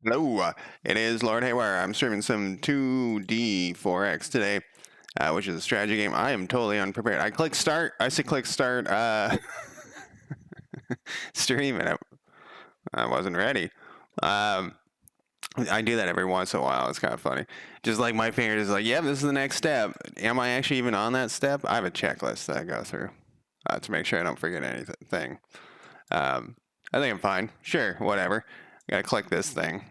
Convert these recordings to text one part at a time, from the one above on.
Hello, it is Lord Haywire. I'm streaming some 2D4X today, which is a strategy game. I am totally unprepared. I click start. I said click start stream, and I wasn't ready. Um, I do that every once in a while. It's kind of funny. Just like my fingers is like, yeah, this is the next step. Am I actually even on that step? I have a checklist that I go through to make sure I don't forget anything. Um, I think I'm fine. Sure, whatever. Gotta click this thing.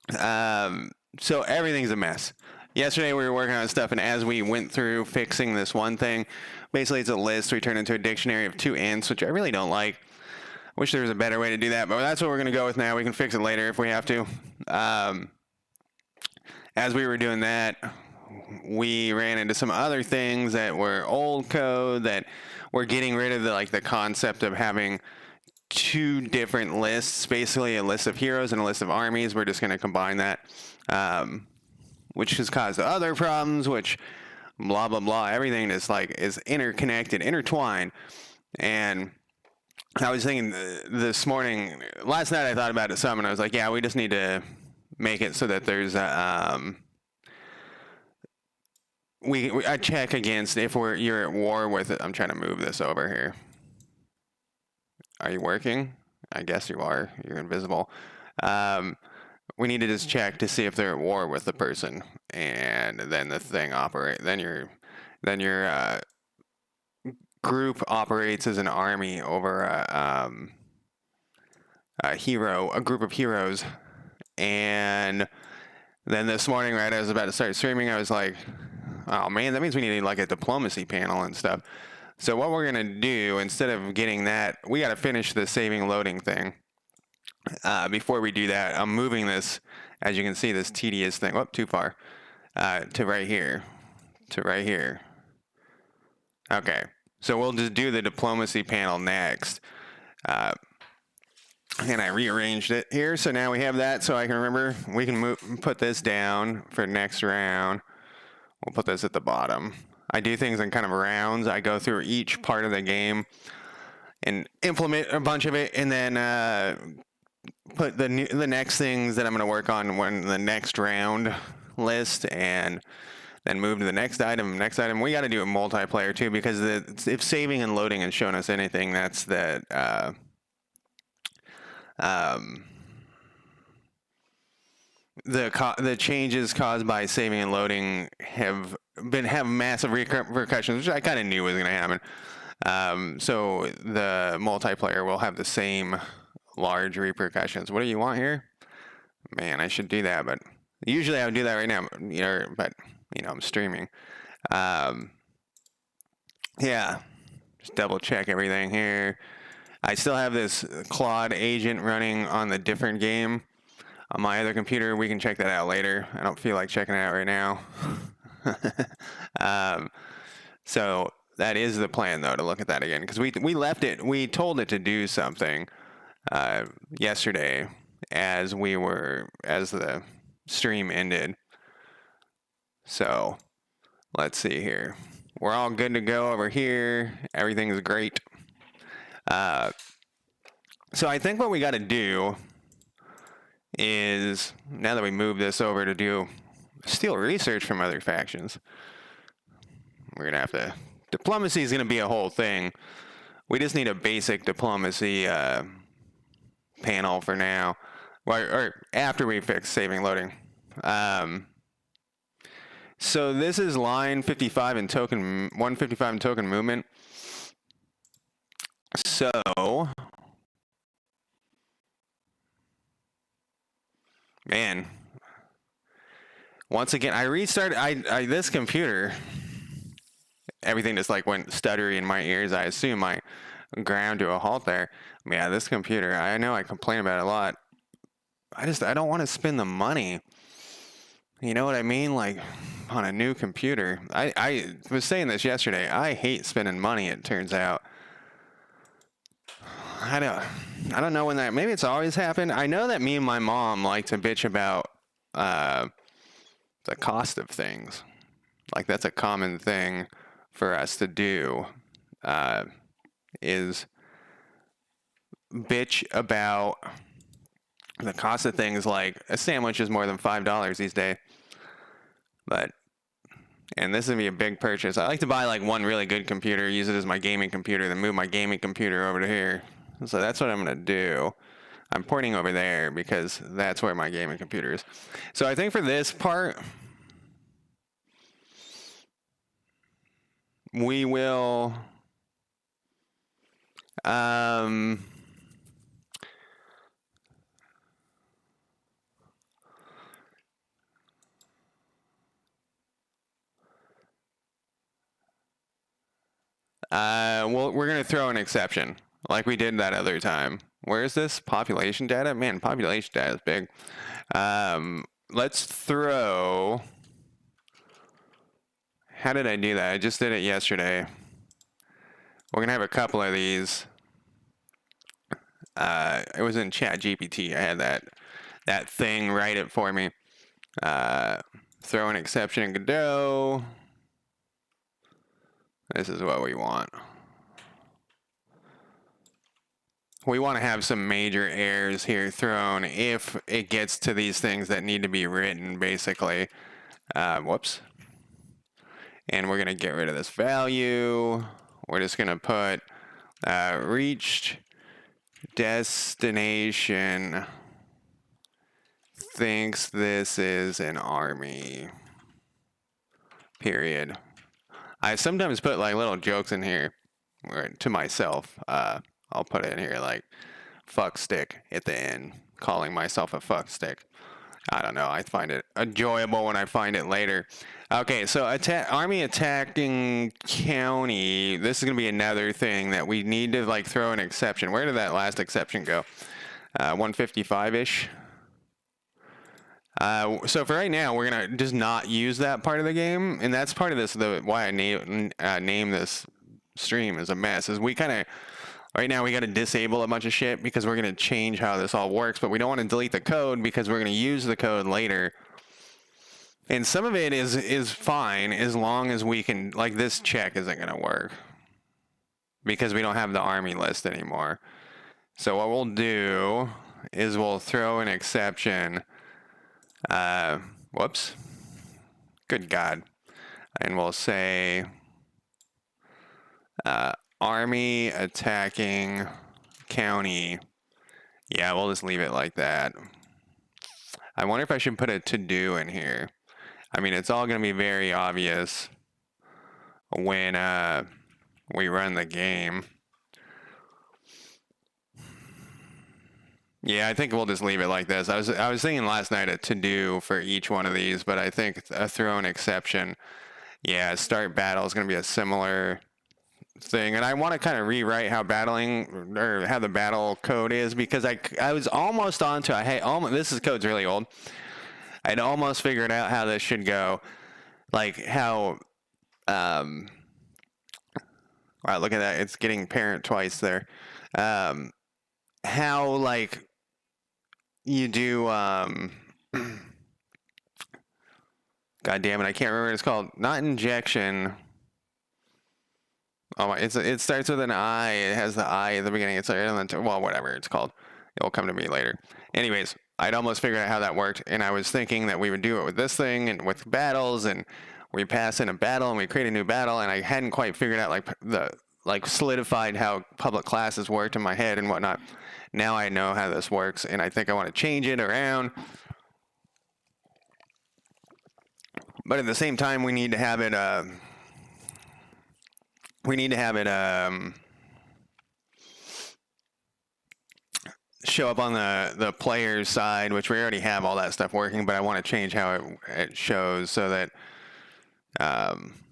So everything's a mess. Yesterday we were working on stuff, and as we went through fixing this one thing, basically it's a list we turned into a dictionary of two ints, which I really don't like. Wish there was a better way to do that, but that's what we're going to go with now. We can fix it later if we have to. As we were doing that, we ran into some other things that were old code that were getting rid of the concept of having two different lists, basically a list of heroes and a list of armies. We're just going to combine that, which has caused other problems, which blah, blah, blah. Everything is interconnected, intertwined. And I was thinking this morning, last night I thought about it some, and I was like, yeah, we just need to make it so that there's a, I check against if you're at war with it. I'm trying to move this over here. Are you working? I guess you are. You're invisible. We need to just check to see if they're at war with the person, and then the thing operate. Then your group operates as an army over a hero, a group of heroes. And then this morning, right, I was about to start streaming. I was like, oh man, that means we need like a diplomacy panel and stuff. So what we're gonna do, instead of getting that, we got to finish the saving loading thing. Before we do that, I'm moving this, as you can see, this tedious thing. Oh, too far. To right here. To right here. Okay. So we'll just do the diplomacy panel next. And I rearranged it here, so now we have that, so I can remember. We can put this down for next round. We'll put this at the bottom. I do things in kind of rounds. I go through each part of the game and implement a bunch of it, and then put the next things that I'm going to work on when the next round list, and then move to the next item. Next item, we got to do a multiplayer too, because if saving and loading has shown us anything, that's that the changes caused by saving and loading have massive repercussions, which I kind of knew was going to happen. So the multiplayer will have the same large repercussions. What do you want here? Man, I should do that, but usually I would do that right now. But I'm streaming. Yeah, just double check everything here. I still have this Claude agent running on the different game on my other computer. We can check that out later. I don't feel like checking it out right now. So that is the plan, though, to look at that again, because we left it. We told it to do something yesterday as the stream ended. So let's see here. We're all good to go over here. Everything's great. So I think what we got to do is, now that we move this over to do steal research from other factions, we're going to have to... Diplomacy is going to be a whole thing. We just need a basic diplomacy panel for now, or after we fix saving loading. So this is line 55 in token 155 in token movement. So man, once again, I restarted. This computer, everything just went stuttery in my ears. I assume I ground to a halt there. Yeah, this computer, I know I complain about it a lot. I don't want to spend the money. You know what I mean? Like, on a new computer. I was saying this yesterday. I hate spending money, it turns out. I don't know when that... Maybe it's always happened. I know that me and my mom like to bitch about the cost of things. Like, that's a common thing for us to do, is bitch about The cost of things like a sandwich is more than $5 these days. But, and this would be a big purchase. I like to buy like one really good computer, use it as my gaming computer, then move my gaming computer over to here. So that's what I'm going to do. I'm porting over there because that's where my gaming computer is. So I think for this part, we will we're going to throw an exception like we did that other time. Where is this? Population data? Man, population data is big. Let's throw... How did I do that? I just did it yesterday. We're going to have a couple of these. It was in ChatGPT. I had that thing write it for me. Throw an exception in Godot. This is what we want. We want to have some major errors here thrown if it gets to these things that need to be written, basically. Whoops. And we're going to get rid of this value. We're just going to put reached destination thinks this is an army. Period. I sometimes put like little jokes in here to myself. I'll put it in here like fuck stick at the end, calling myself a fuck stick. I don't know. I find it enjoyable when I find it later. Okay, so army attacking county. This is going to be another thing that we need to like throw an exception. Where did that last exception go? 155-ish. So for right now, we're going to just not use that part of the game. And that's part of this, why I name this stream as a mess, is we kind of... Right now, we got to disable a bunch of shit because we're going to change how this all works, but we don't want to delete the code because we're going to use the code later. And some of it is fine as long as we can, like this check isn't going to work because we don't have the army list anymore. So what we'll do is we'll throw an exception. Whoops. Good God. And we'll say... army attacking county. Yeah, we'll just leave it like that. I wonder if I should put a to-do in here. I mean, it's all going to be very obvious when we run the game. Yeah, I think we'll just leave it like this. I was thinking last night a to-do for each one of these, but I think a throw an exception. Yeah, start battle is going to be a similar thing, and I want to kind of rewrite how battling or how the battle code is because I was almost onto this code's really old. I'd almost figured out how this should go, like how wow, look at that, it's getting parent twice there. How like you do God damn it, I can't remember what it's called. Not injection. Oh, it starts with an I. It has the I at the beginning. It's well, whatever it's called. It will come to me later. Anyways, I'd almost figured out how that worked, and I was thinking that we would do it with this thing and with battles, and we pass in a battle and we create a new battle, and I hadn't quite figured out like solidified how public classes worked in my head and whatnot. Now I know how this works, and I think I want to change it around. But at the same time, we need to have it. Show up on the player's side, which we already have all that stuff working, but I want to change how it shows so that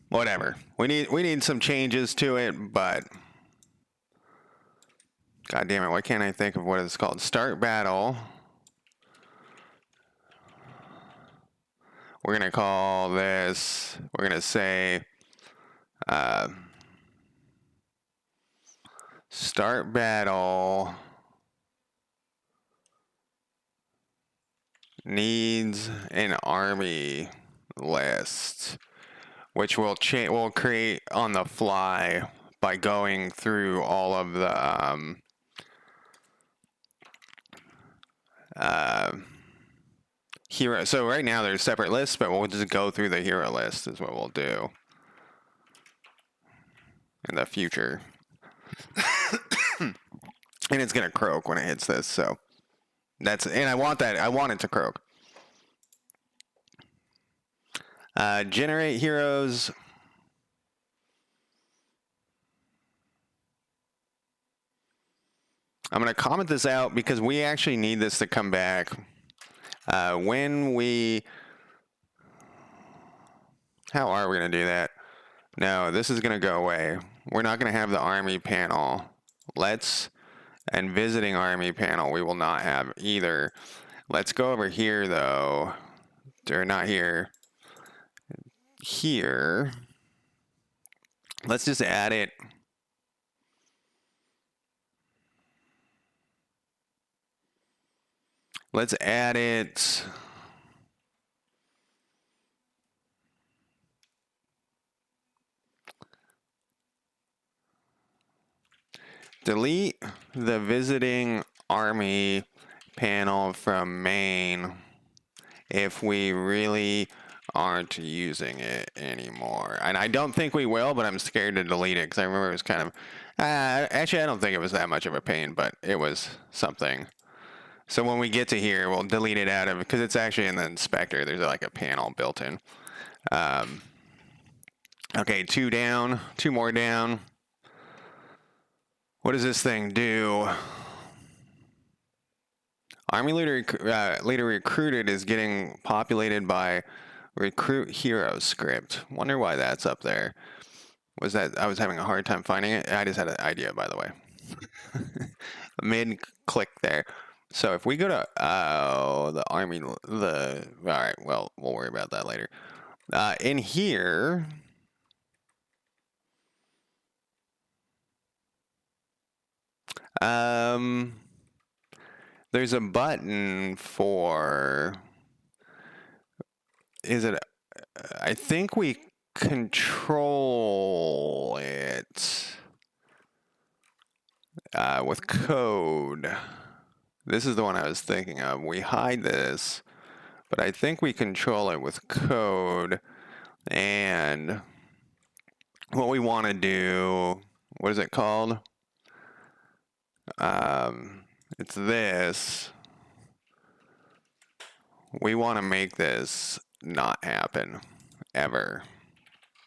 whatever. We need some changes to it, but God damn it, why can't I think of what it's called? Start battle. We're gonna call this, we're gonna say start battle needs an army list, which we'll create on the fly by going through all of the hero. So right now there's separate lists, but we'll just go through the hero list is what we'll do in the future. And it's gonna croak when it hits this, so that's, and I want it to croak. Generate heroes. I'm gonna comment this out because we actually need this to come back. When we, how are we gonna do that? No, this is gonna go away. We're not gonna have the army panel. And visiting army panel, we will not have either. Let's go over here though. Or not here. Here. Let's just add it. Let's add it. Delete the visiting army panel from main if we really aren't using it anymore. And I don't think we will, but I'm scared to delete it because I remember it was kind of, actually I don't think it was that much of a pain, but it was something. So when we get to here, we'll delete it out of, because it's actually in the inspector. There's like a panel built in. Okay, 2 down, 2 more down. What does this thing do? Army leader recruited is getting populated by recruit hero script. Wonder why that's up there. Was that, I was having a hard time finding it. I just had an idea, by the way. Mid click there. So if we go to the army, all right, well, we'll worry about that later. In here, there's a button for, is it, I think we control it with code. This is the one I was thinking of. We hide this, but I think we control it with code. And what we want to do, what is it called? It's this. We want to make this not happen ever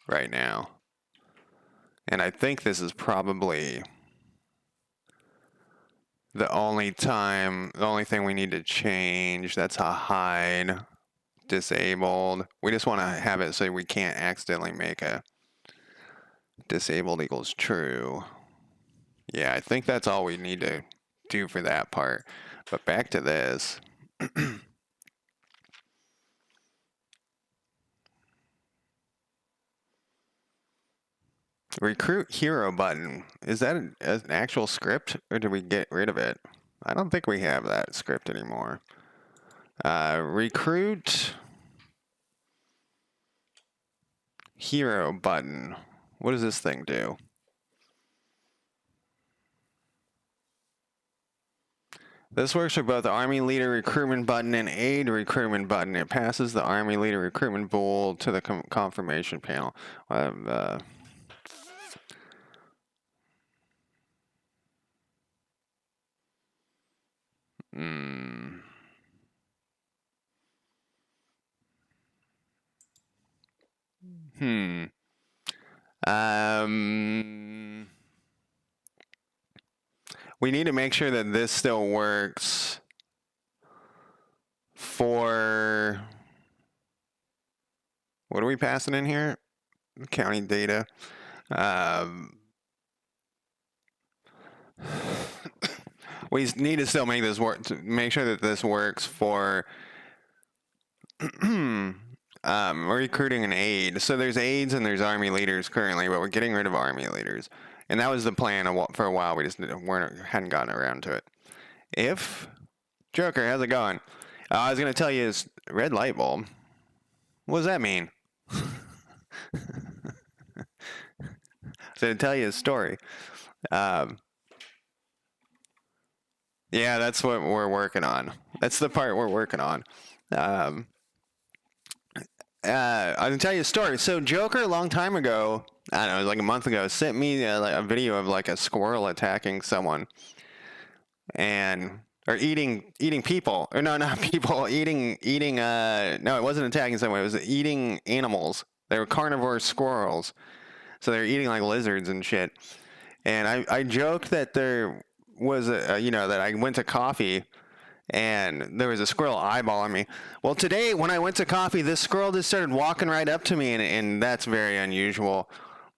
right now. And I think this is probably the only thing we need to change. That's a hide, disabled. We just want to have it so we can't accidentally make a disabled equals true. Yeah, I think that's all we need to do for that part. But back to this. Recruit hero button. Is that an actual script, or did we get rid of it? I don't think we have that script anymore. Recruit hero button. What does this thing do? This works for both the Army Leader Recruitment button and Aid Recruitment button. It passes the Army Leader Recruitment bool to the confirmation panel. We need to make sure that this still works for, what are we passing in here? County data. We need to still make this work, to make sure that this works for recruiting an aide. So there's aides and there's army leaders currently, but we're getting rid of army leaders. And that was the plan for a while. We just hadn't gotten around to it. If Joker, how's it going? I was gonna tell you is red light bulb. What does that mean? So to tell you a story. Yeah, Yeah, that's what we're working on. That's the part we're working on. Um, I can tell you a story. So Joker, a long time ago, I don't know, it was like a month ago, sent me like a video of like a squirrel attacking someone and or eating people, or no, not people, eating. No, it wasn't attacking someone. It was eating animals. They were carnivore squirrels, so they were eating like lizards and shit. And I joked that there was that I went to coffee and there was a squirrel eyeballing me. Well, today when I went to coffee, this squirrel just started walking right up to me, and that's very unusual.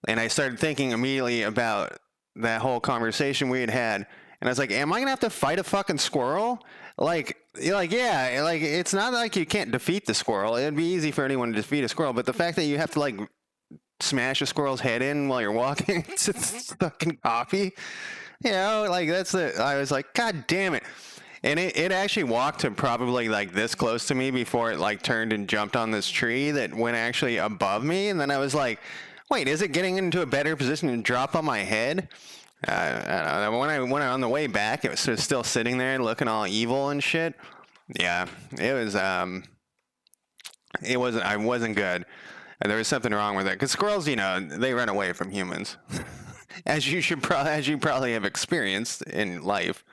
And I started thinking immediately about that whole conversation we had had, and I was like, "Am I gonna have to fight a fucking squirrel?" Yeah, like it's not like you can't defeat the squirrel. It'd be easy for anyone to defeat a squirrel, but the fact that you have to like smash a squirrel's head in while you're walking to fucking coffee, like I was like, God damn it. And it actually walked to probably like this close to me before it like turned and jumped on this tree that went actually above me. And then I was like, wait, is it getting into a better position to drop on my head? I don't know. When I on the way back, it was sort of still sitting there looking all evil and shit. Yeah, it was. I wasn't good. There was something wrong with it because squirrels, they run away from humans, as you probably have experienced in life.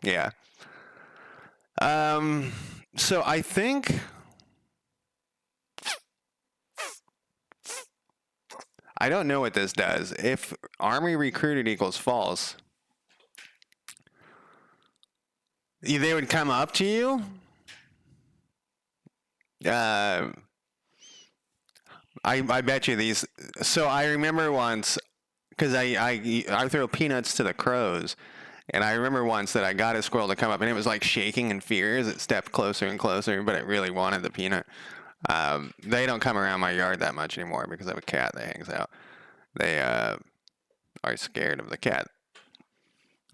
Yeah. So I think I don't know what this does. If army recruited equals false, they would come up to you. I bet you these. So I remember once, because I throw peanuts to the crows, and I remember once that I got a squirrel to come up, and it was like shaking in fear as it stepped closer and closer, but it really wanted the peanut. They don't come around my yard that much anymore because I have a cat that hangs out. They are scared of the cat.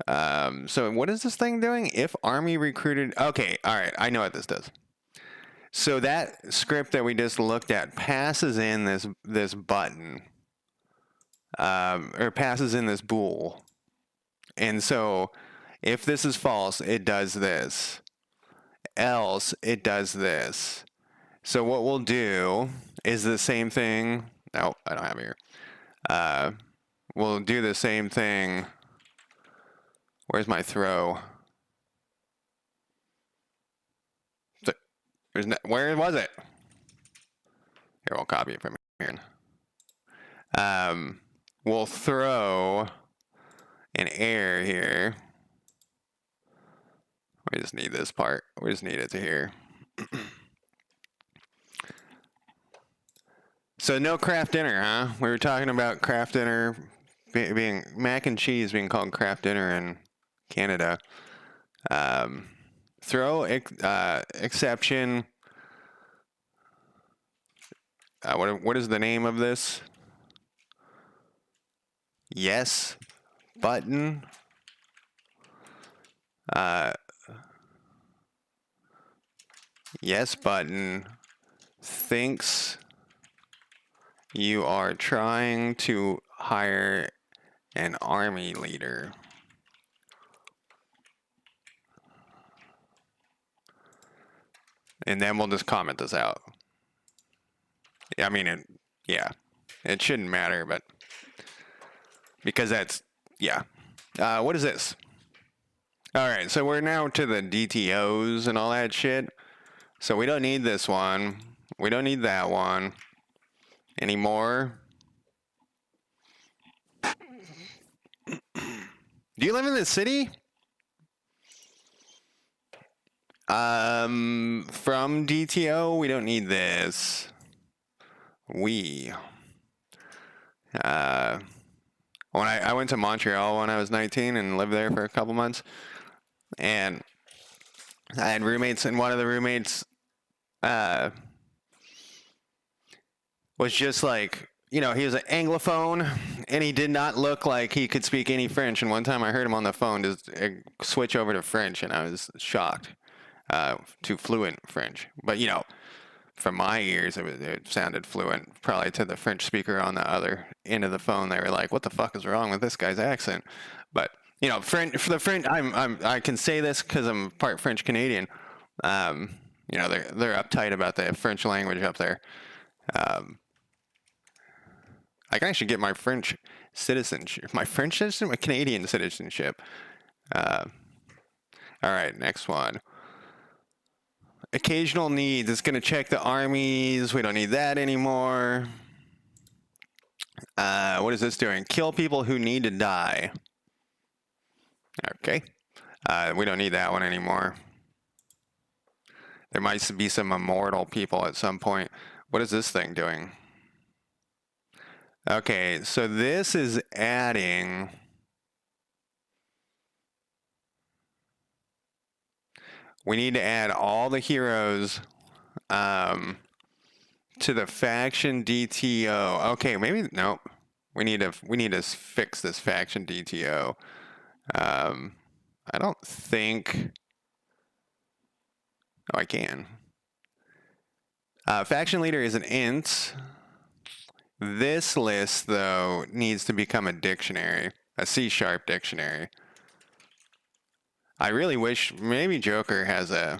So what is this thing doing? If army recruited... Okay, all right, I know what this does. So that script that we just looked at passes in this button, or passes in this bool. And so if this is false, it does this. Else, it does this. So what we'll do is the same thing. No, I don't have it here. We'll do the same thing. Where's my throw? Where was it? Here, we'll copy it from here. We'll throw an error here. We just need this part. We just need it to here. So no Kraft Dinner, huh? We were talking about Kraft Dinner being mac and cheese being called Kraft Dinner in Canada. Throw exception. What is the name of this? Yes button. Yes button thinks you are trying to hire an army leader. And then we'll just comment this out. I mean, it shouldn't matter, but because that's, yeah. What is this? All right, so we're now to the DTOs and all that shit. So we don't need this one. We don't need that one anymore. Do you live in the city? From DTO, we don't need this. When I went to Montreal when I was 19 and lived there for a couple months, and I had roommates, and one of the roommates was just like, he was an Anglophone, and he did not look like he could speak any French. And one time I heard him on the phone just switch over to French, and I was shocked to fluent French. But, from my ears, it sounded fluent. Probably to the French speaker on the other end of the phone, they were like, what the fuck is wrong with this guy's accent? But You know, for the French, I can say this because I'm part French Canadian. Um, you know, they're uptight about the French language up there. Um, I can actually get my French citizenship, my Canadian citizenship. Uh, all right, next one. Occasional needs. It's going to check the armies. We don't need that anymore. What is this doing? Kill people who need to die. Okay. We don't need that one anymore. There might be some immortal people at some point. What is this thing doing? Okay, so this is adding... We need to add all the heroes to the faction DTO. Okay, maybe no. We need to fix this faction DTO. I don't think. Oh, I can. Faction leader is an int. This list though needs to become a dictionary, a C# dictionary. I really wish maybe Joker has a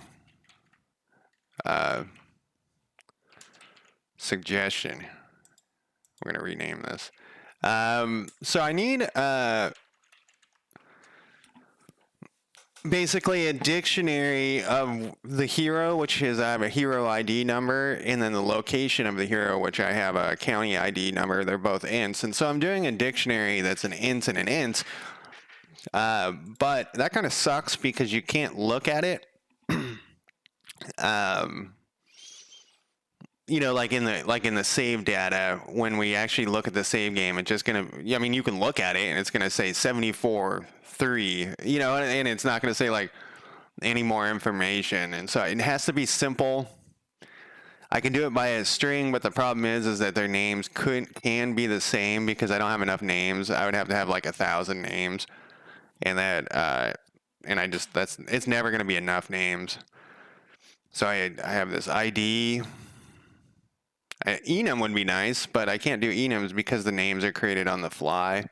suggestion. We're gonna rename this. So I need basically a dictionary of the hero, which is I have a hero ID number, and then the location of the hero, which I have a county ID number. They're both ints, and so I'm doing a dictionary that's an int and an int. But that kind of sucks because you can't look at it. You know, like in the save data, when we actually look at the save game, it's just gonna. I mean, you can look at it and it's gonna say 74-3. You know, and it's not gonna say like any more information. And so it has to be simple. I can do it by a string, but the problem is that their names can be the same because I don't have enough names. I would have to have like 1,000 names, and it's never gonna be enough names. So I have this ID. Enum would be nice, but I can't do enums because the names are created on the fly.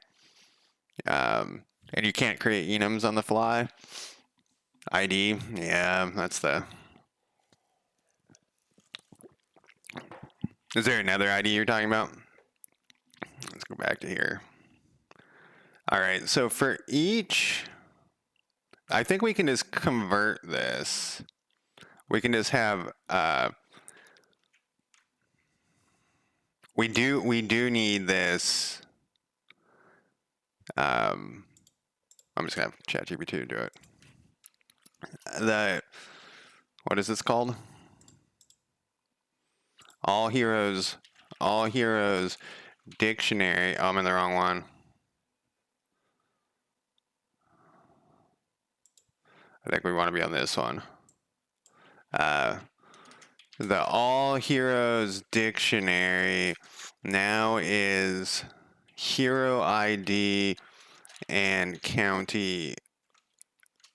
And you can't create enums on the fly. ID, yeah, that's the... Is there another ID you're talking about? Let's go back to here. All right, so for each... I think we can just convert this. We can just have... We do need this. I'm just gonna have ChatGPT to do it. What is this called? All heroes dictionary. Oh, I'm in the wrong one. I think we want to be on this one. The All Heroes Dictionary now is Hero ID and County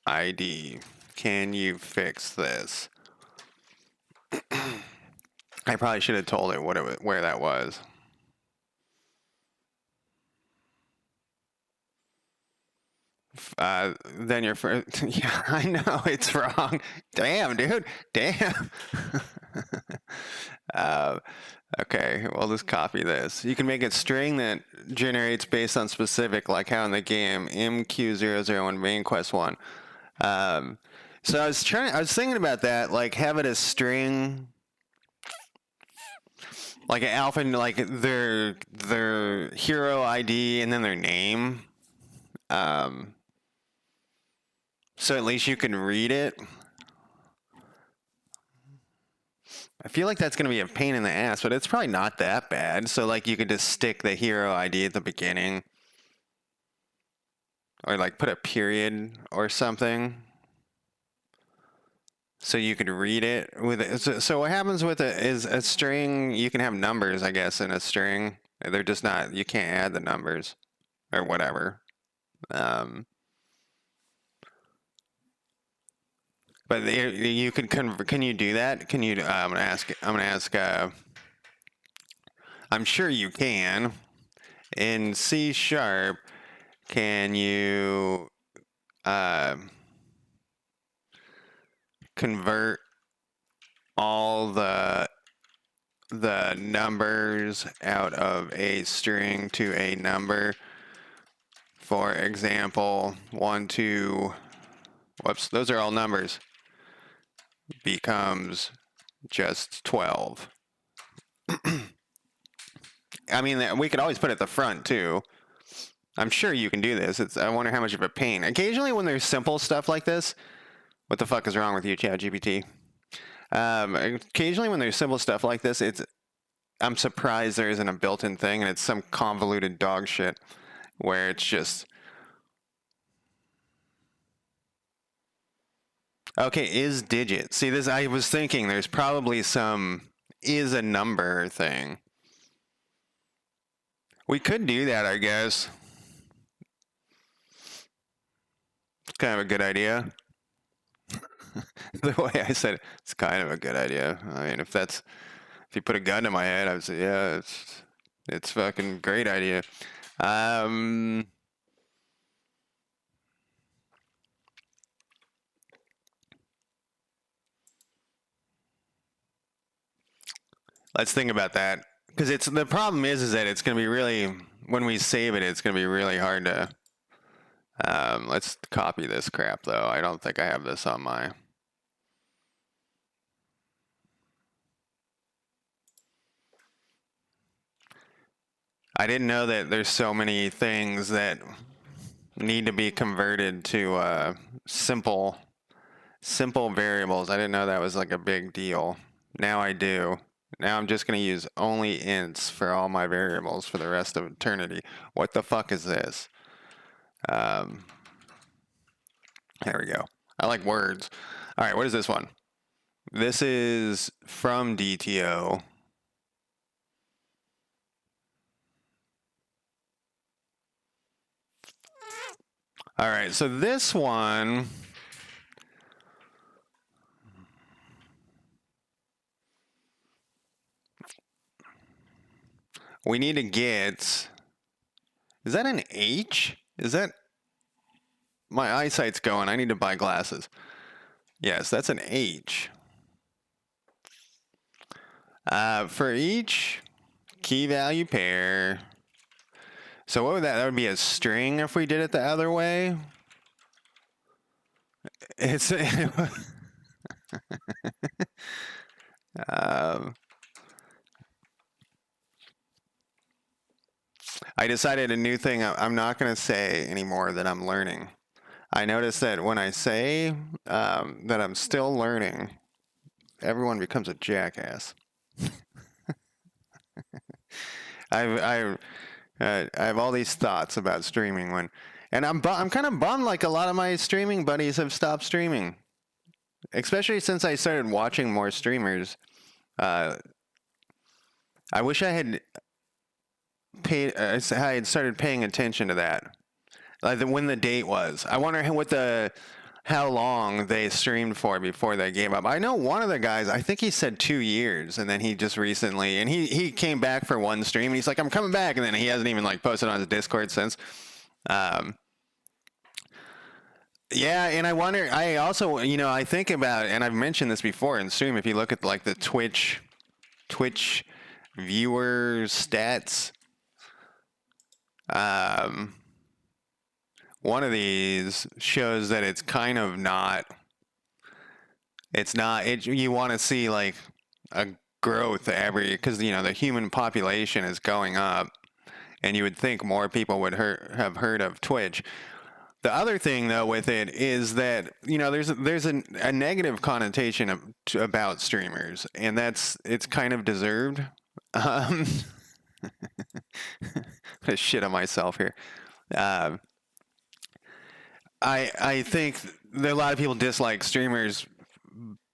ID. Can you fix this? I probably should have told it where that was. Then your first... Yeah, I know it's wrong. Damn, dude. Damn. Okay, we'll just copy this. You can make a string that generates based on specific, like how in the game MQ001 main quest 1. So I was thinking about that, like have it as string, like an alpha, like their hero ID and then their name. So at least you can read it. I feel like that's going to be a pain in the ass, but it's probably not that bad. So like you could just stick the hero ID at the beginning. Or like put a period or something. So you could read it with it. So what happens with it is a string, you can have numbers, I guess, in a string. They're just not, you can't add the numbers or whatever. But you can can you do that? Can you? I'm gonna ask. I'm sure you can. In C#, can you uh, convert all the numbers out of a string to a number. For example, 1, 2, whoops, those are all numbers, becomes just 12. I mean, we could always put it at the front too. I'm sure you can do this. I wonder how much of a pain. Occasionally when there's simple stuff like this, what the fuck is wrong with you, ChatGPT? Occasionally when there's simple stuff like this, I'm surprised there isn't a built-in thing, and it's some convoluted dog shit where it's just, okay, is digit. See, this, I was thinking there's probably some is a number thing. We could do that, I guess. It's kind of a good idea. The way I said it, it's kind of a good idea. I mean, if you put a gun to my head, I would say, yeah, it's fucking great idea. Let's think about that, because the problem is that it's going to be really, when we save it, it's going to be really hard to. Let's copy this crap though. I don't think I have this on my. I didn't know that there's so many things that need to be converted to simple variables. I didn't know that was like a big deal. Now I do. Now I'm just going to use only ints for all my variables for the rest of eternity. What the fuck is this? There we go. I like words. All right, what is this one? This is from DTO. All right, so this one, we need to get, is that an H? Is that, my eyesight's going, I need to buy glasses. Yes, that's an H. For each key value pair, so what would that would be a string if we did it the other way? It's I decided a new thing I'm not going to say anymore that I'm learning. I noticed that when I say that I'm still learning, everyone becomes a jackass. I have all these thoughts about streaming and I'm kind of bummed. Like a lot of my streaming buddies have stopped streaming, especially since I started watching more streamers. I wish I had I had started paying attention to that, like when the date was. I wonder how long they streamed for before they gave up. I know one of the guys, I think he said 2 years, and then he just recently, and he came back for one stream, and he's like, I'm coming back, and then he hasn't even like posted on his Discord since. Yeah, and I wonder, I also, I think about, and I've mentioned this before in stream, if you look at like the Twitch viewer stats, one of these shows that it's kind of not, you want to see like a growth because the human population is going up, and you would think more people would have heard of Twitch. The other thing though with it is that there's a negative connotation about streamers, and it's kind of deserved. I'm gonna shit on myself here. I think that a lot of people dislike streamers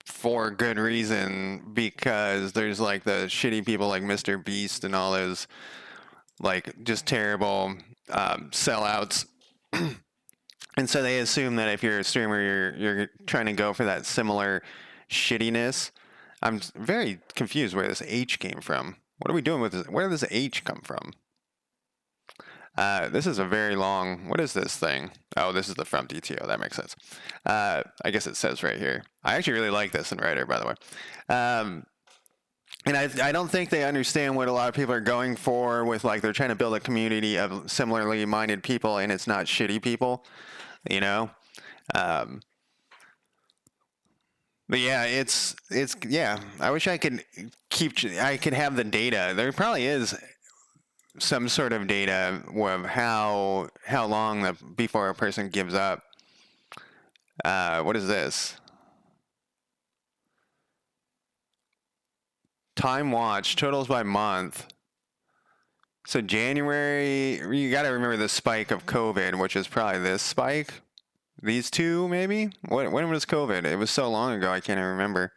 for good reason, because there's like the shitty people like Mr. Beast and all those like just terrible sellouts. And so they assume that if you're a streamer, you're trying to go for that similar shittiness. I'm very confused where this H came from. What are we doing with this? Where did this H come from? This is a very long. What is this thing? Oh, this is the From DTO. That makes sense. I guess it says right here. I actually really like this in Writer, by the way. And I don't think they understand what a lot of people are going for with, like, they're trying to build a community of similarly minded people, and it's not shitty people, you know? Um, but yeah, yeah. I wish I could I could have the data. There probably is some sort of data of how long before a person gives up. What is this? Time watch totals by month. So January, you got to remember the spike of COVID, which is probably this spike. These two, maybe? When was COVID? It was so long ago, I can't even remember.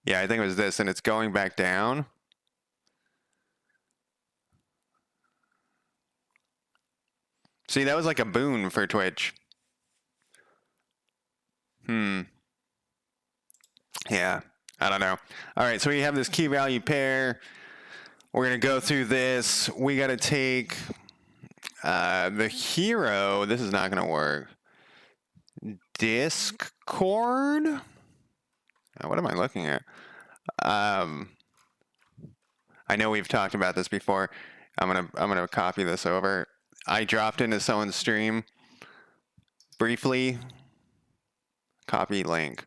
Yeah, I think it was this, and it's going back down. See, that was like a boon for Twitch. Yeah, I don't know. All right, so we have this key value pair. We're going to go through this. We got to take the hero. This is not going to work. Discord? What am I looking at? I know we've talked about this before. I'm gonna copy this over. I dropped into someone's stream briefly. Copy link.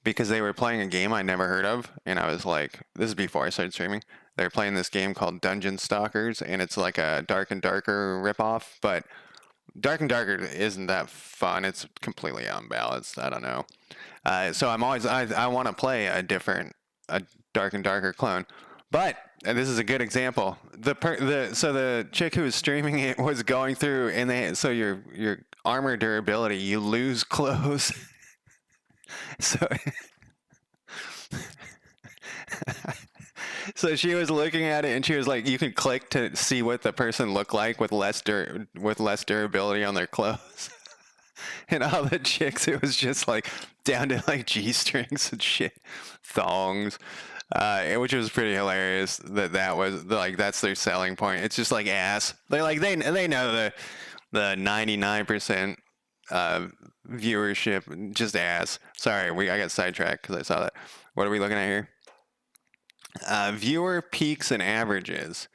Because they were playing a game I never heard of, and I was like, this is before I started streaming. They're playing this game called Dungeon Stalkers, and it's like a Dark and Darker ripoff, but Dark and Darker isn't that fun. It's completely unbalanced. I don't know. So I want to play a Dark and Darker clone, but and this is a good example. So the chick who was streaming it was going through, and so your armor durability, you lose clothes. So so she was looking at it, and she was like, you can click to see what the person looked like with less durability on their clothes. And all the chicks, it was just like down to like G-strings and shit, thongs, which was pretty hilarious. That was like, that's their selling point. It's just like ass. They're like, they know the 99% viewership, just ass. Sorry, I got sidetracked because I saw that. What are we looking at here? Viewer peaks and averages.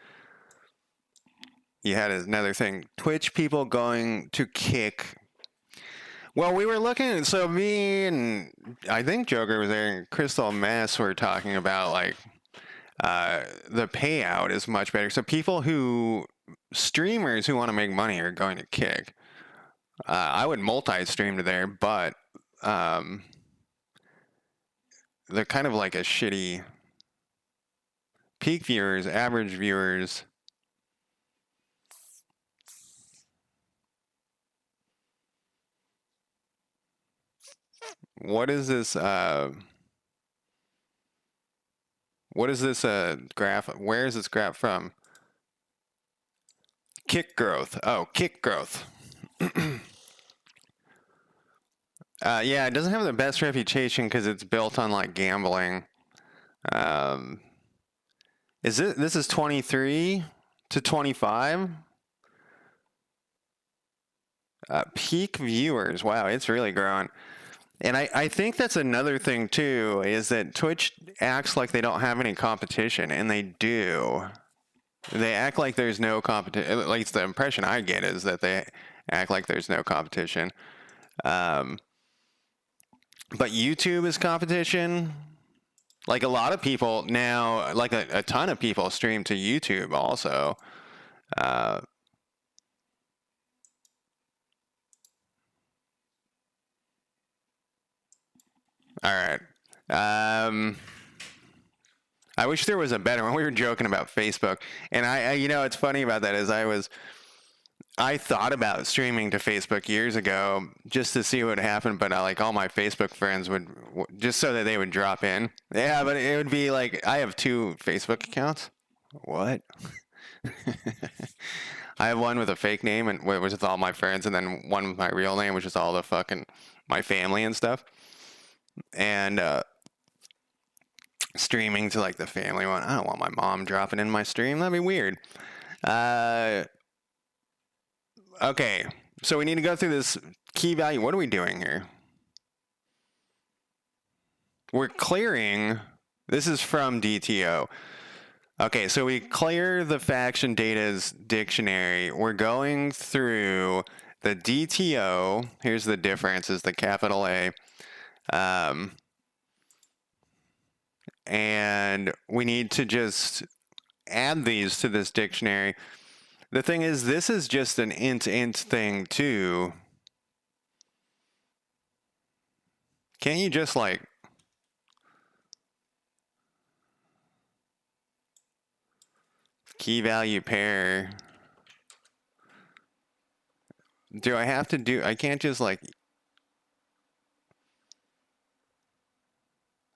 You had another thing. Twitch people going to Kick. Well, we were looking, so me and I think Joker was there, and Crystal Mess were talking about like the payout is much better. So streamers who want to make money are going to Kick. I would multi-stream to there, but they're kind of like a shitty peak viewers, average viewers. What is this? What is this graph? Where is this graph from? Kick growth. Oh, Kick growth. Yeah, it doesn't have the best reputation because it's built on like gambling. This is 23 to 25? Peak viewers. Wow, it's really growing. And I think that's another thing too, is that Twitch acts like they don't have any competition, and they do. They act like there's no competition. At least the impression I get is that they act like there's no competition. But YouTube is competition. Like a lot of people now, like a ton of people stream to YouTube also. All right. I wish there was a better one. We were joking about Facebook, and I it's funny about that is I thought about streaming to Facebook years ago just to see what would happen, but like all my Facebook friends would just so that they would drop in. Yeah, but it would be like I have 2 Facebook accounts. What? I have one with a fake name and which is all my friends, and then one with my real name, which is all the fucking my family and stuff. And streaming to like the family one. I don't want my mom dropping in my stream. That'd be weird. Okay, so we need to go through this key value. What are we doing here? We're clearing. This is from DTO. Okay, so we clear the faction data's dictionary. We're going through the DTO. Here's the difference, is the capital A. And we need to just add these to this dictionary. The thing is, this is just an int thing too. Can't you just like key value pair? Do I have to do, I can't just like,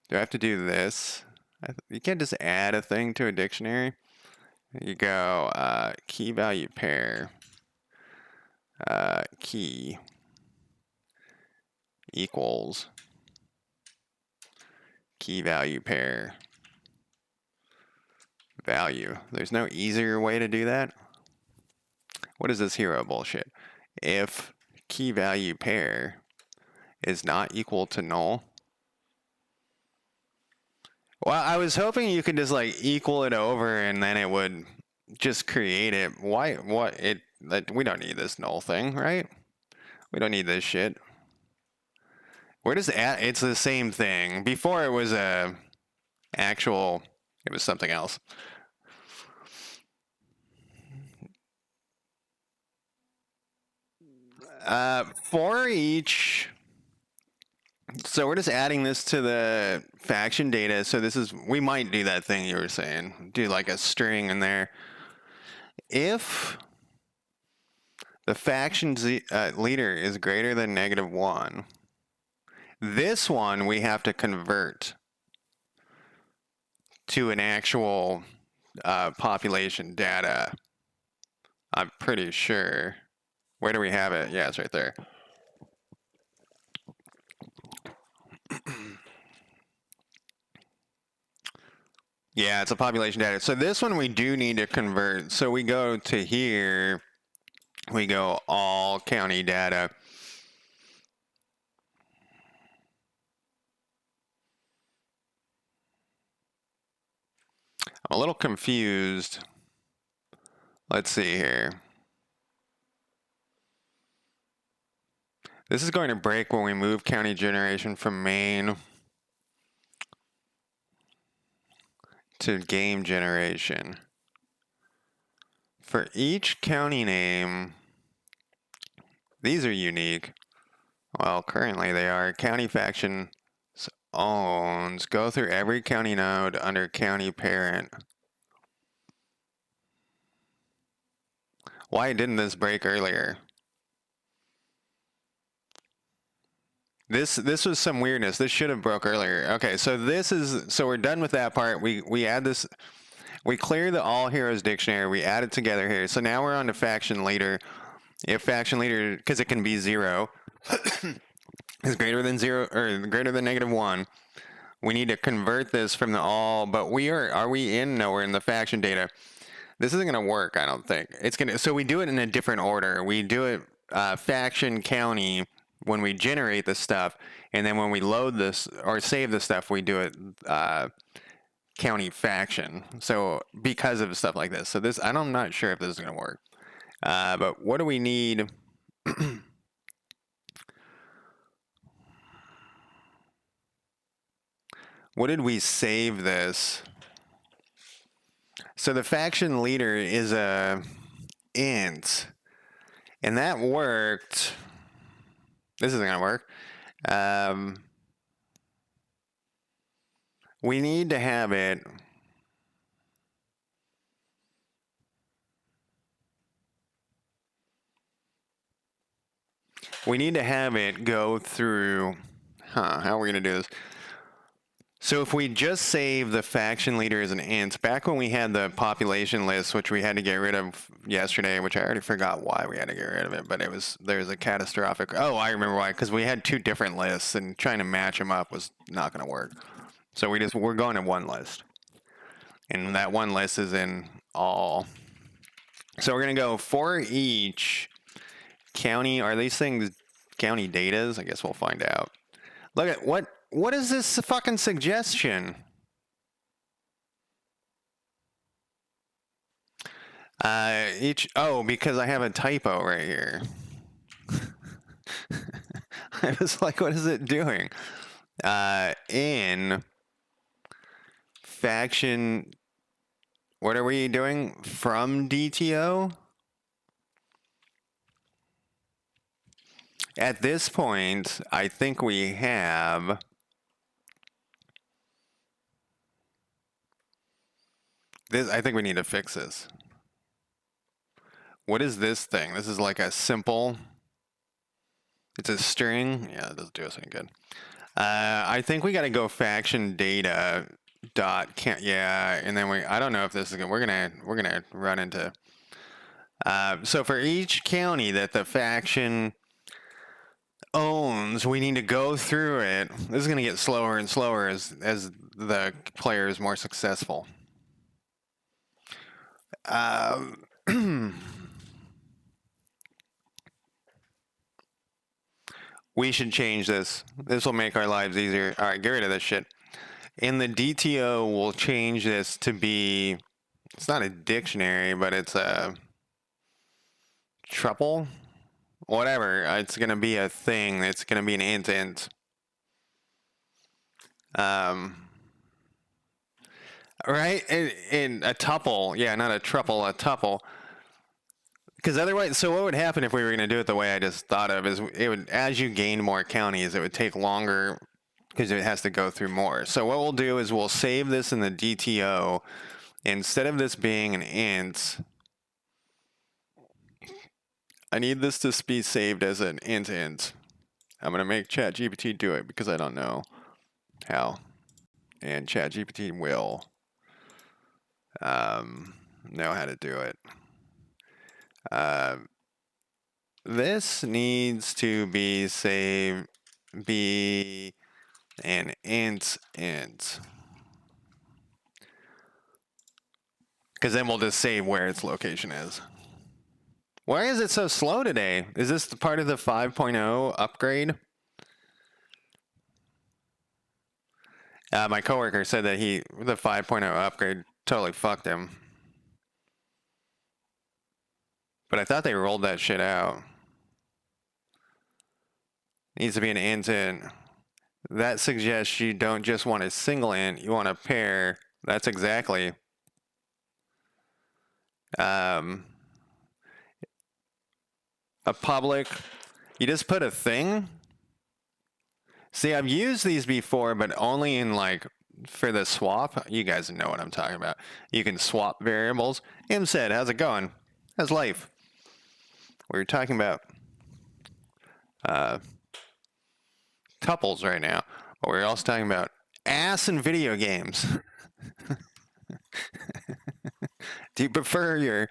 do I have to do this? You can't just add a thing to a dictionary. You go key value pair key equals key value pair value. There's no easier way to do that. What is this hero bullshit? If key value pair is not equal to null. Well, I was hoping you could just like equal it over and then it would just create it. Why? What? We don't need this null thing, right? We don't need this shit. Where does it's the same thing. Before it was it was something else. For each, so we're just adding this to the faction data. So this is, we might do that thing you were saying, do like a string in there. If the faction leader is greater than -1, this one we have to convert to an actual population data. I'm pretty sure. Where do we have it? Yeah, it's right there. Yeah, it's a population data. So this one we do need to convert. So we go to here, we go all county data. I'm a little confused. Let's see here. This is going to break when we move county generation from main to game generation. For each county name, these are unique. Well, currently they are. County faction owns. Go through every county node under county parent. Why didn't this break earlier? This was some weirdness. This should have broke earlier. Okay, so so we're done with that part. We add this, we clear the all heroes dictionary, we add it together here. So now we're on to faction leader. If faction leader, because it can be 0, is greater than 0 or greater than -1, we need to convert this from the all, but are we in? No, we're in the faction data. This isn't gonna work, I don't think. So we do it in a different order. We do it faction county when we generate the stuff, and then when we load this or save the stuff, we do it county faction. So because of stuff like this. So this, I'm not sure if this is gonna work. But what do we need? What did we save this? So the faction leader is a int, and that worked. This isn't gonna work. We need to have it. We need to have it go through. How are we gonna do this? So if we just save the faction leader as an int, back when we had the population list, which we had to get rid of yesterday, which I already forgot why we had to get rid of it, but there's a catastrophic, oh, I remember why, because we had 2 different lists and trying to match them up was not going to work. So we're going to one list. And that one list is in all. So we're going to go for each county, are these things county datas? I guess we'll find out. Look at what is this fucking suggestion? Because I have a typo right here. I was like, what is it doing? In faction, what are we doing from DTO? At this point, I think we have this. I think we need to fix this. What is this thing? This is like a simple. It's a string. Yeah, that doesn't do us any good. I think we got to go faction data dot can't. Yeah, and then I don't know if this is good. We're gonna run into. So for each county that the faction owns, we need to go through it. This is going to get slower and slower as the player is more successful. We should change this. This will make our lives easier. All right, get rid of this shit. In the DTO, we'll change this to be, it's not a dictionary, but it's a tuple. Whatever, it's going to be a thing. It's going to be an int. Right? In a tuple. Yeah, not a truple, a tuple. Because otherwise, so what would happen if we were going to do it the way I just thought of is it would, as you gain more counties, it would take longer because it has to go through more. So what we'll do is we'll save this in the DTO. Instead of this being an int, I need this to be saved as an int. I'm going to make ChatGPT do it because I don't know how. And ChatGPT will know how to do it. This needs to be saved, be an int. Because then we'll just save where its location is. Why is it so slow today? Is this the part of the 5.0 upgrade? My coworker said that the 5.0 upgrade totally fucked him. But I thought they rolled that shit out. Needs to be an int. That suggests you don't just want a single int, you want a pair. That's exactly. A public, you just put a thing. See, I've used these before, but only in like for the swap. You guys know what I'm talking about. You can swap variables. Im said, how's it going? How's life? We're talking about tuples right now, but we're also talking about ass and video games. Do you prefer your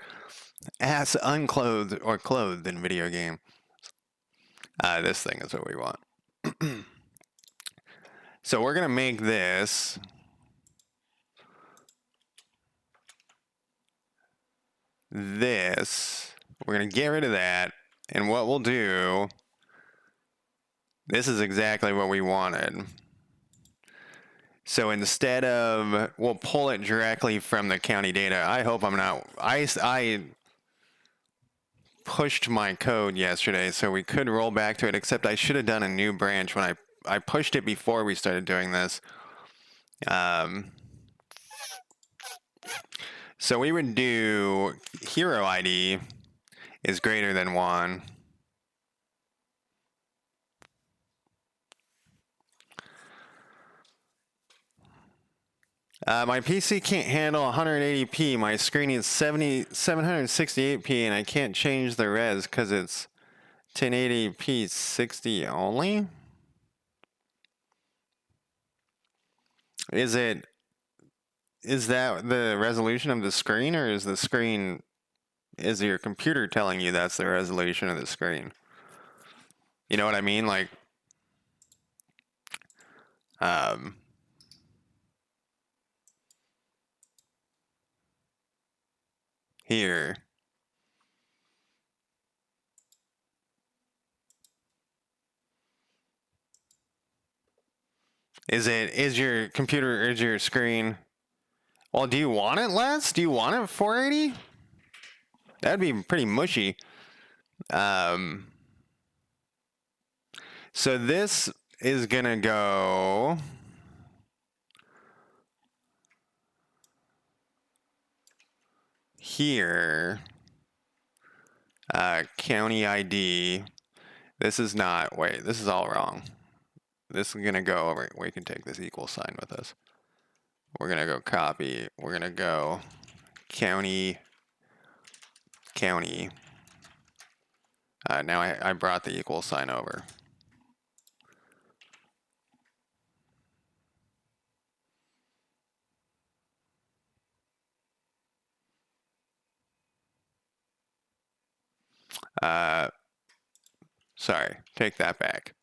ass unclothed or clothed in video game? This thing is what we want. So we're going to make this we're going to get rid of that, and what we'll do, this is exactly what we wanted. So instead of, we'll pull it directly from the county data. I hope I'm not, I pushed my code yesterday so we could roll back to it, except I should have done a new branch when I pushed it before we started doing this. So we would do hero ID is greater than 1. My PC can't handle 180p. My screen is 768p, and I can't change the res because it's 1080p 60 only. Is that the resolution of the screen, or is your computer telling you that's the resolution of the screen? You know what I mean? Like, here. Is your computer, is your screen? Well, do you want it less? Do you want it 480? That'd be pretty mushy. So this is gonna go here. County ID. This is not, wait, this is all wrong. This is gonna go over, we can take this equal sign with us. We're gonna go copy, we're gonna go county. Now I brought the equal sign over. Sorry, take that back.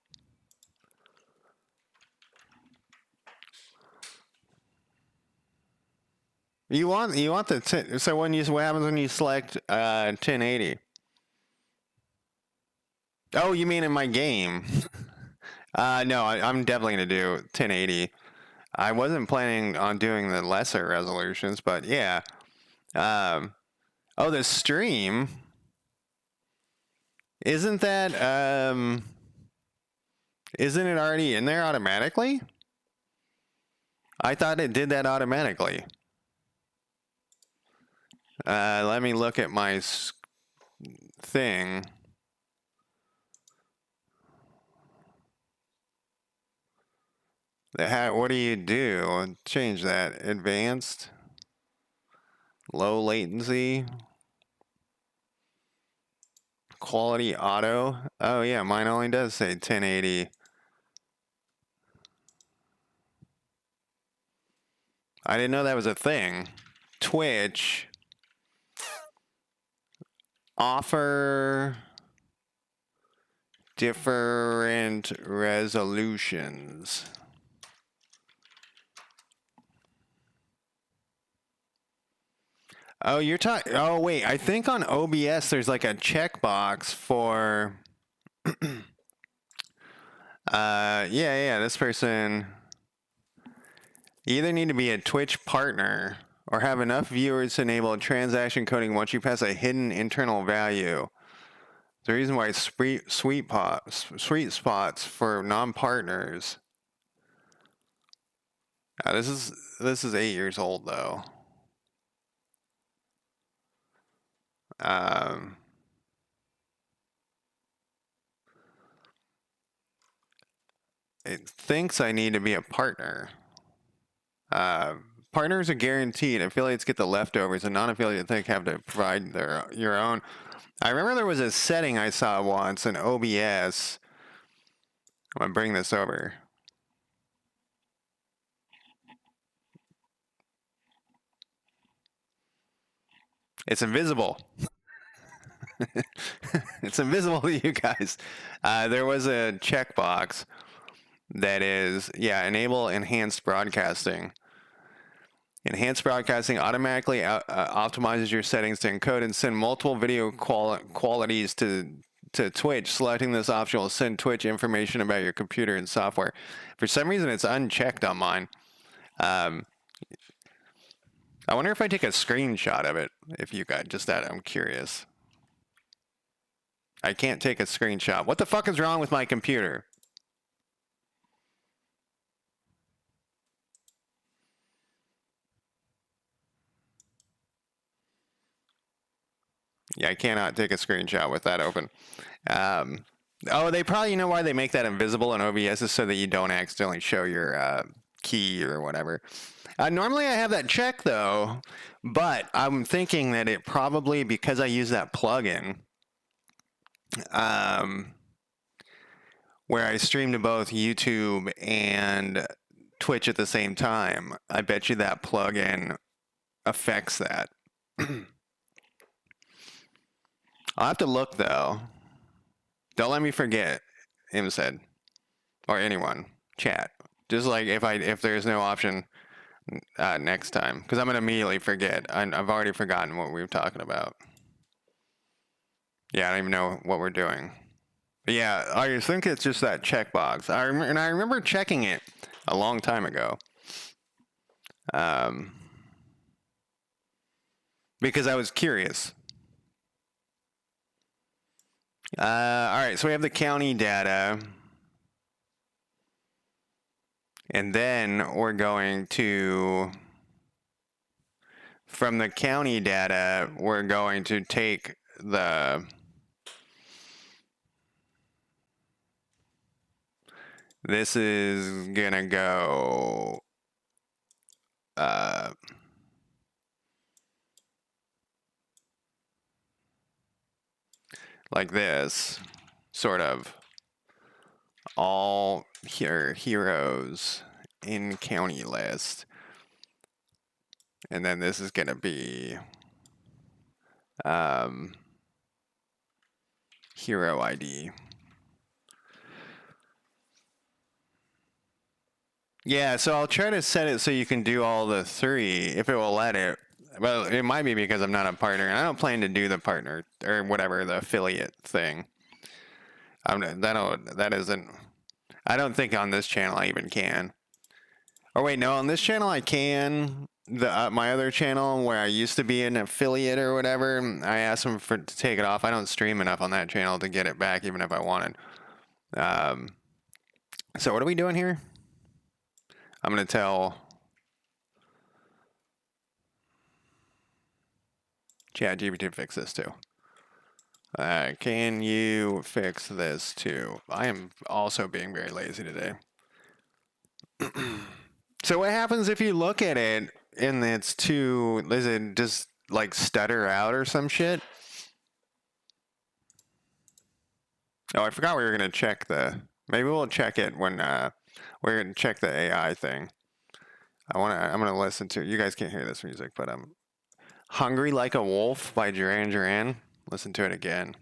You want the so when you, what happens when you select 1080? Oh, you mean in my game? No, I'm definitely gonna do 1080. I wasn't planning on doing the lesser resolutions, but yeah. Oh, the stream. Isn't that isn't it already in there automatically? I thought it did that automatically. Let me look at my thing. What do you do? Change that. Advanced. Low latency. Quality auto. Oh yeah, mine only does say 1080. I didn't know that was a thing. Twitch. Offer different resolutions. Oh, you're talking. Oh, wait. I think on OBS there's like a checkbox for. Yeah. This person. You either need to be a Twitch partner or have enough viewers to enable transaction coding once you pass a hidden internal value. The reason why sweet spots for non-partners. This is 8 years old though. It thinks I need to be a partner. Partners are guaranteed. Affiliates get the leftovers, and non-affiliates have to provide your own. I remember there was a setting I saw once in OBS. I'm gonna bring this over. It's invisible. It's invisible to you guys. There was a checkbox that is, enable enhanced broadcasting. Enhanced broadcasting automatically optimizes your settings to encode and send multiple video qualities to Twitch. Selecting this option will send Twitch information about your computer and software. For some reason, it's unchecked on mine. I wonder if I take a screenshot of it. If you got just that, I'm curious. I can't take a screenshot. What the fuck is wrong with my computer? Yeah, I cannot take a screenshot with that open. Oh, they probably, you know why they make that invisible in OBS is so that you don't accidentally show your key or whatever. Normally I have that check though, but I'm thinking that it probably, because I use that plugin, where I stream to both YouTube and Twitch at the same time, I bet you that plugin affects that. I'll have to look though. Don't let me forget, Im said, or anyone, chat. Just like if there's no option next time, because I'm gonna immediately forget. I've already forgotten what we were talking about. Yeah, I don't even know what we're doing. But yeah, I think it's just that checkbox. I remember checking it a long time ago. Because I was curious. All right, so we have the county data. And then we're going to, from the county data, we're going to take this is gonna go, like this, sort of. All heroes in county list. And then this is going to be hero ID. Yeah, so I'll try to set it so you can do all the three, if it will let it. Well, it might be because I'm not a partner, and I don't plan to do the partner, or whatever, the affiliate thing. That isn't... I don't think on this channel I even can. Or wait, no, on this channel I can. My other channel where I used to be an affiliate or whatever, I asked them to take it off. I don't stream enough on that channel to get it back, even if I wanted. So what are we doing here? I'm going to tell ChatGPT to fix this too. Can you fix this too? I am also being very lazy today. So what happens if you look at it and it's too, is it just like stutter out or some shit? Oh, I forgot we were going to check maybe we'll check it when we're going to check the AI thing. I'm going to listen to, you guys can't hear this music, but I'm Hungry Like a Wolf by Duran Duran. Listen to it again.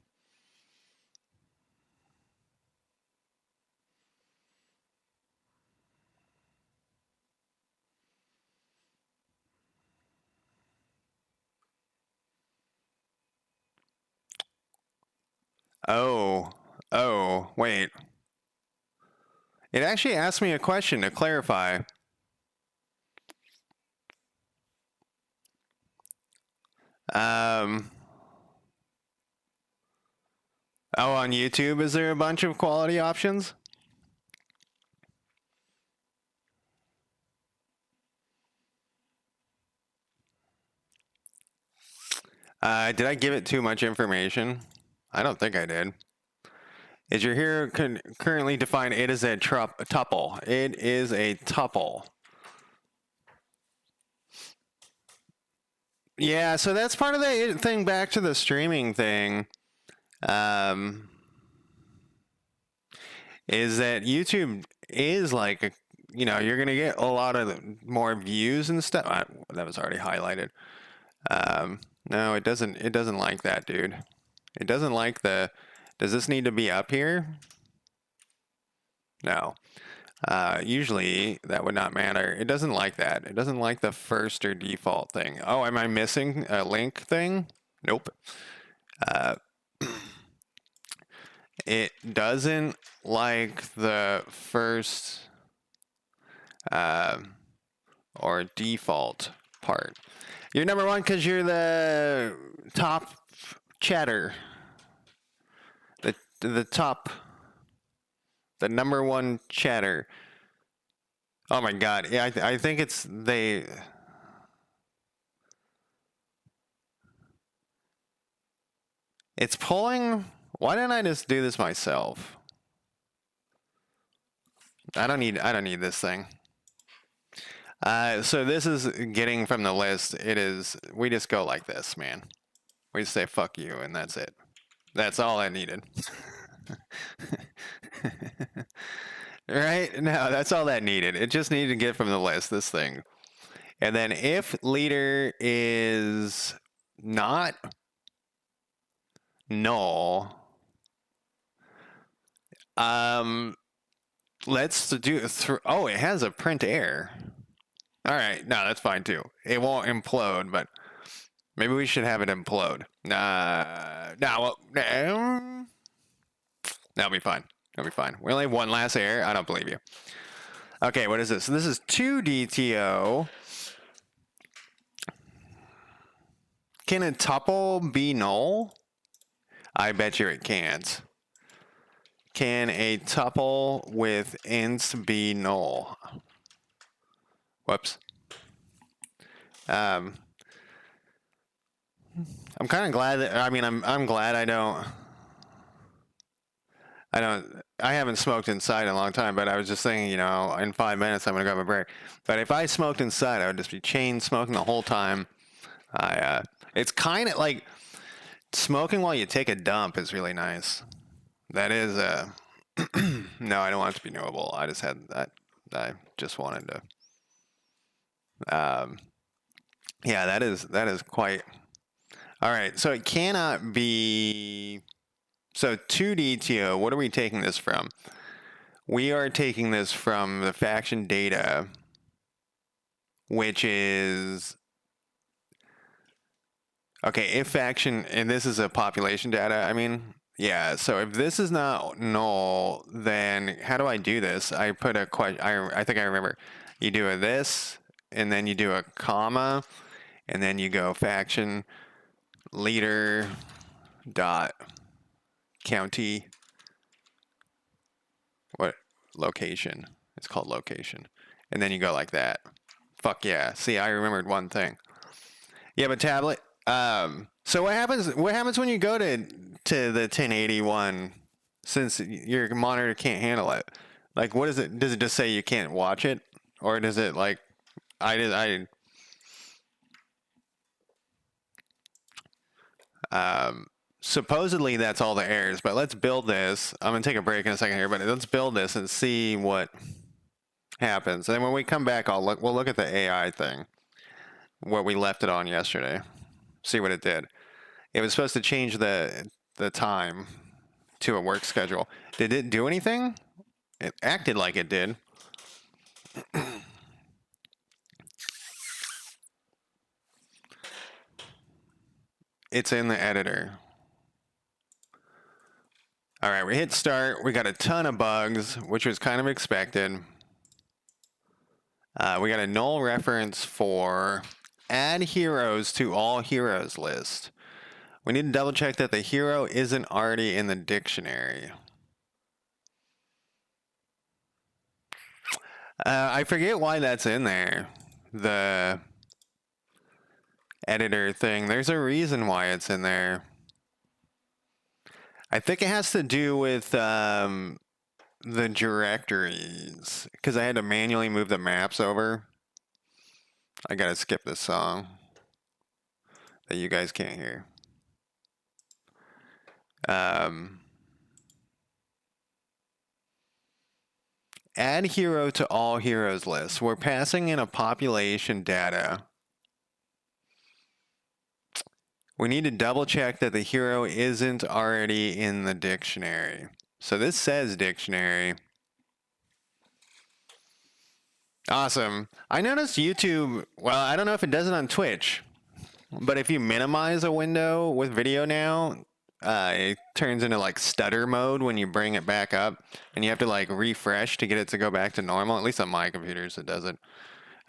Oh, wait. It actually asked me a question to clarify. Oh, on YouTube, is there a bunch of quality options? Did I give it too much information? I don't think I did. Is your hero currently defined? It is a tuple. It is a tuple. Yeah, so that's part of the thing back to the streaming thing. Is that YouTube is like, you're going to get a lot of more views and stuff. That was already highlighted. No, it doesn't like that, dude. It doesn't like does this need to be up here? No. Usually that would not matter. It doesn't like that. It doesn't like the first or default thing. Oh, am I missing a link thing? Nope. It doesn't like the first or default part. You're number one because you're the top chatter. The top, the number one chatter. Oh my God. Yeah, I think it's it's pulling. Why didn't I just do this myself? I don't need this thing. So this is getting from the list. We just go like this, man. We just say fuck you and that's it. That's all I needed. Right? No, that's all that needed. It just needed to get from the list, this thing. And then if leader is not null, let's do it has a print error. All right, no, that's fine too. It won't implode, but maybe we should have it implode. That'll be fine. That'll be fine. We only have one last error. I don't believe you. Okay, what is this? So this is 2DTO. Can a tuple be null? I bet you it can't. Can a tuple with ints be null? Whoops. I'm kind of glad that, I mean, I'm glad I haven't smoked inside in a long time, but I was just thinking, you know, in 5 minutes I'm gonna grab a break. But if I smoked inside, I would just be chain smoking the whole time. It's kind of like smoking while you take a dump is really nice. That is, no, I don't want it to be knowable. I just had that. I just wanted to. Yeah, that is quite. All right, so it cannot be. So 2DTO, what are we taking this from? We are taking this from the faction data, which is. Okay, if faction, and this is a population data, I mean, yeah, so if this is not null, then how do I do this? I put a question, I think I remember. You do a this, and then you do a comma, and then you go faction leader dot county, what, location. It's called location. And then you go like that. Fuck yeah. See, I remembered one thing. Yeah, but tablet. So what happens when you go to the 1081 since your monitor can't handle it? Like, what is it? Does it just say you can't watch it, or does it like supposedly that's all the errors, but let's build this. I'm gonna take a break in a second here, but let's build this and see what happens. And then when we come back, we'll look at the AI thing, where we left it on yesterday. See what it did. It was supposed to change the time to a work schedule. Did it do anything? It acted like it did. It's in the editor. All right, we hit start. We got a ton of bugs, which was kind of expected. We got a null reference for add heroes to all heroes list. We need to double check that the hero isn't already in the dictionary. I forget why that's in there. The editor thing. There's a reason why it's in there. I think it has to do with the directories, because I had to manually move the maps over. I gotta skip this song that you guys can't hear. Add hero to all heroes list. We're passing in a population data. We need to double check that the hero isn't already in the dictionary. So this says dictionary. Awesome. I noticed YouTube, well, I don't know if it does it on Twitch, but if you minimize a window with video now, it turns into like stutter mode when you bring it back up, and you have to like refresh to get it to go back to normal. At least on my computers it does it.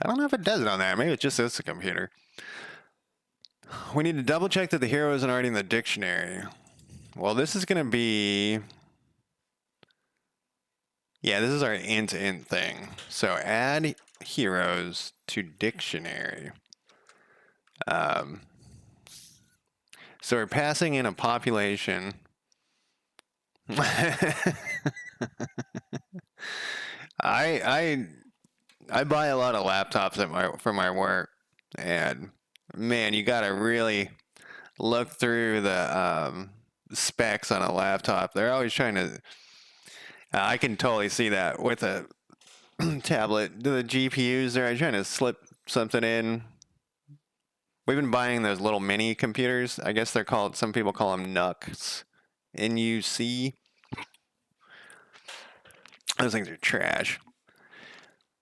I don't know if it does it on that. Maybe it's just this computer. We need to double check that the hero isn't already in the dictionary. Well, this is going to be... Yeah, this is our int thing. So add heroes to dictionary. So we're passing in a population. I buy a lot of laptops for my work, and man, you gotta really look through the specs on a laptop. They're always trying to. I can totally see that with a tablet. The GPUs, they're trying to slip something in. We've been buying those little mini computers. I guess they're called, some people call them NUCs. N-U-C. Those things are trash.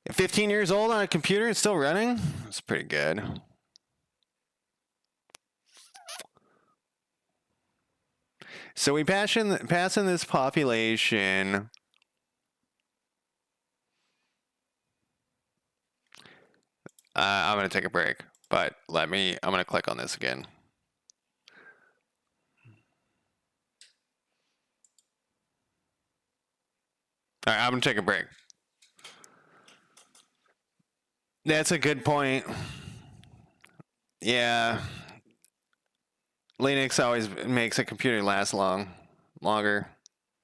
15 years old on a computer and still running? That's pretty good. So we pass in this population. I'm going to take a break, but I'm going to click on this again. All right, I'm going to take a break. That's a good point. Yeah. Linux always makes a computer last longer.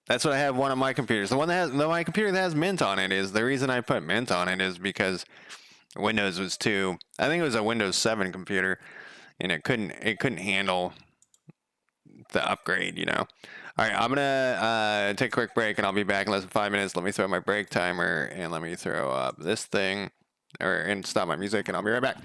That's what I have one of my computers. The one that has my computer that has Mint on it is the reason I put Mint on it is because Windows was too. I think it was a Windows 7 computer, and it couldn't handle the upgrade. All right, I'm gonna take a quick break, and I'll be back in less than 5 minutes. Let me throw my break timer, and let me throw up this thing, and stop my music, and I'll be right back.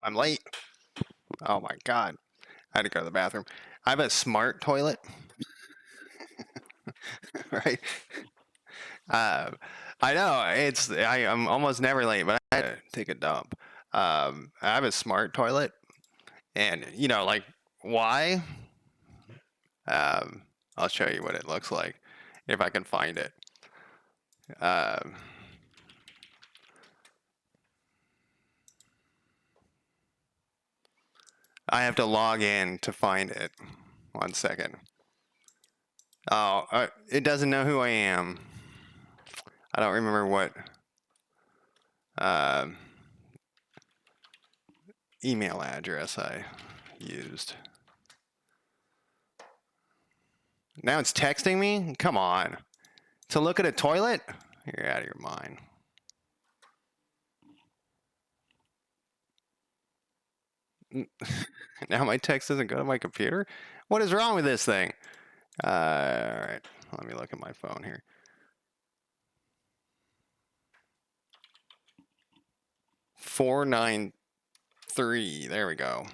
I'm late. Oh my God. I had to go to the bathroom. I have a smart toilet, right? Uh, I know I'm almost never late, but I had to take a dump. I have a smart toilet, and like why? Um, I'll show you what it looks like if I can find it. Um, I have to log in to find it. 1 second. Oh, it doesn't know who I am. I don't remember what um, email address I used. Now it's texting me? Come on. To look at a toilet? You're out of your mind. Now my text doesn't go to my computer? What is wrong with this thing? All right. Let me look at my phone here. 493. There we go.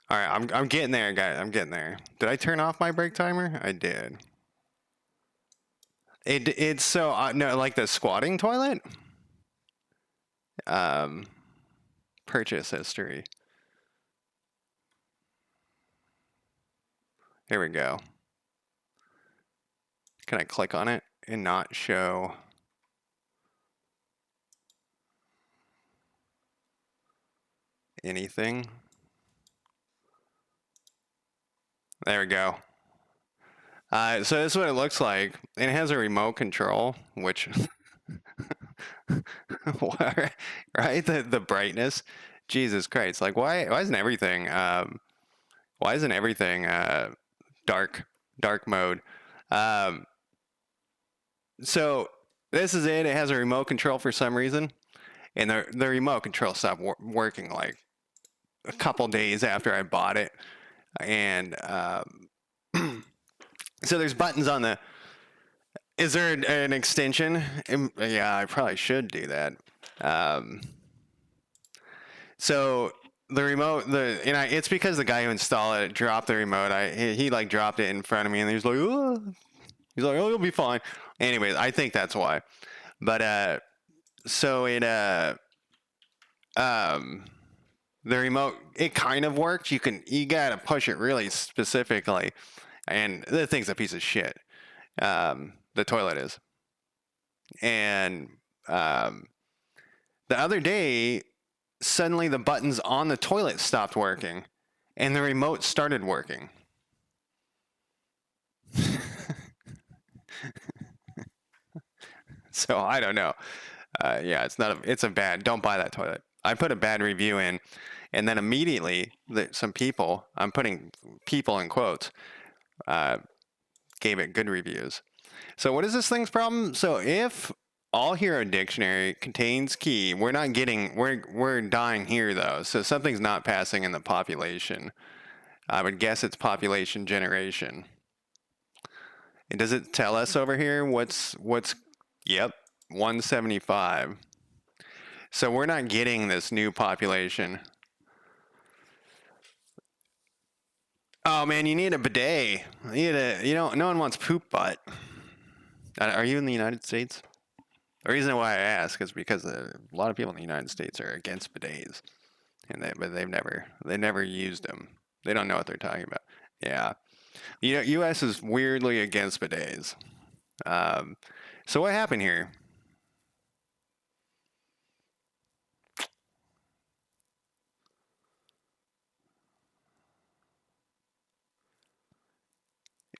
All right, I'm getting there, guys. I'm getting there. Did I turn off my break timer? I did. It's so no, like the squatting toilet. Purchase history. Here we go. Can I click on it and not show? Anything? There we go. So this is what it looks like. It has a remote control, which, right? The brightness. Jesus Christ! Like why isn't everything dark mode? So this is it. It has a remote control for some reason, and the remote control stopped working like a couple days after I bought it, and so there's buttons on the. Is there an extension? Yeah, I probably should do that. So the remote, it's because the guy who installed it dropped the remote. He like dropped it in front of me, and he's like, oh, you'll be fine. Anyways, I think that's why. But so the remote, it kind of worked. You gotta push it really specifically, and the thing's a piece of shit. The toilet is, and the other day, suddenly the buttons on the toilet stopped working, and the remote started working. So I don't know. Yeah, it's a bad. Don't buy that toilet. I put a bad review in, and then immediately some people, I'm putting people in quotes, gave it good reviews. So what is this thing's problem? So if All Hero Dictionary contains key, we're dying here though. So something's not passing in the population. I would guess it's population generation. And does it tell us over here what's yep, 175. So we're not getting this new population. Oh man, you need a bidet. No one wants poop butt. Are you in the United States? The reason why I ask is because a lot of people in the United States are against bidets, but they've never used them. They don't know what they're talking about. Yeah, U.S. is weirdly against bidets. So what happened here?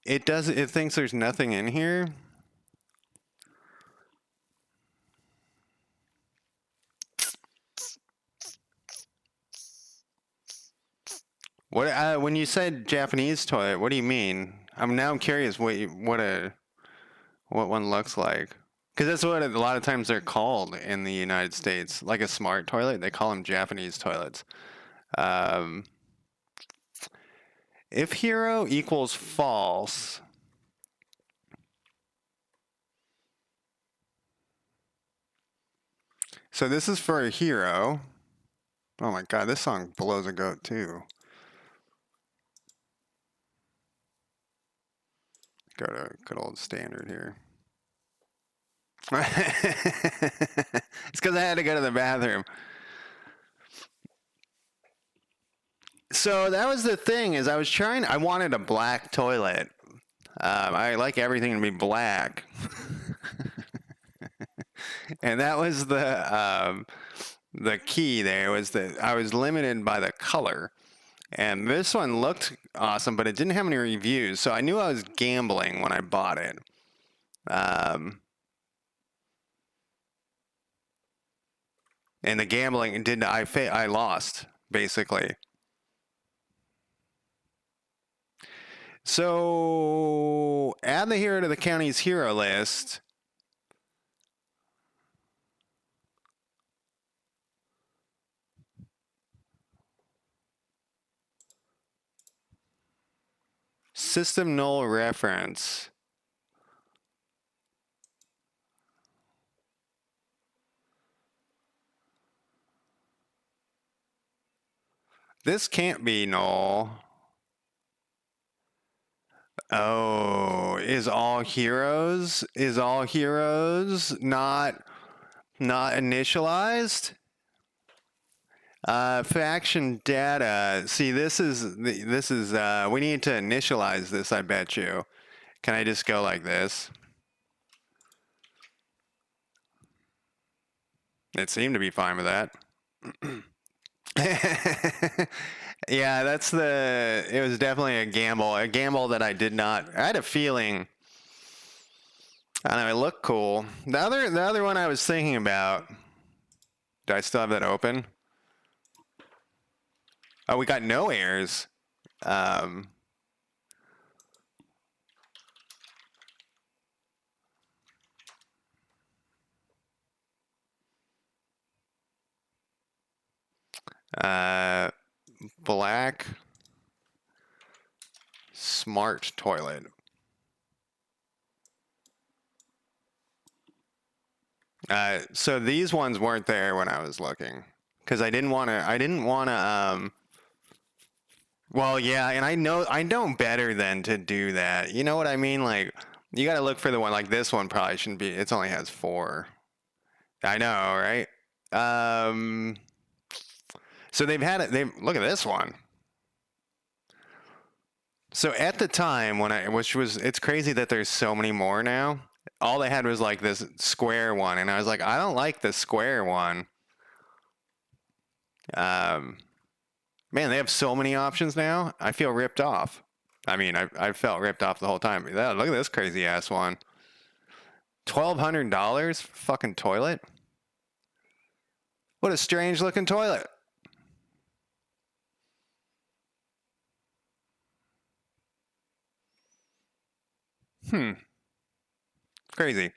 It thinks there's nothing in here. What when you said Japanese toilet, what do you mean? I'm curious what one looks like. Because that's what a lot of times they're called in the United States, like a smart toilet. They call them Japanese toilets. Um, if hero equals false, So this is for a hero. Oh my god, this song blows a goat too. Go to good old standard here. It's because I had to go to the bathroom. So that was the thing is I wanted a black toilet. I like everything to be black. And that was the key there was that I was limited by the color. And this one looked awesome, but it didn't have any reviews. So I knew I was gambling when I bought it. And the gambling did I lost basically. So add the hero to the county's hero list. System null reference. This can't be null. Oh, is all heroes not initialized? Faction data. See, this is we need to initialize this, I bet you. Can I just go like this? It seemed to be fine with that. Yeah, it was definitely a gamble that I had a feeling. I don't know, it looked cool. The other one I was thinking about, do I still have that open? Oh, we got no airs. Black smart toilet. So these ones weren't there when I was looking because I didn't want to. Well, yeah, and I know better than to do that. You know what I mean? Like, you got to look for the one like this one. Probably shouldn't be. It only has 4. I know, right? So they've had it. Look at this one. So at the time it's crazy that there's so many more now. All they had was like this square one, and I was like, I don't like the square one. Man, they have so many options now. I feel ripped off. I mean, I felt ripped off the whole time. Look at this crazy ass one. $1,200 fucking toilet. What a strange looking toilet. Crazy.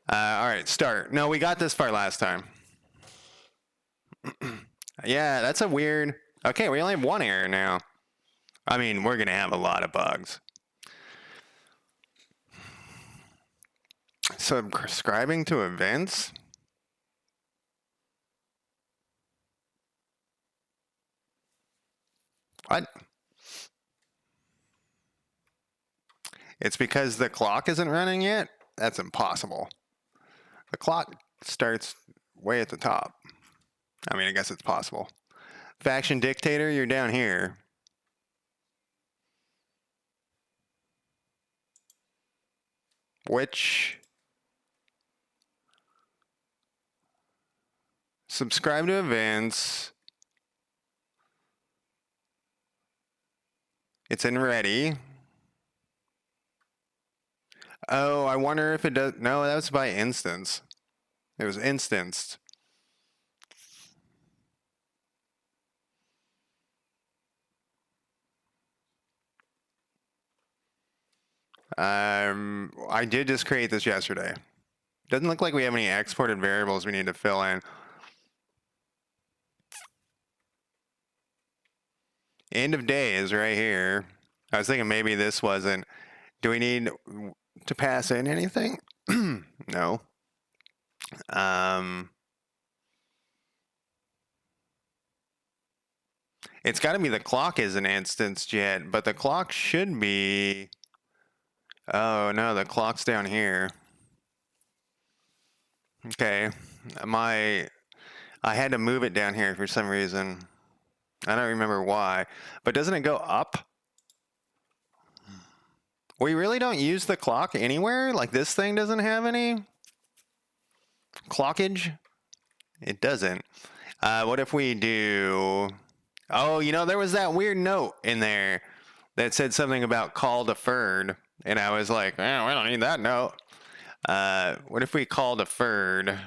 All right, start. No, we got this far last time. Yeah, that's a weird. Okay, we only have 1 error now. I mean, we're going to have a lot of bugs. Subscribing to events? What? It's because the clock isn't running yet? That's impossible. The clock starts way at the top. I mean, I guess it's possible. Faction dictator, you're down here. Which? Subscribe to events. It's in ready. Oh, I wonder if it does. No, that was by instance. It was instanced. I did just create this yesterday. Doesn't look like we have any exported variables we need to fill in. End of day is right here. I was thinking maybe this wasn't. Do we need to pass in anything? No. It's got to be the clock isn't instanced yet, but the clock should be... Oh, no, the clock's down here. Okay. I had to move it down here for some reason. I don't remember why. But doesn't it go up? We really don't use the clock anywhere? Like this thing doesn't have any clockage? It doesn't. What if we do... Oh, you know, there was that weird note in there that said something about call deferred. And I was like, oh, we don't need that note. What if we call deferred?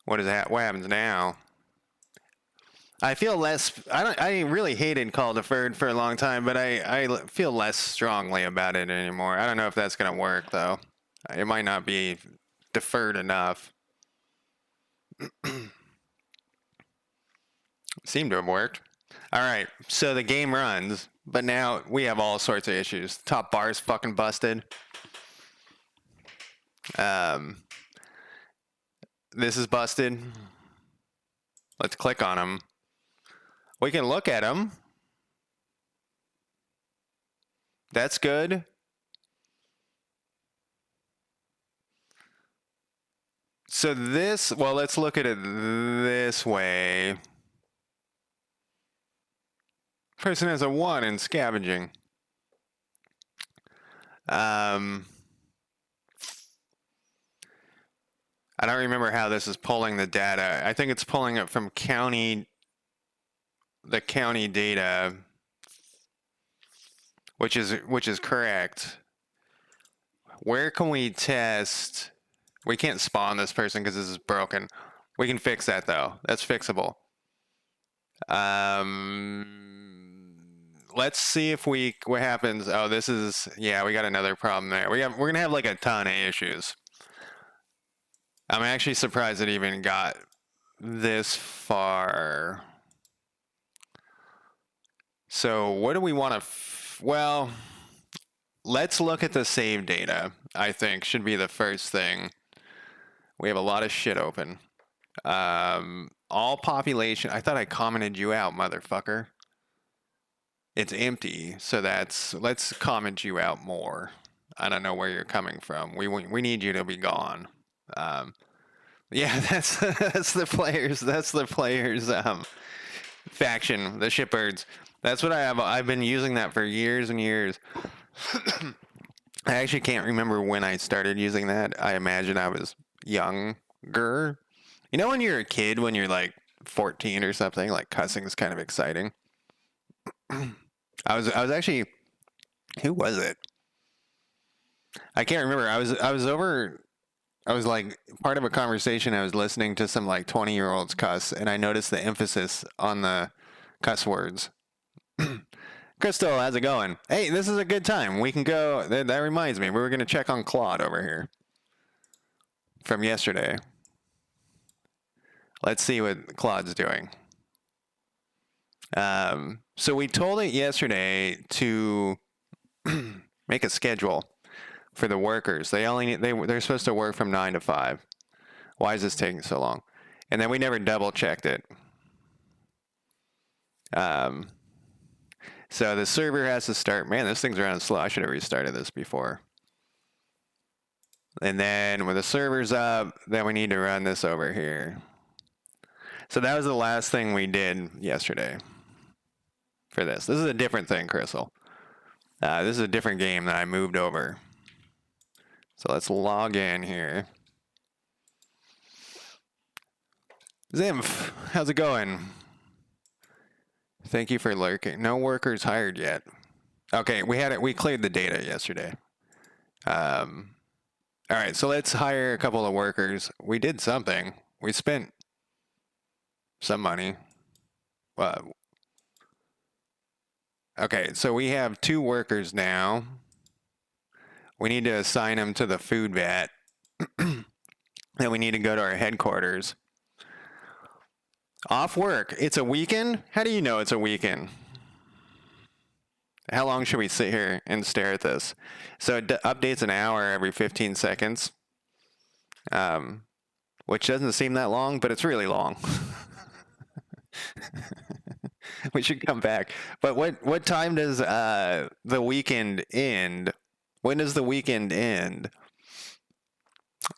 What is that? What happens now? I feel less. I really hated call deferred for a long time, but I feel less strongly about it anymore. I don't know if that's gonna work though. It might not be deferred enough. Seemed to have worked. All right, so the game runs, but now we have all sorts of issues. Top bar's fucking busted. This is busted. Let's click on them. We can look at them. That's good. So this, well, let's look at it this way. Person has a 1 in scavenging. I don't remember how this is pulling the data. I think it's pulling it from the county data, which is correct. Where can we test? We can't spawn this person because this is broken. We can fix that though. That's fixable. Let's see if what happens. Oh, this is, yeah, we got another problem there. We're gonna have like a ton of issues. I'm actually surprised it even got this far. So what do we want to, well, let's look at the save data, I think should be the first thing. We have a lot of shit open. All population, I thought I commented you out, motherfucker. It's empty, so let's comment you out more. I don't know where you're coming from. We need you to be gone. Yeah, that's the players. That's the players faction, the shipbirds. That's what I have. I've been using that for years and years. I actually can't remember when I started using that. I imagine I was younger. You know, when you're a kid, when you're like 14 or something, like cussing is kind of exciting. I was actually, who was it? I can't remember. I was like part of a conversation. I was listening to some like 20-year-olds cuss, and I noticed the emphasis on the cuss words. Crystal, how's it going? Hey, this is a good time. We can go. That reminds me, we were going to check on Claude over here from yesterday. Let's see what Claude's doing. So we told it yesterday to make a schedule for the workers. They're supposed to work from 9 to 5. Why is this taking so long? And then we never double checked it. So the server has to start. Man, this thing's running slow. I should have restarted this before. And then when the server's up, then we need to run this over here. So that was the last thing we did yesterday for this. This is a different thing, Crystal. This is a different game that I moved over. So let's log in here. Zimph, how's it going? Thank you for lurking. No workers hired yet. Okay, we cleared the data yesterday. All right, so let's hire a couple of workers. We did something. We spent some money. Okay, so we have 2 workers now. We need to assign them to the food vat. Then we need to go to our headquarters. Off work. It's a weekend? How do you know it's a weekend? How long should we sit here and stare at this? So it updates an hour every 15 seconds. which doesn't seem that long, but it's really long. We should come back. But what time does the weekend end? When does the weekend end?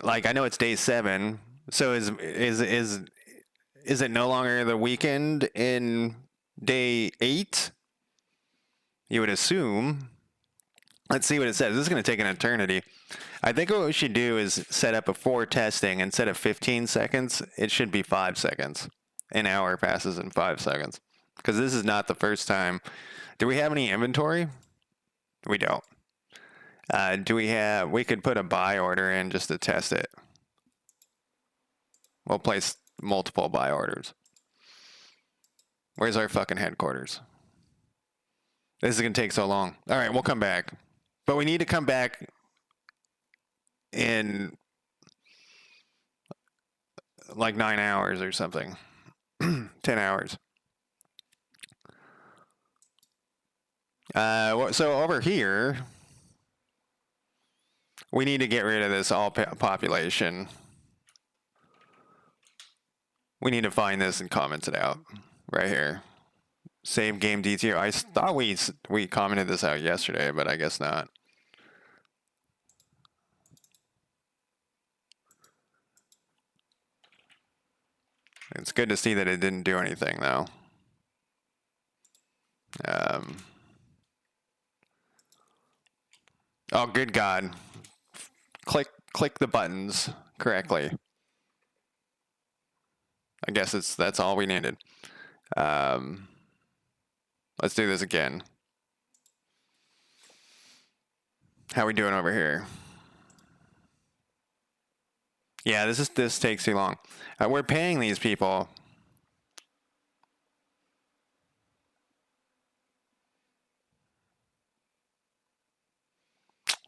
Like, I know it's day 7. So is it no longer the weekend in day 8? You would assume. Let's see what it says. This is going to take an eternity. I think what we should do is set up before testing. Instead of 15 seconds, it should be 5 seconds. An hour passes in 5 seconds. Because this is not the first time. Do we have any inventory? We don't. We could put a buy order in just to test it. We'll place multiple buy orders. Where's our fucking headquarters? This is going to take so long. All right, we'll come back. But we need to come back in like 9 hours or something. 10 hours. So over here, we need to get rid of this all population. We need to find this and comment it out right here. Save game DTO. I thought we commented this out yesterday, but I guess not. It's good to see that it didn't do anything though. Oh, good God. Click the buttons correctly. I guess that's all we needed. Let's do this again. How we doing over here? Yeah, this takes too long. We're paying these people.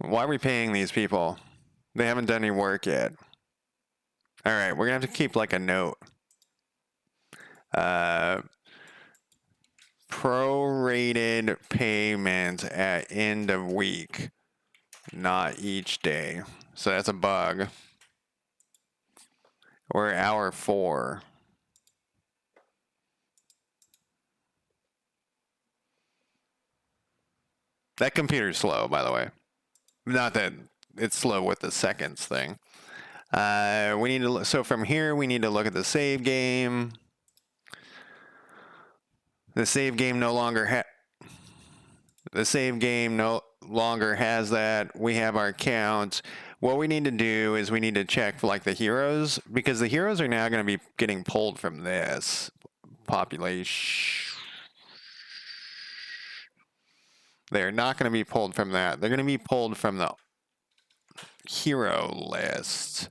Why are we paying these people? They haven't done any work yet. All right, we're gonna have to keep like a note. Prorated payment at end of week, not each day. So that's a bug. We're at hour 4. That computer's slow, by the way. Not that it's slow with the seconds thing. We need to, so from here, we need to look at the save game. The save game no longer has that. We have our count. What we need to do is we need to check for like the heroes, because the heroes are now going to be getting pulled from this population. They're not going to be pulled from that. They're going to be pulled from the hero list.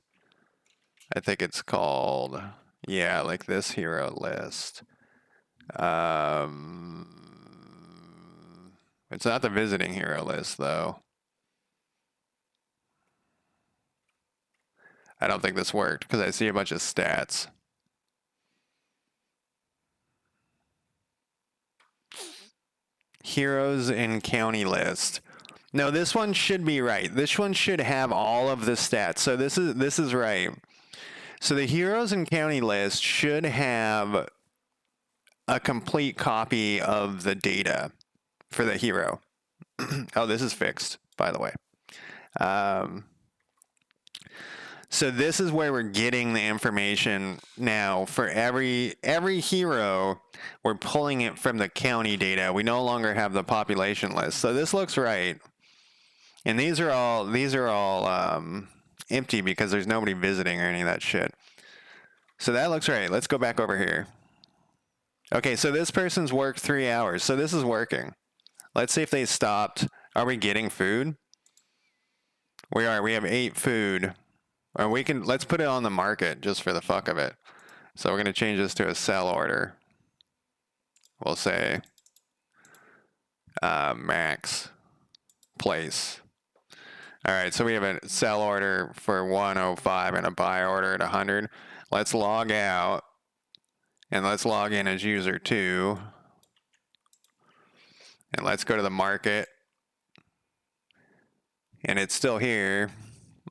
I think it's called, yeah, like this hero list. It's not the visiting hero list, though. I don't think this worked, because I see a bunch of stats. Heroes in county list. No, this one should be right. This one should have all of the stats. So this is right. So the heroes in county list should have a complete copy of the data for the hero. Oh, this is fixed, by the way. So this is where we're getting the information now for every hero. We're pulling it from the county data. We no longer have the population list. So this looks right. And these are all empty because there's nobody visiting or any of that shit. So that looks right. Let's go back over here. Okay, so this person's worked 3 hours. So this is working. Let's see if they stopped. Are we getting food? We are. We have 8 food. And let's put it on the market just for the fuck of it. So we're going to change this to a sell order. We'll say max place. All right, so we have a sell order for 105 and a buy order at 100. Let's log out. And let's log in as user 2. And let's go to the market. And it's still here.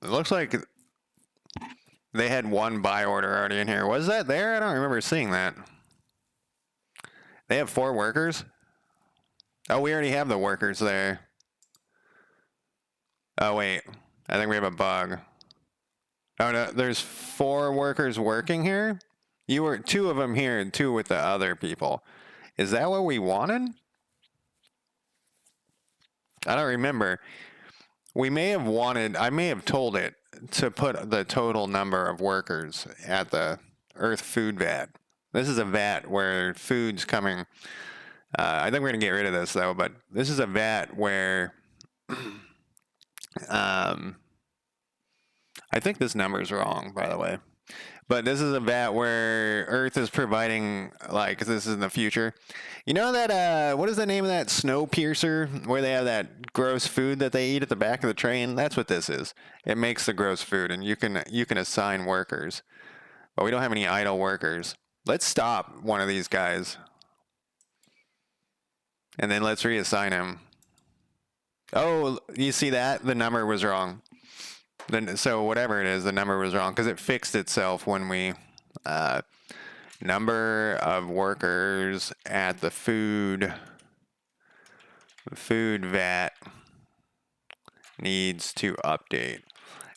It looks like They had one buy order already in here. Was that there? I don't remember seeing that. They have 4 workers? Oh, we already have the workers there. Oh, wait. I think we have a bug. Oh, no. There's 4 workers working here? You were 2 of them here and 2 with the other people. Is that what we wanted? I don't remember. We may have wanted, I may have told it to put the total number of workers at the Earth Food Vat. This is a vat where food's coming. I think we're going to get rid of this, though, but this is a vat where I think this number is wrong, by the way. But this is a vat where Earth is providing, like, this is in the future. You know that, what is the name of that Snowpiercer where they have that gross food that they eat at the back of the train? That's what this is. It makes the gross food, and you can assign workers. But we don't have any idle workers. Let's stop one of these guys. And then let's reassign him. Oh, you see that? The number was wrong. Then, so whatever it is, the number was wrong because it fixed itself when we number of workers at the food vat needs to update.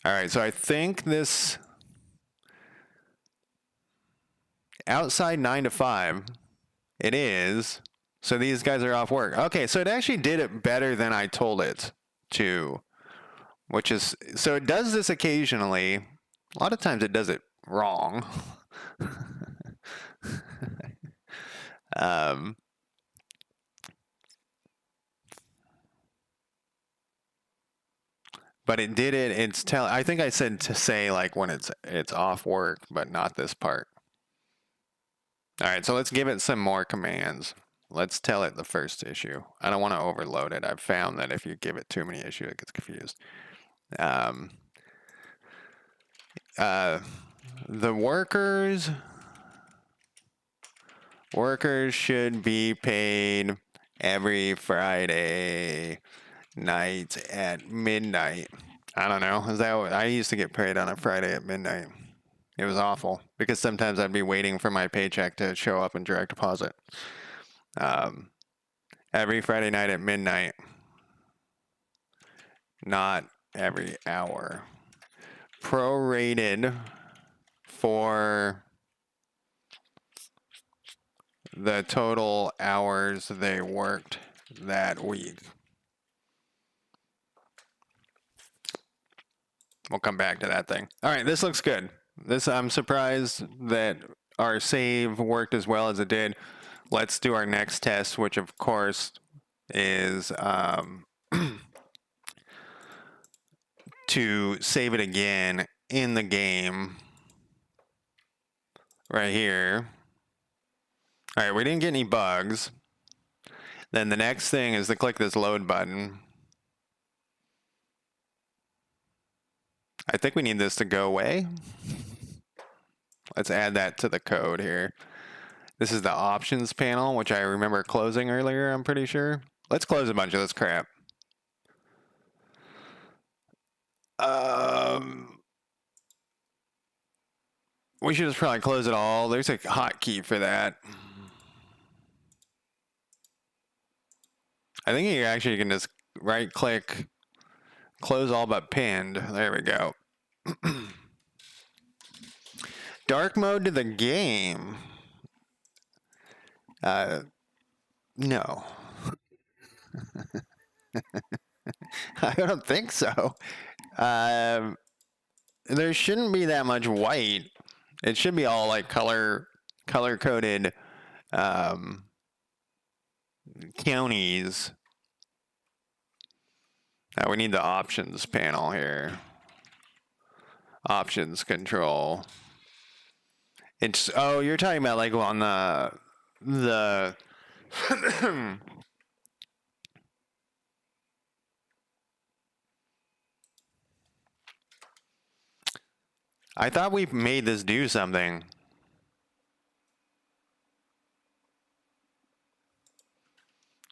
All right, so I think this outside 9 to 5, it is. So these guys are off work. Okay, so it actually did it better than I told it to. Which is, so it does this occasionally. A lot of times it does it wrong. But it did it, I think I said to say like when it's off work, but not this part. All right, so let's give it some more commands. Let's tell it the first issue. I don't want to overload it. I've found that if you give it too many issues, it gets confused. The workers should be paid every Friday night at midnight. I don't know. Is that what I used to get paid on a Friday at midnight? It was awful because sometimes I'd be waiting for my paycheck to show up in direct deposit. Every Friday night at midnight, not every hour. Prorated for the total hours they worked that week. We'll come back to that thing. All right, this looks good. I'm surprised that our save worked as well as it did. Let's do our next test, which of course is to save it again in the game right here. All right, we didn't get any bugs. Then the next thing is to click this load button. I think we need this to go away. Let's add that to the code here. This is the options panel, which I remember closing earlier, I'm pretty sure. Let's close a bunch of this crap. We should just probably close it all. There's a hotkey for that. I think you actually can just right click, close all but pinned. There we go. Dark mode to the game. No. I don't think so. There shouldn't be that much white. It should be all like color coded counties. Now we need the options panel here. Options control. It's, oh, you're talking about like on the I thought we made this do something.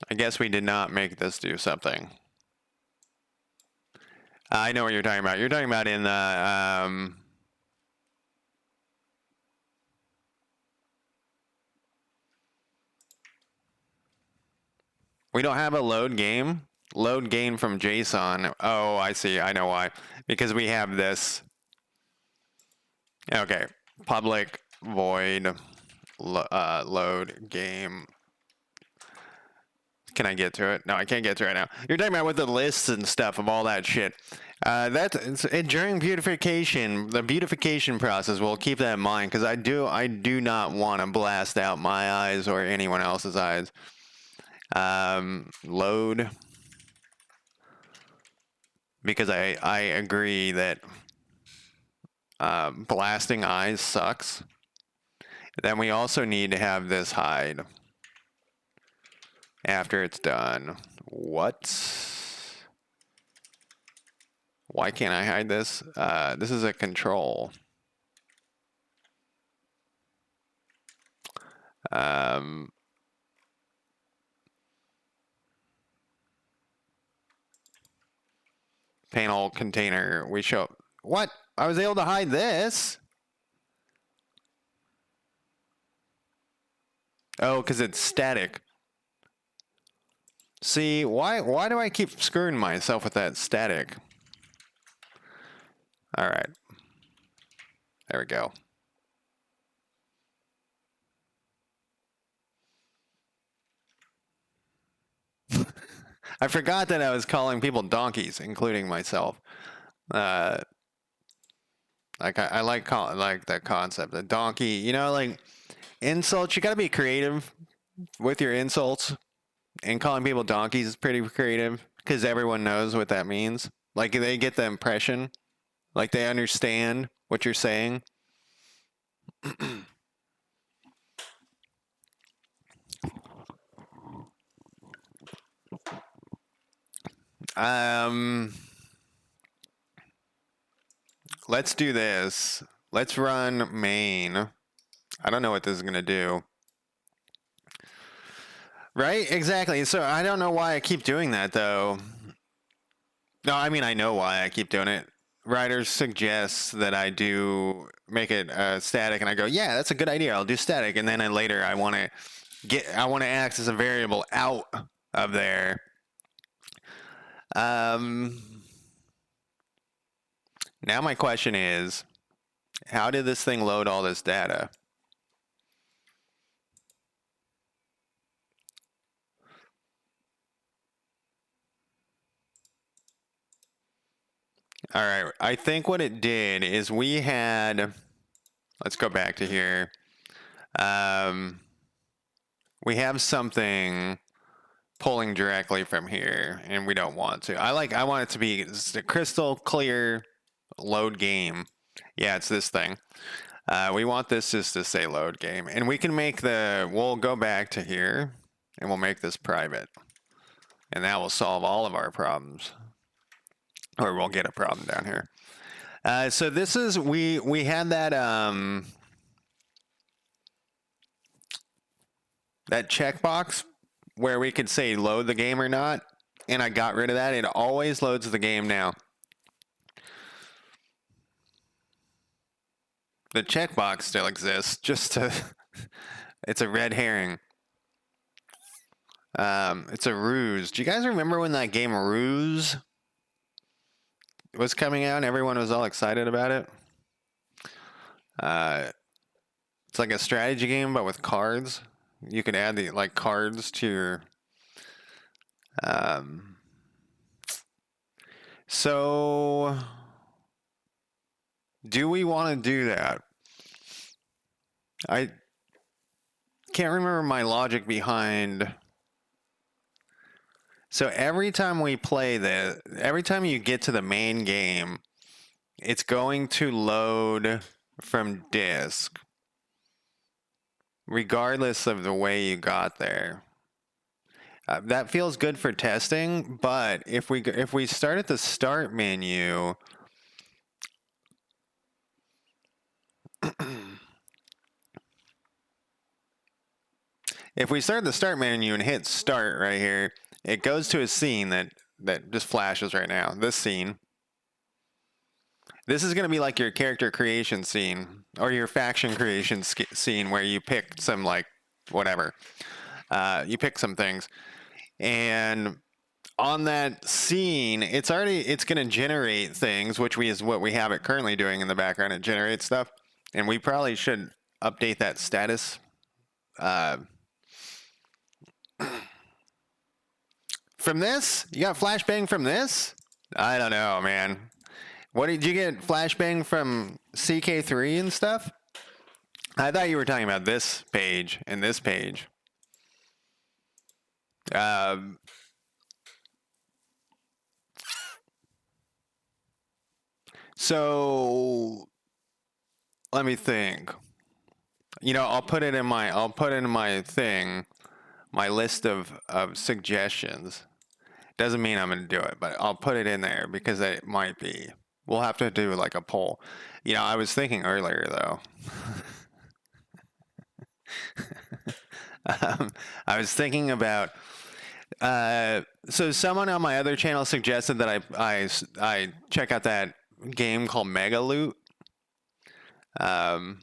I guess we did not make this do something. I know what you're talking about. You're talking about in the We don't have a load game. Load game from JSON. Oh, I see. I know why. Because we have this. Okay. Public void load game. Can I get to it? No, I can't get to it right now. You're talking about with the lists and stuff of all that shit. During beautification, the beautification process. We'll keep that in mind because I do not want to blast out my eyes or anyone else's eyes. Load, because I agree that blasting eyes sucks. Then we also need to have this hide after it's done. What? Why can't I hide this? This is a control. Panel container. We show. What? I was able to hide this. Oh, because it's static. See, why do I keep screwing myself with that static? All right. There we go. I forgot that I was calling people donkeys, including myself. Like I like that concept, a donkey. You know, like insults. You got to be creative with your insults, and calling people donkeys is pretty creative because everyone knows what that means. Like they get the impression, like they understand what you're saying. Let's do this. Let's run main. I don't know what this is gonna do. Right? Exactly. So I don't know why I keep doing that though. No, I mean I know why I keep doing it. Writers suggest that I do make it static, and I go, yeah, that's a good idea. I'll do static, and then later I want to access a variable out of there. Now my question is, how did this thing load all this data? All right, I think what it did is we had, let's go back to here. We have something pulling directly from here, and we don't want to. I want it to be a crystal clear load game. Yeah, it's this thing. We want this just to say load game, and we can make we'll go back to here, and we'll make this private, and that will solve all of our problems. Or we'll get a problem down here. So this is, we had that that checkbox where we could say load the game or not, and I got rid of that. It always loads the game now. The checkbox still exists, just to, it's a red herring. It's a ruse. Do you guys remember when that game Ruse was coming out and everyone was all excited about it? It's like a strategy game, but with cards. You could add the cards to your. So, do we want to do that? I can't remember my logic behind. So every time we play this, every time you get to the main game, it's going to load from disk, regardless of the way you got there. That feels good for testing, but if we start at the start menu, if we start at the start menu and hit start right here, it goes to a scene that just flashes right now. This scene. This is going to be like your character creation scene or your faction creation scene where you pick some whatever. You pick some things. And on that scene, it's going to generate things, which is what we have it currently doing in the background. It generates stuff, and we probably should update that status. From this, you got flashbang from this? I don't know, man. What did you get? Flashbang from CK3 and stuff? I thought you were talking about this page and this page. So let me think. You know, I'll put it in my thing, my list of suggestions. Doesn't mean I'm going to do it, but I'll put it in there because it might be. We'll have to do like a poll. You know, I was thinking earlier though. I was thinking about. So someone on my other channel suggested that I check out that game called Mega Loot. I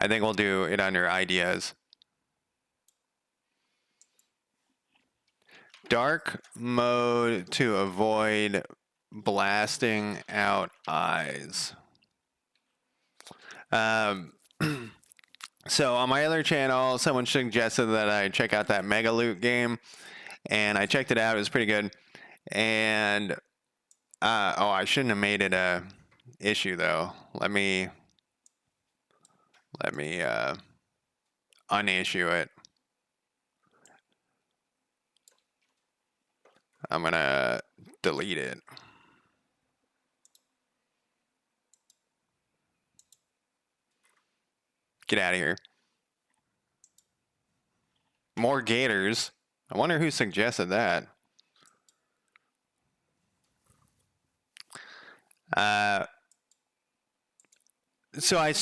think we'll do it under ideas. Dark mode to avoid blasting out eyes. So on my other channel, someone suggested that I check out that Mega Loot game, and I checked it out. It was pretty good. And I shouldn't have made it a issue though. Let me unissue it. I'm gonna delete it. Get out of here. More gators. I wonder who suggested that. So I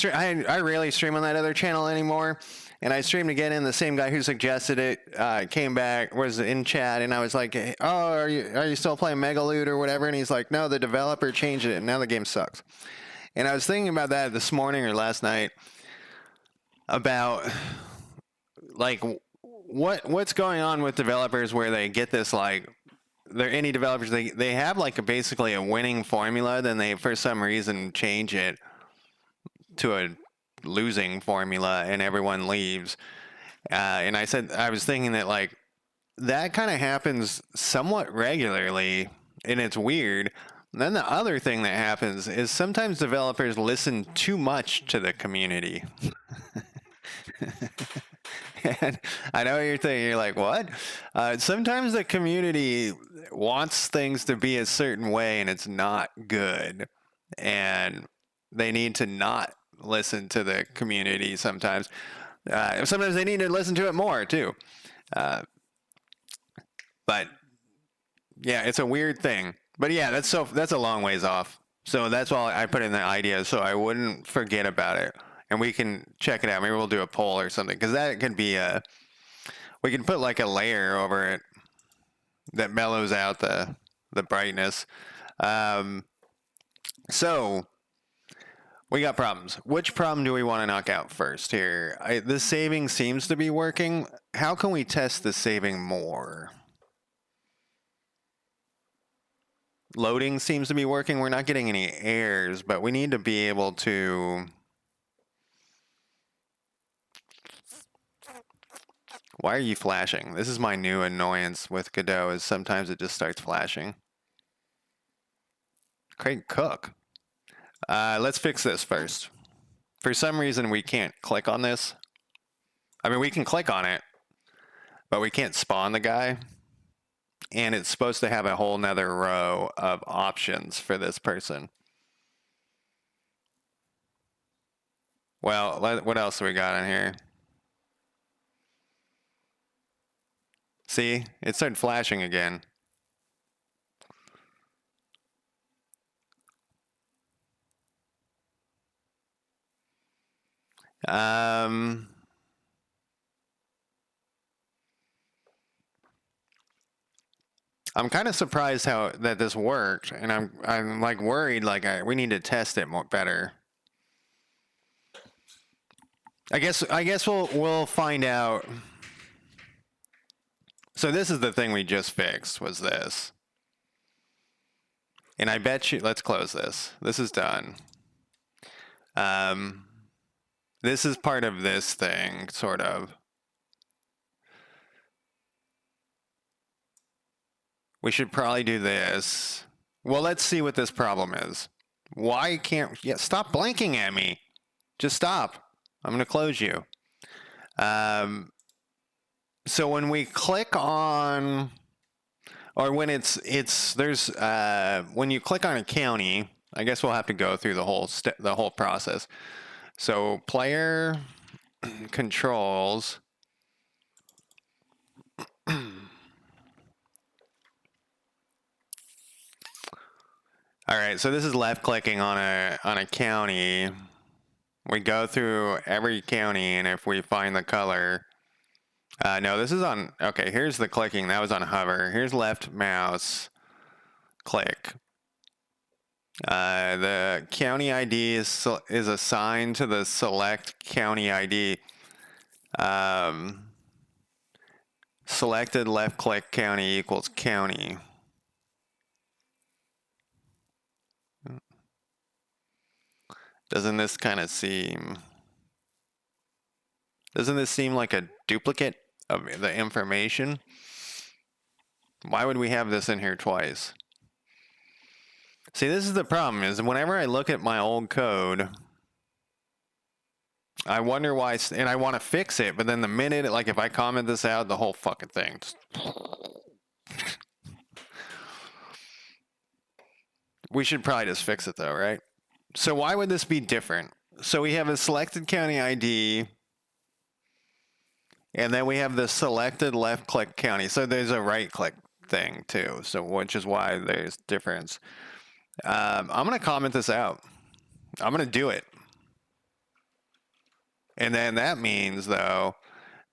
rarely stream on that other channel anymore, and I streamed again, and the same guy who suggested it came back, was in chat, and I was like, hey, "Oh, are you still playing Mega Loot or whatever?" And he's like, "No, the developer changed it, and now the game sucks." And I was thinking about that this morning or last night about like what's going on with developers where they get this like. They're indie developers. They have like basically a winning formula, then they for some reason change it to a losing formula, and everyone leaves. And I was thinking that like that kind of happens somewhat regularly, and it's weird. And then the other thing that happens is sometimes developers listen too much to the community. And I know what you're thinking. You're like, what? Sometimes the community wants things to be a certain way, and it's not good. And they need to not listen to the community sometimes. Sometimes they need to listen to it more, too. But, yeah, it's a weird thing. But, yeah, that's a long ways off. So that's why I put in the idea so I wouldn't forget about it. And we can check it out. Maybe we'll do a poll or something, because that could be we can put like a layer over it that mellows out the brightness. So we got problems. Which problem do we want to knock out first here? The saving seems to be working. How can we test the saving more? Loading seems to be working. We're not getting any errors, but we need to be able to... Why are you flashing? This is my new annoyance with Godot, is sometimes it just starts flashing. Craig Cook. Let's fix this first. For some reason, we can't click on this. I mean, we can click on it, but we can't spawn the guy. And it's supposed to have a whole nother row of options for this person. Well, what else do we got in here? See, it started flashing again. I'm kind of surprised that this worked, and I'm like worried, like we need to test it more better. I guess we'll find out. So this is the thing we just fixed, was this. And I bet you, let's close this. This is done. This is part of this thing, sort of. We should probably do this. Well, let's see what this problem is. Why can't, yeah, stop blinking at me. Just stop. I'm going to close you. So when we click on, or when there's, when you click on a county, I guess we'll have to go through the whole process. So player controls. All right, so this is left clicking on a county. We go through every county, and if we find the color, no, this is on, okay, here's the clicking. That was on hover. Here's left mouse, click. The county ID is assigned to the select county ID. Selected left click county equals county. Doesn't this seem like a duplicate of the information? Why would we have this in here twice? See, this is the problem, is whenever I look at my old code, I wonder why, and I want to fix it, but then the minute, like if I comment this out, the whole fucking thing just... We should probably just fix it though, right? So why would this be different? So we have a selected county ID, and then we have the selected left click county. So there's a right click thing too. So which is why there's difference. I'm going to comment this out. I'm going to do it. And then that means though,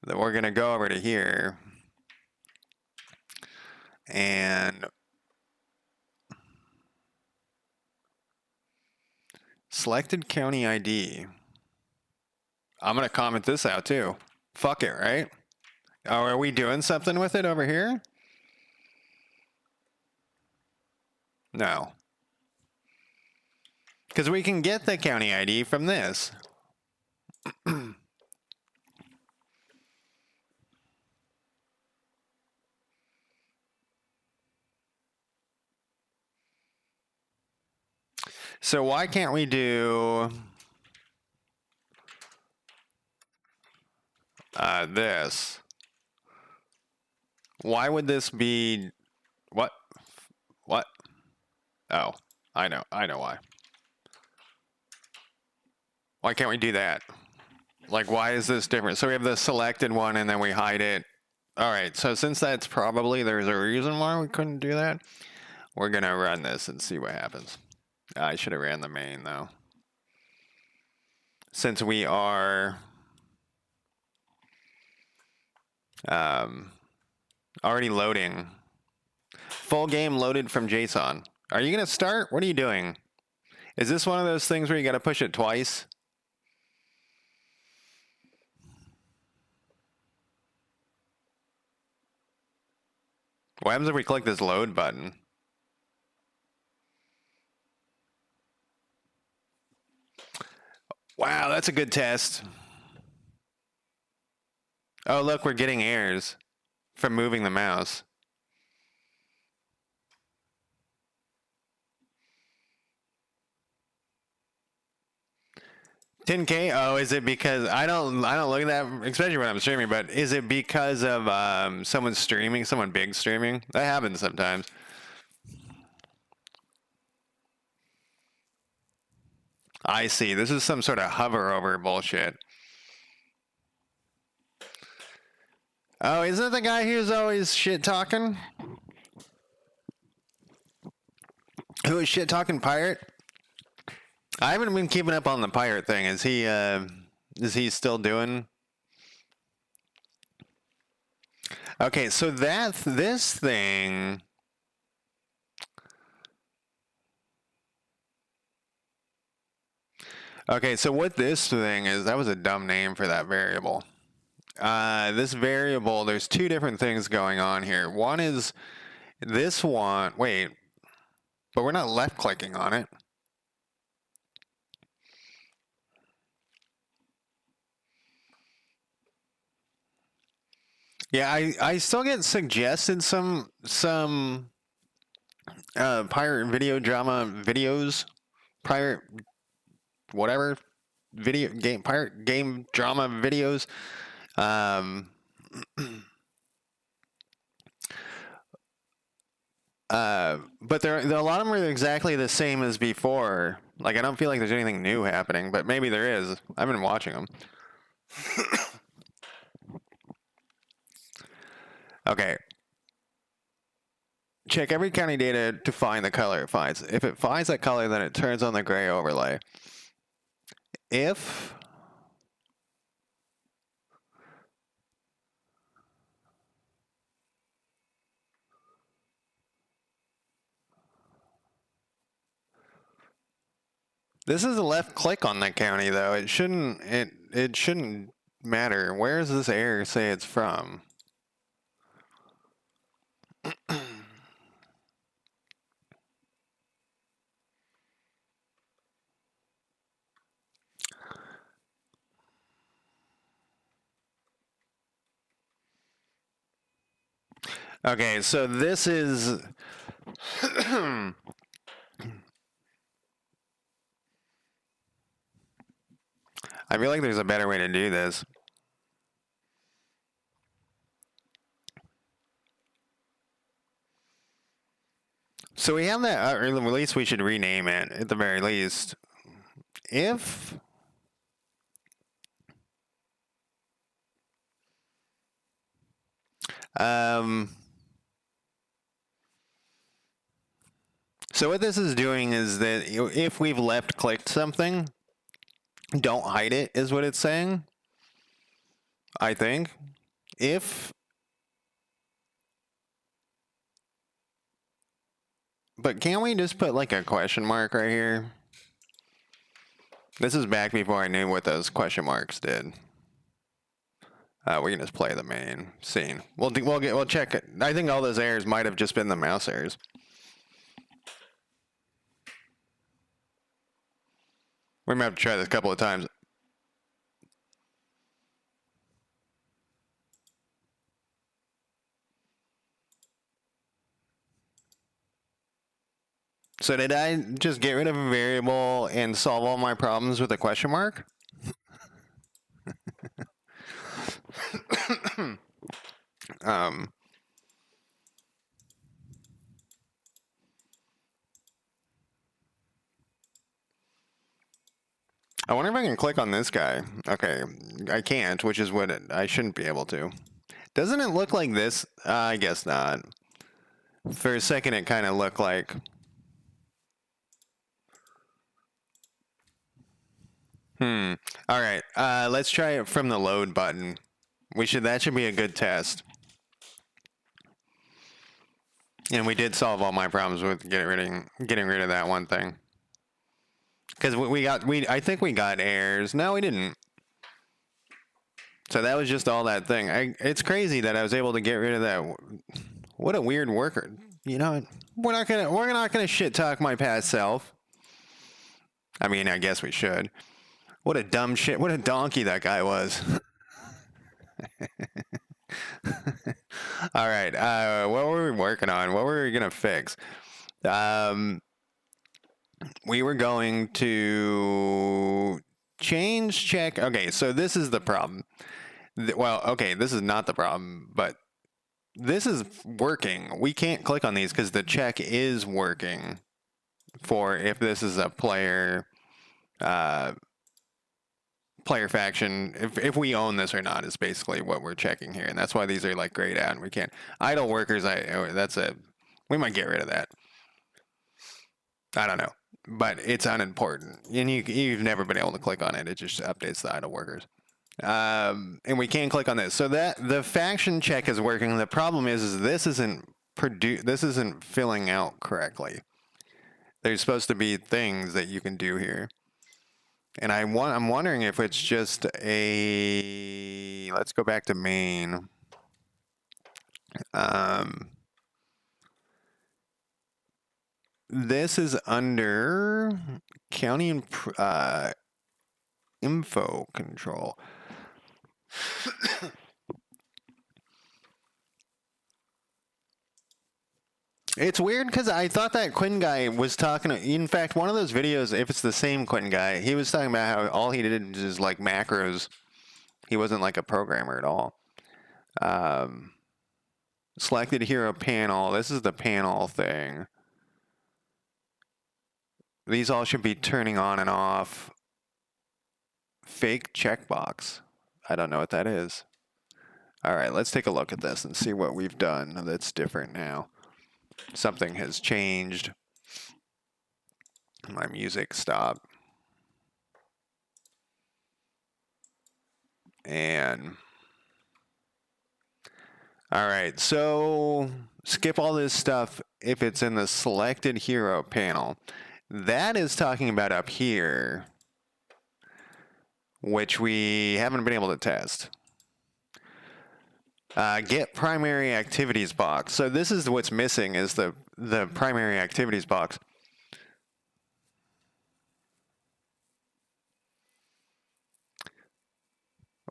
that we're going to go over to here and selected county ID. I'm going to comment this out too. Fuck it, right? Oh, are we doing something with it over here? No. Because we can get the county ID from this. So why can't we do this? Why would this be what? What? Oh, I know why. Why can't we do that? Like, why is this different? So we have the selected one and then we hide it. All right, so since that's probably, there's a reason why we couldn't do that, we're gonna run this and see what happens. I should have ran the main though. Since we are already loading. Full game loaded from JSON. Are you gonna start? What are you doing? Is this one of those things where you gotta push it twice? What happens if we click this load button? Wow, that's a good test. Oh, look, we're getting errors from moving the mouse. $10K? Oh, is it because I don't look at that, especially when I'm streaming, but is it because of someone big streaming? That happens sometimes. I see. This is some sort of hover over bullshit. Oh, isn't it the guy who's always shit talking? Who is shit talking pirate? I haven't been keeping up on the pirate thing. Is he still doing? Okay, so this thing. Okay, so what this thing is, that was a dumb name for that variable. This variable, there's two different things going on here. One is this one, wait, but we're not left clicking on it. Yeah, I still get suggested some pirate video drama videos, pirate whatever video game pirate game drama videos. But there a lot of them are exactly the same as before. Like I don't feel like there's anything new happening, but maybe there is. I've been watching them. Okay. Check every county data to find the color it finds. If it finds that color, then it turns on the gray overlay. If this is a left click on the county though, it shouldn't matter. Where does this error say it's from? Okay, so this is I feel like there's a better way to do this. So we have that, or at least we should rename it at the very least. If so what this is doing is that if we've left clicked something, don't hide it is what it's saying. I think. But can't we just put like a question mark right here? This is back before I knew what those question marks did. We can just play the main scene. We'll check it. I think all those errors might have just been the mouse errors. We might have to try this a couple of times. So did I just get rid of a variable and solve all my problems with a question mark? I wonder if I can click on this guy. Okay, I can't, which is what I shouldn't be able to. Doesn't it look like this? I guess not. For a second, it kind of looked like... All right, let's try it from the load button. That should be a good test. And we did solve all my problems with getting rid of that one thing. Because I think we got errors. No, we didn't. So that was just all that thing. It's crazy that I was able to get rid of that. What a weird worker. You know, we're not gonna shit talk my past self. I mean, I guess we should. What a dumb shit. What a donkey that guy was. All right. What were we working on? What were we gonna fix? We were going to change check. Okay, so this is the problem. Well, okay, this is not the problem, but this is working. We can't click on these because the check is working for if this is a player faction, if we own this or not is basically what we're checking here, and that's why these are like grayed out and we can't. Idle workers, we might get rid of that. I don't know, but it's unimportant, and you've never been able to click on it. It just updates the idle workers. And we can click on this, so that the faction check is working. The problem is this isn't filling out correctly. There's supposed to be things that you can do here, and I'm wondering if it's just a Let's go back to main. This is under county info control. It's weird because I thought that Quinn guy was talking. In fact, one of those videos, if it's the same Quinn guy, he was talking about how all he did is like macros. He wasn't like a programmer at all. Selected hero panel. This is the panel thing. These all should be turning on and off. Fake checkbox. I don't know what that is. All right, let's take a look at this and see what we've done that's different now. Something has changed. My music stopped. And all right, so skip all this stuff if it's in the selected hero panel. That is talking about up here, which we haven't been able to test. Get primary activities box. So this is what's missing, is the primary activities box.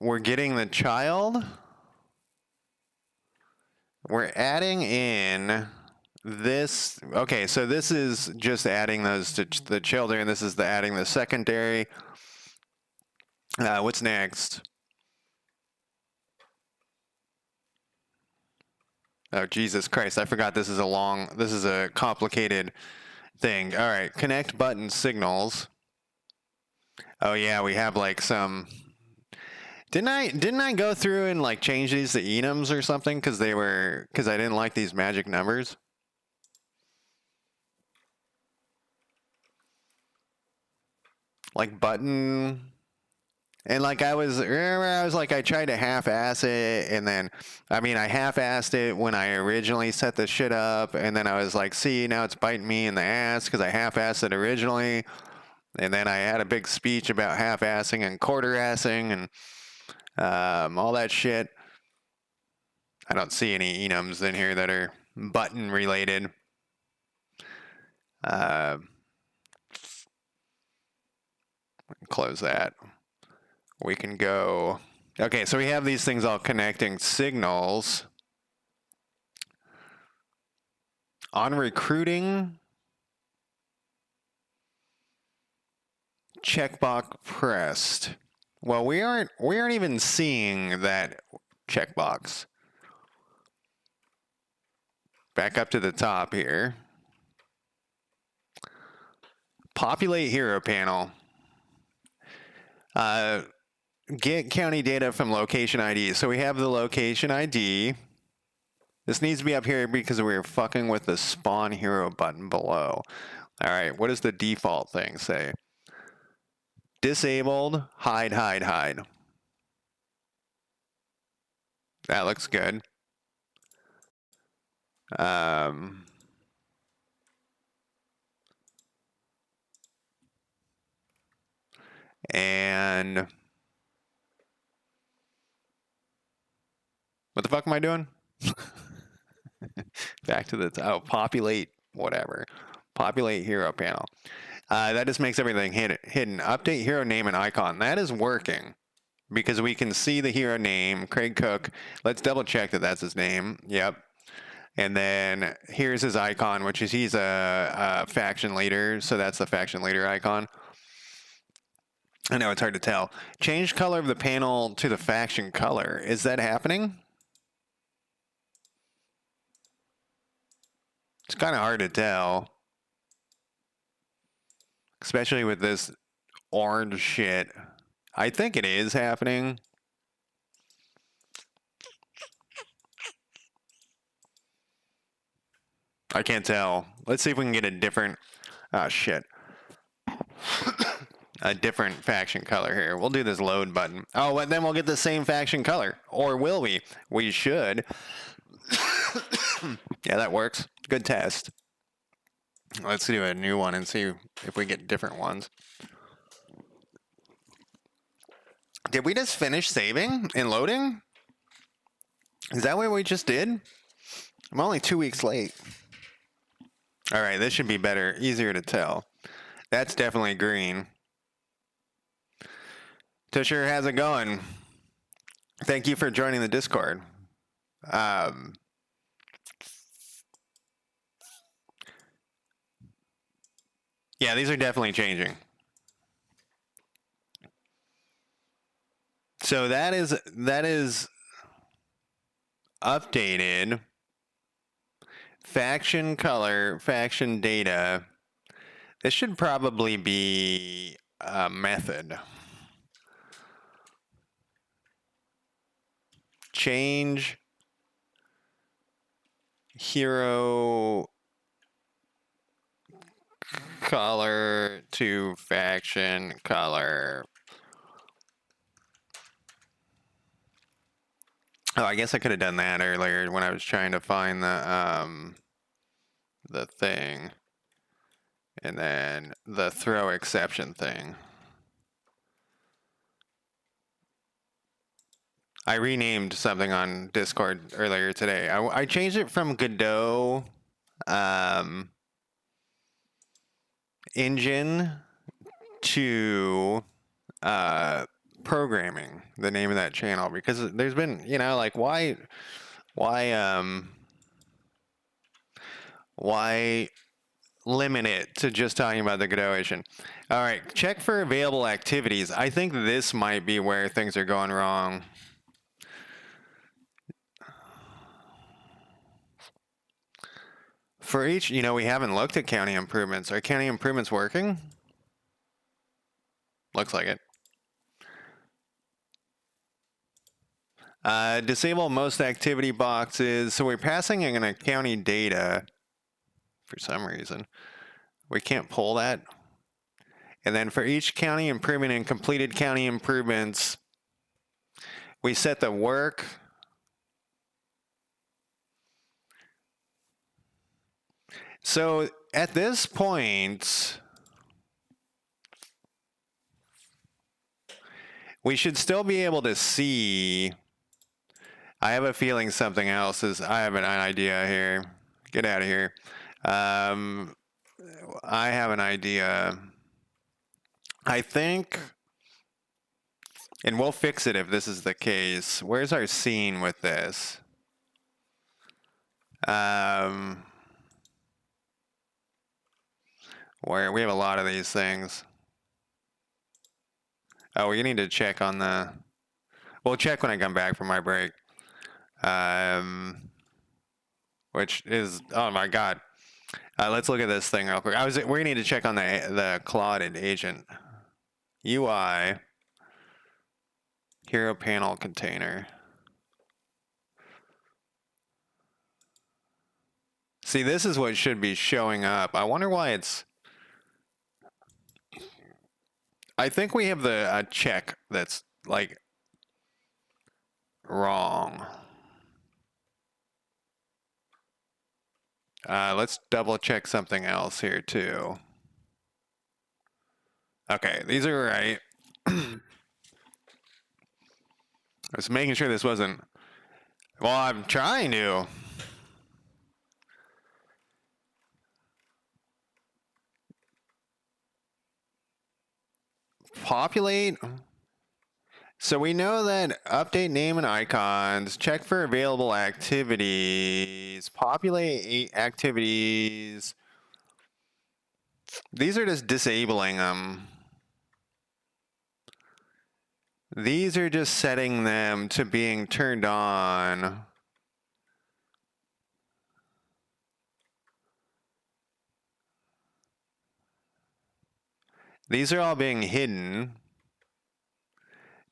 We're getting the child. We're adding in this. Okay, so this is just adding those to the children. This is adding the secondary. What's next? Oh, Jesus Christ. I forgot this is a complicated thing. All right. Connect button signals. Oh, yeah. We have like some. Didn't I go through and like change these to enums or something? Because I didn't like these magic numbers. Like button. And like I tried to half-ass it, and then, I half-assed it when I originally set the shit up, and then I was like, see, now it's biting me in the ass because I half-assed it originally, and then I had a big speech about half-assing and quarter-assing and all that shit. I don't see any enums in here that are button-related. Close that. We can go. Okay, so we have these things all connecting signals. On recruiting, checkbox pressed. Well, we aren't even seeing that checkbox. Back up to the top here. Populate hero panel. Get county data from location ID. So we have the location ID. This needs to be up here because we're fucking with the spawn hero button below. All right, what does the default thing say? Disabled, hide, hide, hide. That looks good. And what the fuck am I doing? Back to populate, whatever. Populate hero panel. That just makes everything hidden. Update hero name and icon. That is working because we can see the hero name, Craig Cook. Let's double check that that's his name. Yep. And then here's his icon, which is he's a faction leader. So that's the faction leader icon. I know it's hard to tell. Change color of the panel to the faction color. Is that happening? It's kind of hard to tell. Especially with this orange shit. I think it is happening. I can't tell. Let's see if we can get a different... Oh, shit. A different faction color here. We'll do this load button. Oh, and then we'll get the same faction color. Or will we? We should. Yeah, that works. Good test. Let's do a new one and see if we get different ones. Did we just finish saving and loading? Is that what we just did? I'm only 2 weeks late. All right, this should be better, easier to tell. That's definitely green. Tusher, how's it going? Thank you for joining the Discord. Yeah, these are definitely changing. So that is updated. Faction color, faction data. This should probably be a method. Change hero color to faction color. Oh, I guess I could have done that earlier when I was trying to find the thing. And then the throw exception thing. I renamed something on Discord earlier today. I changed it from Godot engine to programming, the name of that channel, because there's been, you know, like why limit it to just talking about the Godot engine? All right, check for available activities. I think this might be where things are going wrong. For each, you know, we haven't looked at county improvements. Are county improvements working? Looks like it. Disable most activity boxes. So we're passing in a county data for some reason. We can't pull that. And then for each county improvement and completed county improvements, we set the work. So at this point, we should still be able to see. I have a feeling something else is, I have an idea here. Get out of here. I have an idea. I think, and we'll fix it if this is the case. Where's our scene with this? Where we have a lot of these things. Oh, we need to check on the, we'll check when I come back from my break. Which is, oh my God. Let's look at this thing real quick. We need to check on the Claude agent. UI, hero panel container. See, this is what should be showing up. I wonder why it's, I think we have a check that's like wrong. Let's double check something else here too. Okay, these are right. I was making sure this wasn't, well, I'm trying to. Populate. So we know that update name and icons, check for available activities, populate activities. These are just disabling them. These are just setting them to being turned on. These are all being hidden.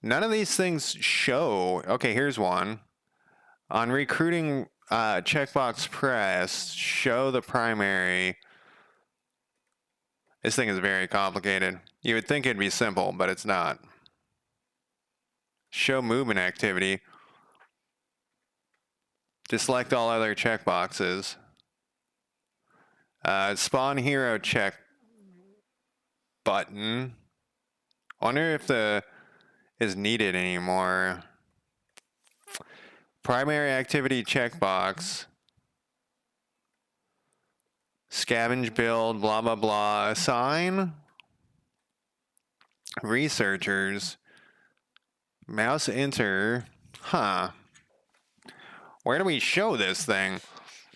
None of these things show. Okay, here's one. On recruiting checkbox pressed, show the primary. This thing is very complicated. You would think it'd be simple, but it's not. Show movement activity. Deselect all other checkboxes. Spawn hero check button. Wonder if is needed anymore. Primary activity checkbox. Scavenge build, blah, blah, blah. Assign. Researchers. Mouse enter. Huh. Where do we show this thing?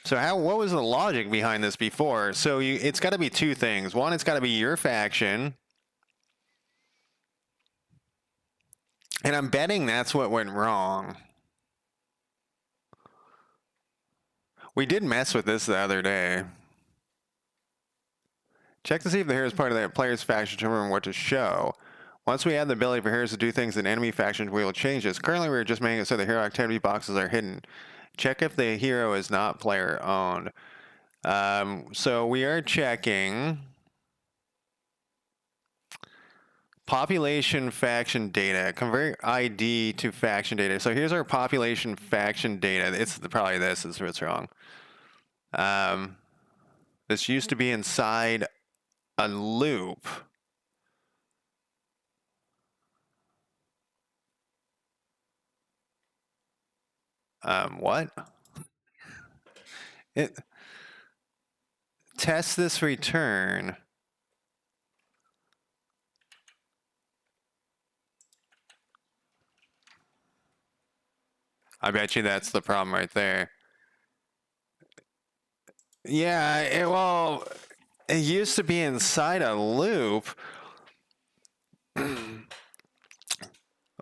So what was the logic behind this before? So it's got to be two things. One, it's got to be your faction. And I'm betting that's what went wrong. We did mess with this the other day. Check to see if the hero is part of that player's faction to remember what to show. Once we add the ability for heroes to do things in enemy factions, we will change this. Currently, we're just making it so the hero activity boxes are hidden. Check if the hero is not player owned. So we are checking population faction data. Convert ID to faction data. So here's our population faction data. It's probably this is what's wrong. This used to be inside a loop. What? Test this return. I bet you that's the problem right there. Yeah, well, it used to be inside a loop.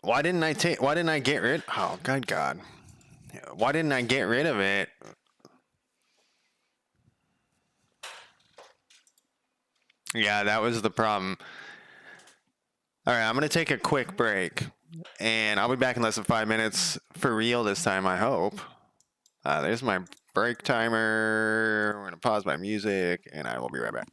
Why didn't I get rid? Oh, good God. Why didn't I get rid of it? Yeah, that was the problem. All right, I'm going to take a quick break, and I'll be back in less than 5 minutes for real this time, I hope. There's my break timer. We're going to pause my music, and I will be right back.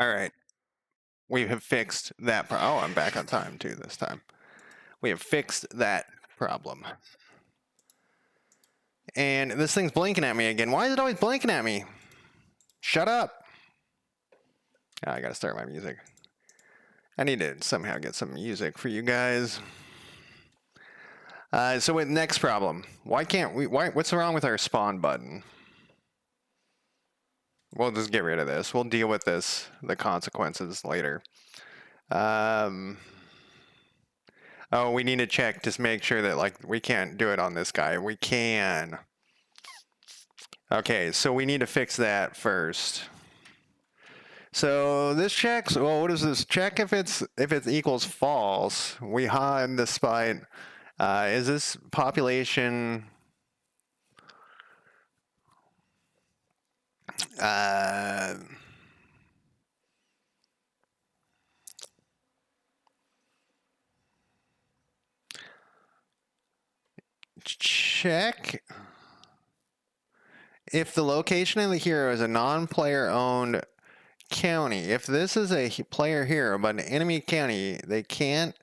All right. We have fixed that. Oh, I'm back on time too this time. We have fixed that problem. And this thing's blinking at me again. Why is it always blinking at me? Shut up. Oh, I gotta start my music. I need to somehow get some music for you guys. So with next problem, why can't we? What's wrong with our spawn button? We'll just get rid of this. We'll deal with the consequences later. Oh, we need to check to make sure that like we can't do it on this guy. We can. Okay, so we need to fix that first. So this checks. Well, what does this check if it equals false? We hide despite. Is this population? Check if the location of the hero is a non-player owned county. If this is a player hero but an enemy county, they can't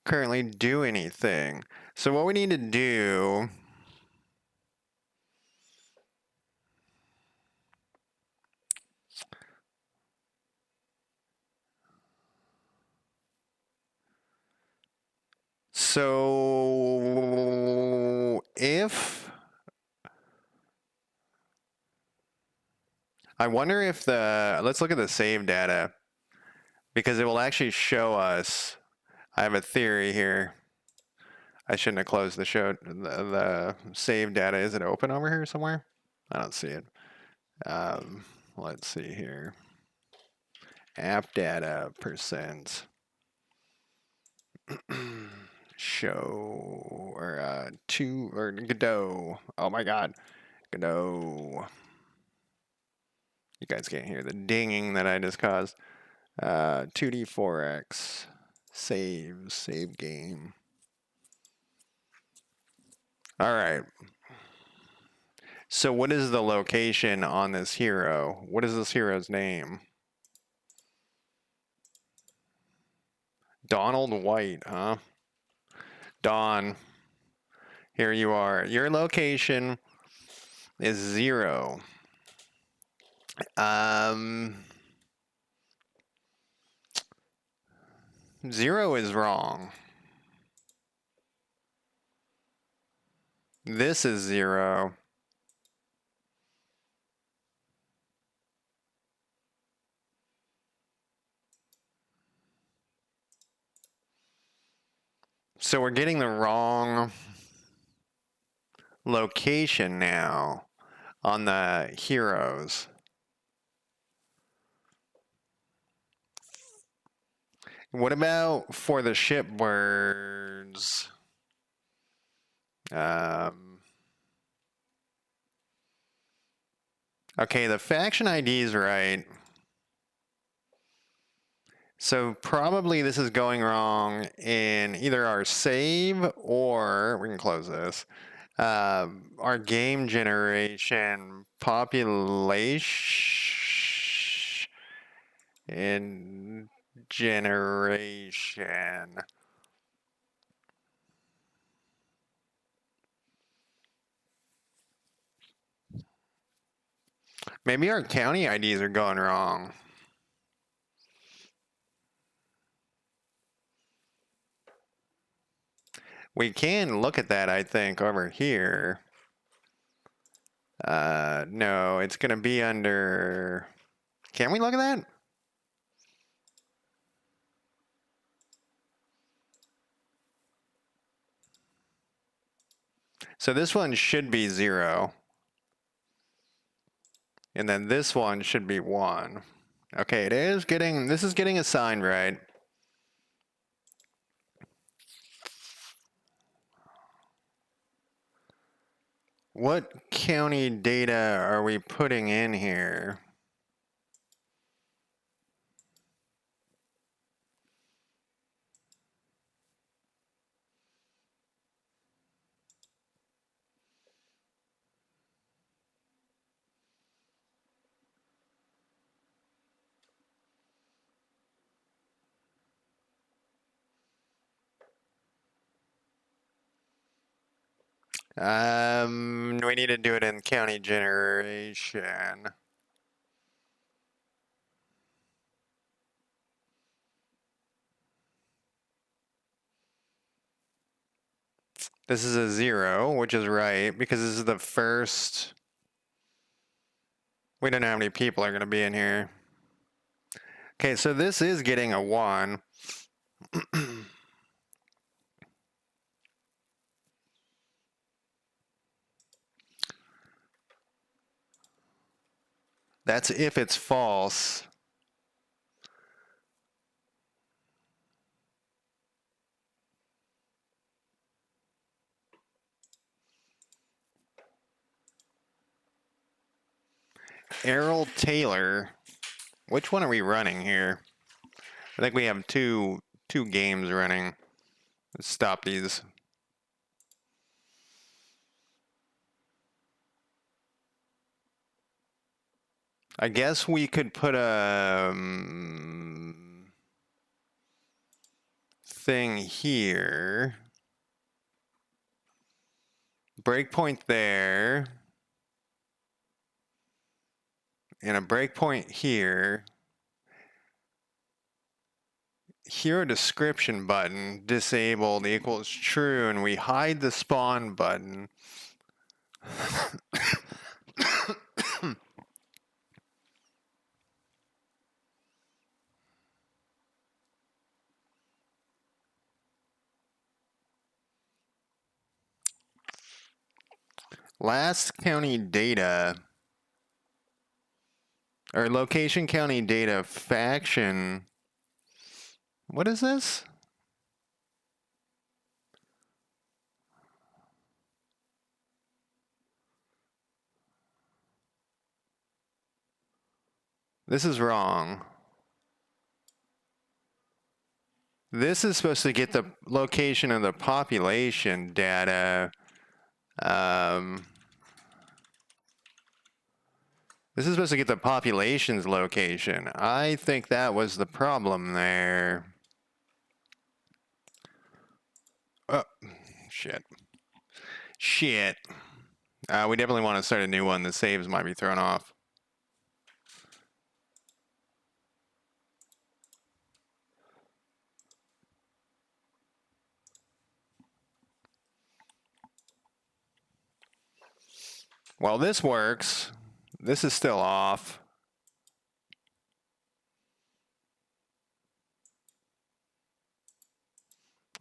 currently do anything. So what we need to do so if I wonder if let's look at the save data because it will actually show us. I have a theory here. I shouldn't have closed the save data. Is it open over here somewhere? I don't see it. Let's see here. App data percent. Show or Godot. Oh my god. Godot. You guys can't hear the dinging that I just caused. 2D4X. Save game. All right. So what is the location on this hero? What is this hero's name? Donald White, huh? Don, here you are. Your location is 0. 0 is wrong. This is 0. So we're getting the wrong location now on the heroes. What about for the shipboards? Okay, the faction ID is right. So probably this is going wrong in either our save or we can close this. Our game generation population in generation. Maybe our county IDs are going wrong. We can look at that, I think, over here. No, it's going to be under... Can we look at that? So this one should be 0. And then this one should be 1. Okay, this is getting assigned right. What county data are we putting in here? We need to do it in county generation. This is a 0, which is right, because this is the first. We don't know how many people are going to be in here. Okay, so this is getting a 1. That's if it's false. Errol Taylor. Which one are we running here? I think we have two games running. Let's stop these. I guess we could put a thing here. Breakpoint there. And a breakpoint here. Hero description button disabled equals true, and we hide the spawn button. Last county data, or location county data faction. What is this? This is wrong. This is supposed to get the location of the population data. This is supposed to get the population's location. I think that was the problem there. Oh, shit. Shit. We definitely want to start a new one. The saves might be thrown off. Well, this works. This is still off.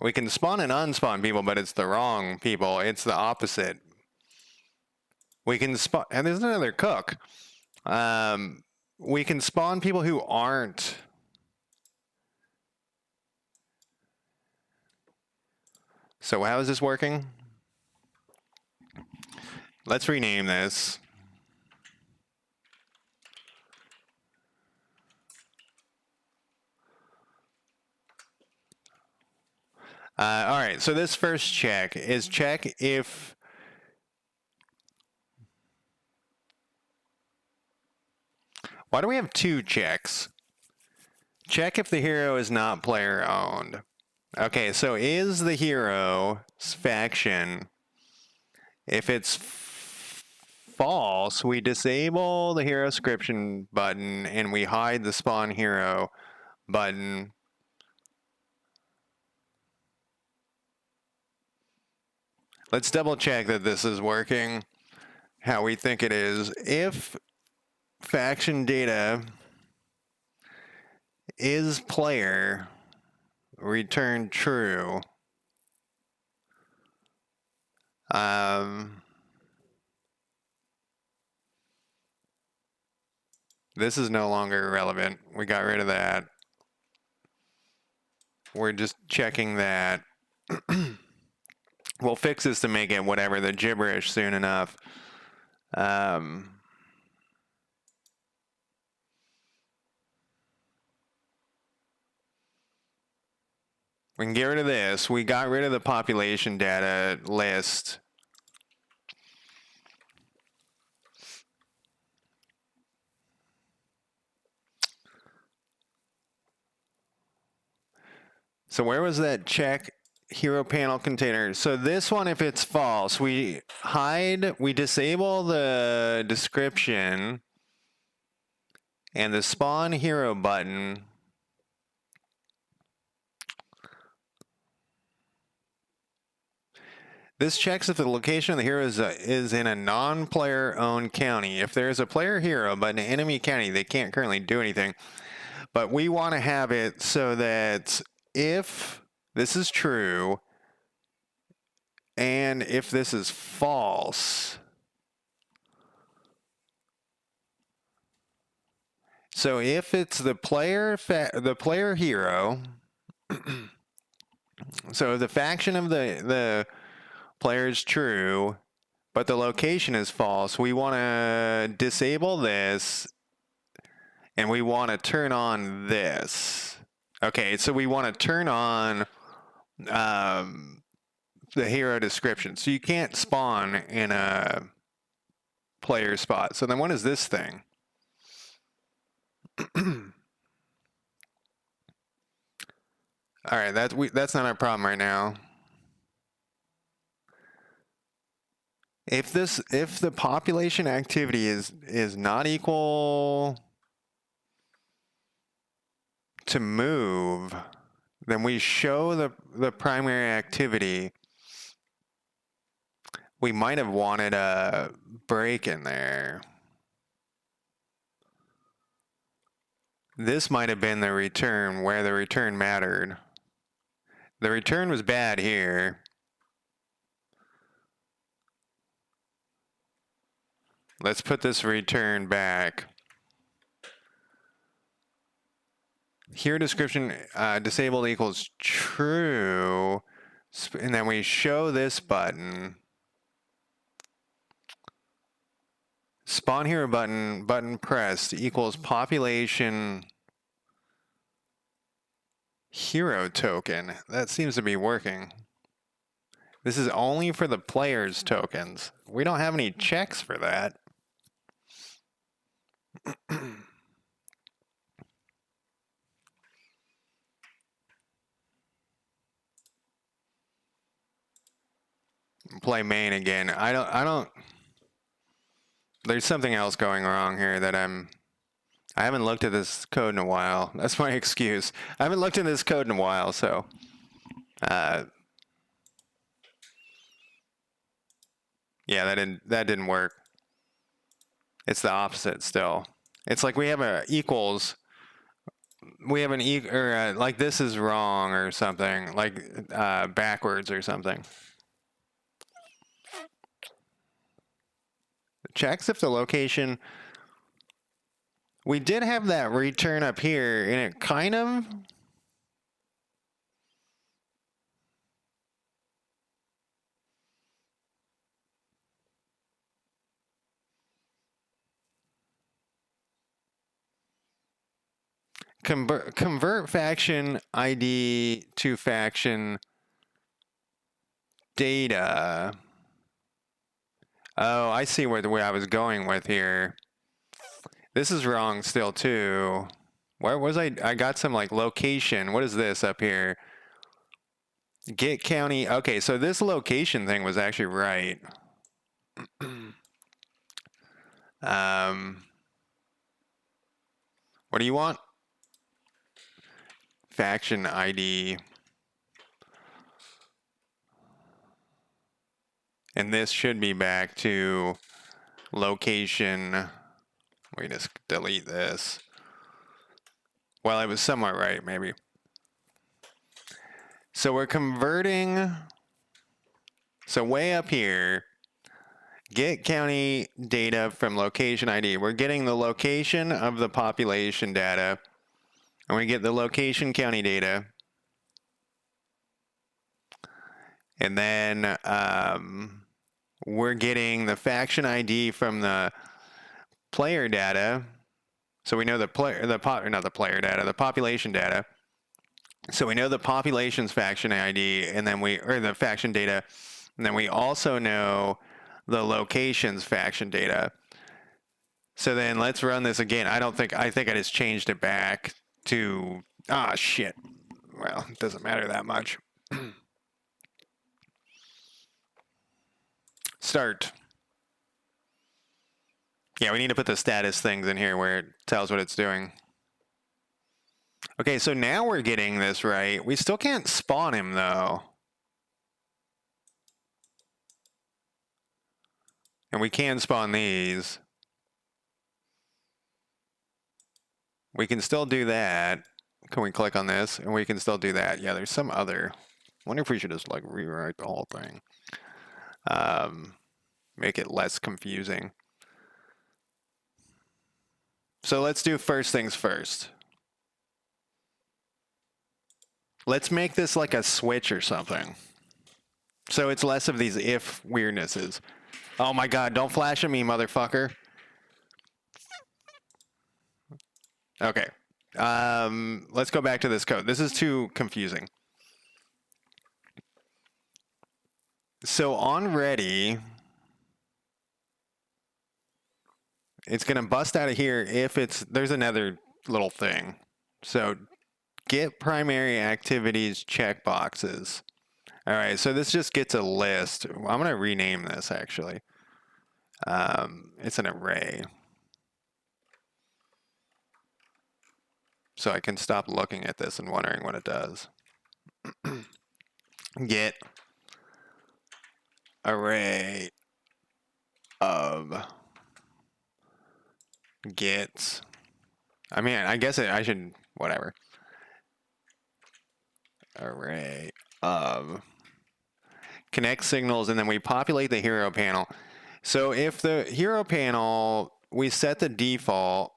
We can spawn and unspawn people, but it's the wrong people. It's the opposite. We can spawn, and there's another cook. We can spawn people who aren't. So how is this working? Let's rename this. All right, so this first check is check if why do we have 2 checks? Check if the hero is not player owned. Okay, so is the hero's faction, if it's false, we disable the hero description button and we hide the spawn hero button. Let's double check that this is working how we think it is. If faction data is player, return true. This is no longer relevant. We got rid of that. We're just checking that. We'll fix this to make it whatever the gibberish soon enough. We can get rid of this. We got rid of the population data list. So where was that check hero panel container. So this one, if it's false, we disable the description and the spawn hero button. This checks if the location of the hero is in a non-player owned county. If there's a player hero but an enemy county, they can't currently do anything. But we want to have it so that if this is true and if this is false, so if it's the player hero, so the faction of the player is true, but the location is false, we want to disable this and we want to turn on this. Okay, so we want to turn on the hero description. So you can't spawn in a player spot. So then what is this thing? All right, that's not our problem right now. If the population activity is not equal to move, then we show the primary activity. We might have wanted a break in there. This might have been the return where the return mattered. The return was bad here. Let's put this return back. Here description disabled equals true. And then we show this button. Spawn hero button pressed equals population hero token. That seems to be working. This is only for the player's tokens. We don't have any checks for that. Play main again. I don't. There's something else going wrong here that I haven't looked at this code in a while. That's my excuse. I haven't looked at this code in a while, so. Yeah, that didn't work. It's the opposite still. It's like we have a equals. We have an like this is wrong or something, like backwards or something. Checks if the location. We did have that return up here, and it kind of. Convert faction ID to faction data. Oh, I see where I was going with here. This is wrong still too. Where was I? I got some like location. What is this up here? Get county. Okay, so this location thing was actually right. What do you want? Faction ID. And this should be back to location. We just delete this. Well, it was somewhat right, maybe. So we're converting. So way up here, get county data from location ID. We're getting the location of the population data. And we get the location county data. And then we're getting the faction ID from the player data. So we know the population data. So we know the population's faction ID, and then the faction data, and then we also know the location's faction data. So then let's run this again. I think I just changed it back to shit. Well, it doesn't matter that much. Start. Yeah, we need to put the status things in here where it tells what it's doing. Okay, so now we're getting this right. We still can't spawn him, though. And we can spawn these. We can still do that. Can we click on this? And we can still do that. Yeah, there's some other. I wonder if we should just like rewrite the whole thing. Make it less confusing. So let's do first things first. Let's make this like a switch or something. So it's less of these if weirdnesses. Oh my god, don't flash at me, motherfucker. Okay. Let's go back to this code. This is too confusing. So on ready, it's going to bust out of here if it's, there's another little thing. So get primary activities checkboxes. All right, so this just gets a list. I'm going to rename this actually. It's an array. So I can stop looking at this and wondering what it does. Get array of gets. I mean, I guess I should, whatever. Array of connect signals, and then we populate the hero panel. So if the hero panel, we set the default,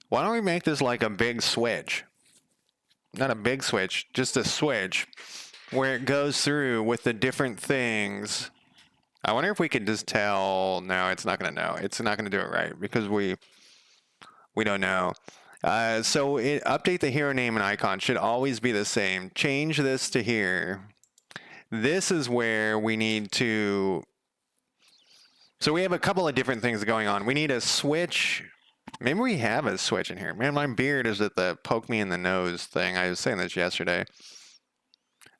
why don't we make this like a big switch? Not a big switch, just a switch where it goes through with the different things. I wonder if we could just tell, no, it's not going to know. It's not going to do it right because we don't know. So update the hero name and icon should always be the same. Change this to here. This is where we need to, so we have a couple of different things going on. We need a switch. Maybe we have a switch in here. Man, my beard is at the poke me in the nose thing. I was saying this yesterday.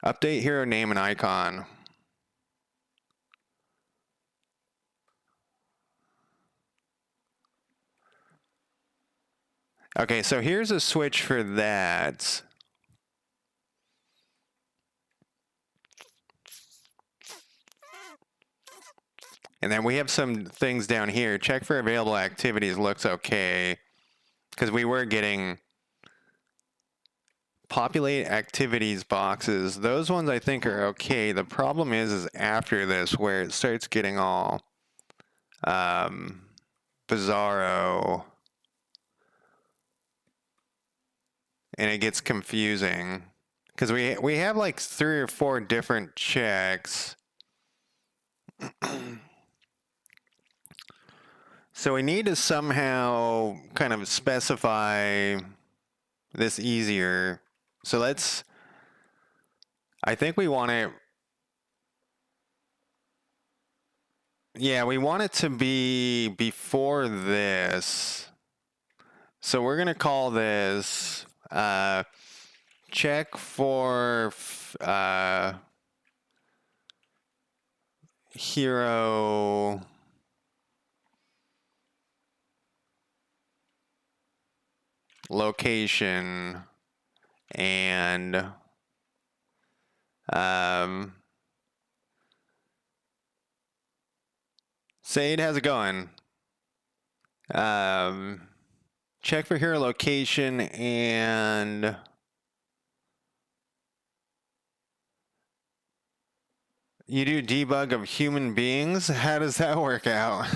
Update hero name and icon. Okay, so here's a switch for that. And then we have some things down here. Check for available activities looks okay. Because we were getting populate activities boxes. Those ones I think are okay. The problem is after this where it starts getting all bizarro. And it gets confusing. Because we have like 3 or 4 different checks. So we need to somehow kind of specify this easier. So let's, I think we want it, yeah, we want it to be before this. So we're going to call this check for hero location and Sade, how's it going? Check for hero location and you do debug of human beings? How does that work out?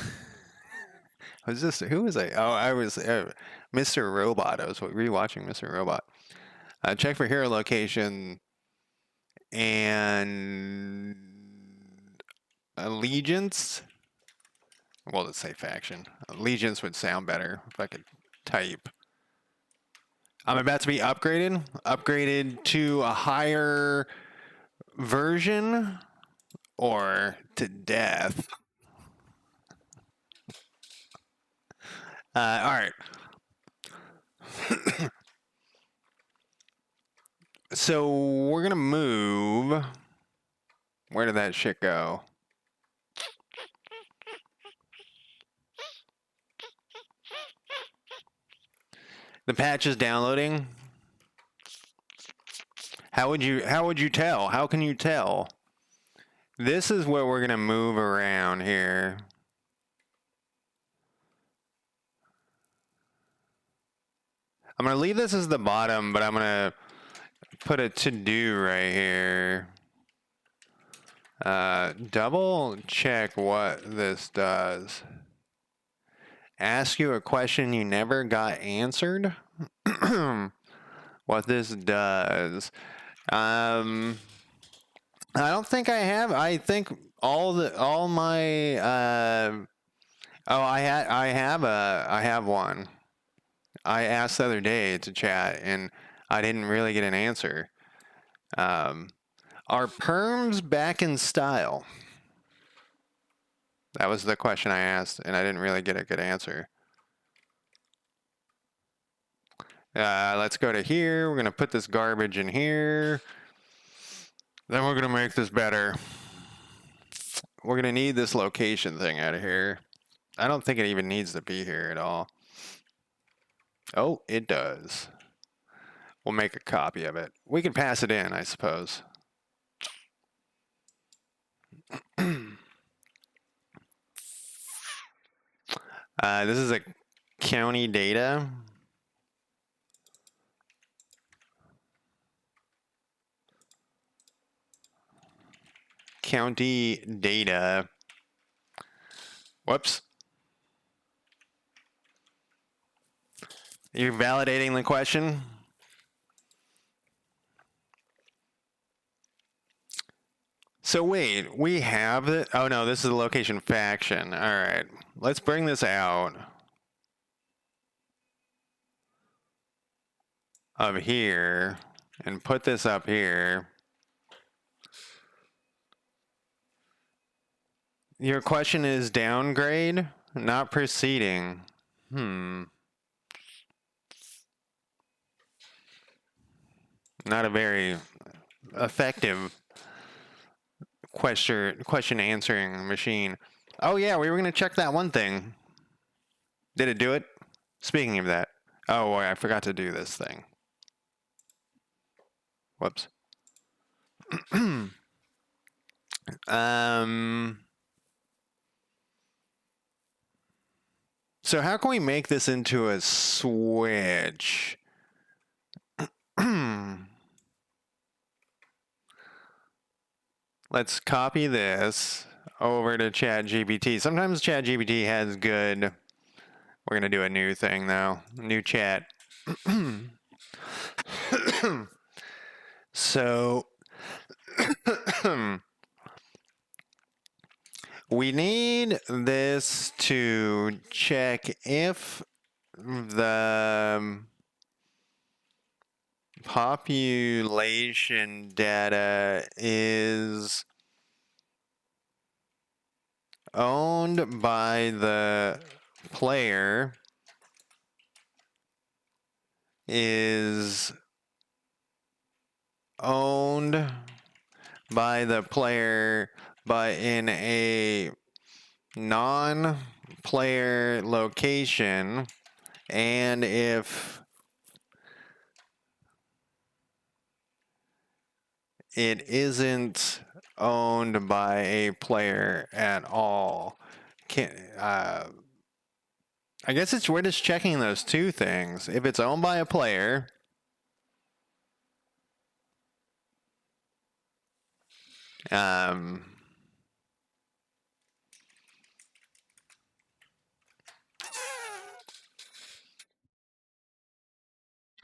Was this, who was I? Oh, I was Mr. Robot. I was rewatching Mr. Robot. Check for hero location and allegiance. Well, let's say faction. Allegiance would sound better if I could type. I'm about to be upgraded. Upgraded to a higher version or to death. All right. So we're going to move Where did that shit go? The patch is downloading. How would you tell? How can you tell? This is what we're gonna move around here. I'm gonna leave this as the bottom, but I'm gonna put a to-do right here. Double check what this does. Ask you a question you never got answered. What this does. I don't think I have. I think all my I have one. I asked the other day to chat and I didn't really get an answer. Are perms back in style? That was the question I asked, and I didn't really get a good answer. Let's go to here. We're going to put this garbage in here. Then we're going to make this better. We're going to need this location thing out of here. I don't think it even needs to be here at all. Oh, it does. We'll make a copy of it. We can pass it in, I suppose. This is a county data. County data. Whoops. You're validating the question? So wait, we have it. Oh no, this is the location faction. All right, let's bring this out of here and put this up here. Your question is downgrade, not proceeding. Not a very effective question answering machine. Oh yeah, we were gonna check that one thing. Did it do it? Speaking of that. Oh boy, I forgot to do this thing. Whoops. So how can we make this into a switch? Let's copy this over to ChatGPT. Sometimes ChatGPT has good. We're going to do a new thing though. New chat. So we need this to check if the population data is owned by the player, is owned by the player but in a non-player location, and if it isn't owned by a player at all. I guess we're just checking those two things. If it's owned by a player,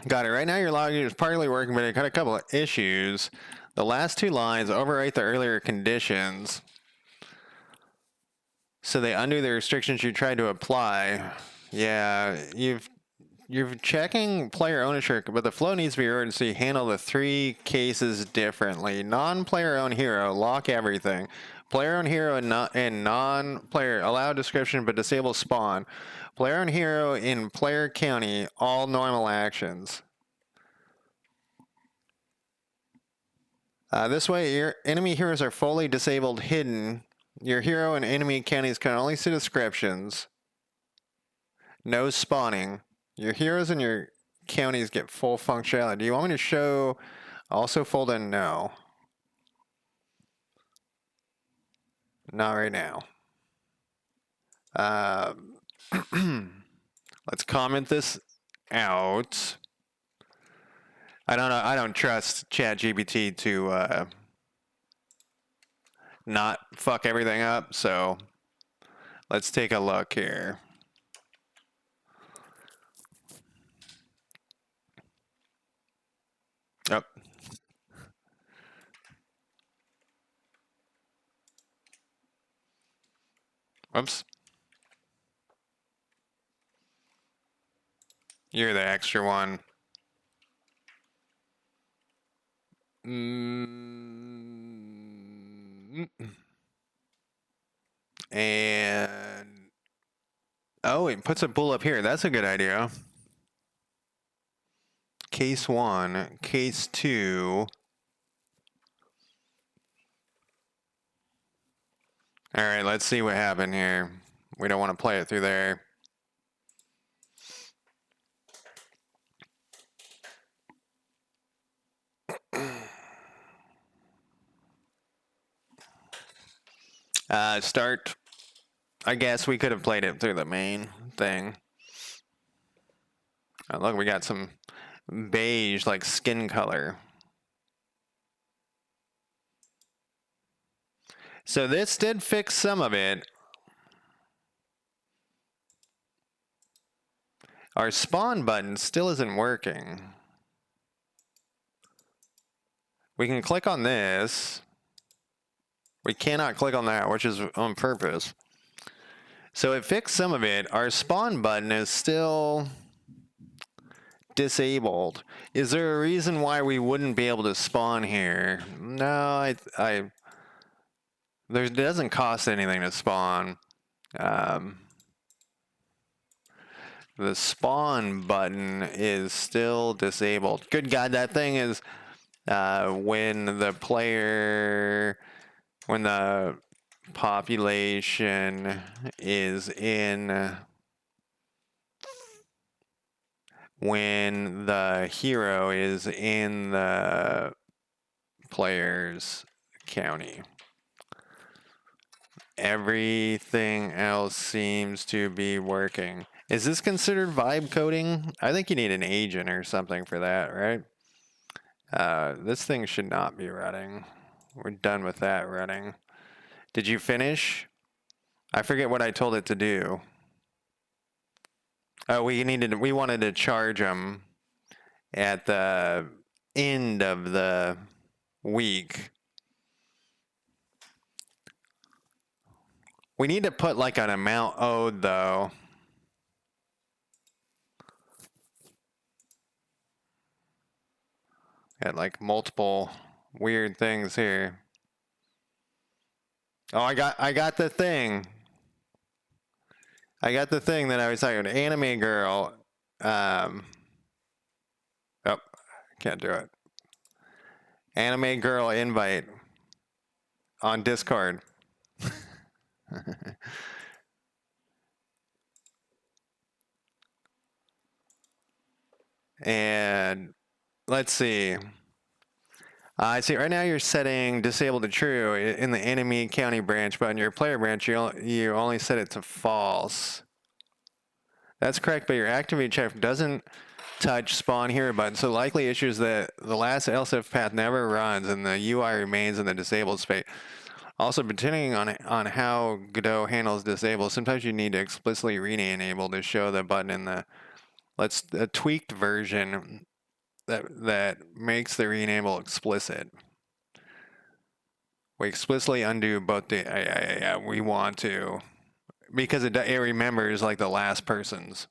got it. Right now your logging is partly working, but it got a couple of issues. The last two lines overwrite the earlier conditions, so they undo the restrictions you tried to apply. Yeah, you're checking player ownership, but the flow needs to be ordered so you handle the three cases differently. Non-player owned hero, lock everything. Player owned hero and non-player, allow description but disable spawn. Player owned hero in player county, all normal actions. This way, your enemy heroes are fully disabled hidden. Your hero and enemy counties can only see descriptions. No spawning. Your heroes and your counties get full functionality. Do you want me to show also fold in? No. Not right now. Let's comment this out. I don't know. I don't trust ChatGPT to not fuck everything up. So let's take a look here. Yep. Whoops. You're the extra one. And oh, it puts a bull up here. That's a good idea. Case 1, case 2. All right, let's see what happened here. We don't want to play it through there. Start. I guess we could have played it through the main thing. Oh, look, we got some beige, like skin color. So this did fix some of it. Our spawn button still isn't working. We can click on this. We cannot click on that, which is on purpose. So it fixed some of it. Our spawn button is still disabled. Is there a reason why we wouldn't be able to spawn here? No, it doesn't cost anything to spawn. The spawn button is still disabled. Good God, that thing is when the population is in, when the hero is in the player's county. Everything else seems to be working. Is this considered vibe coding? I think you need an agent or something for that, right? This thing should not be running. We're done with that running. Did you finish? I forget what I told it to do. Oh, we wanted to charge them at the end of the week. We need to put like an amount owed though. Got like multiple weird things here. Oh, I got the thing. I got the thing that I was talking about. Anime girl. Oh, can't do it. Anime girl invite on Discord. And let's see. I see right now you're setting disabled to true in the enemy county branch, but in your player branch, you only set it to false. That's correct, but your activate check doesn't touch spawn hero button, so likely issues that the last LSF path never runs and the UI remains in the disabled state. Also, depending on how Godot handles disable, sometimes you need to explicitly re-enable to show the button in the a tweaked version that makes the re-enable explicit. We explicitly undo both the we want to, because it remembers like the last person's,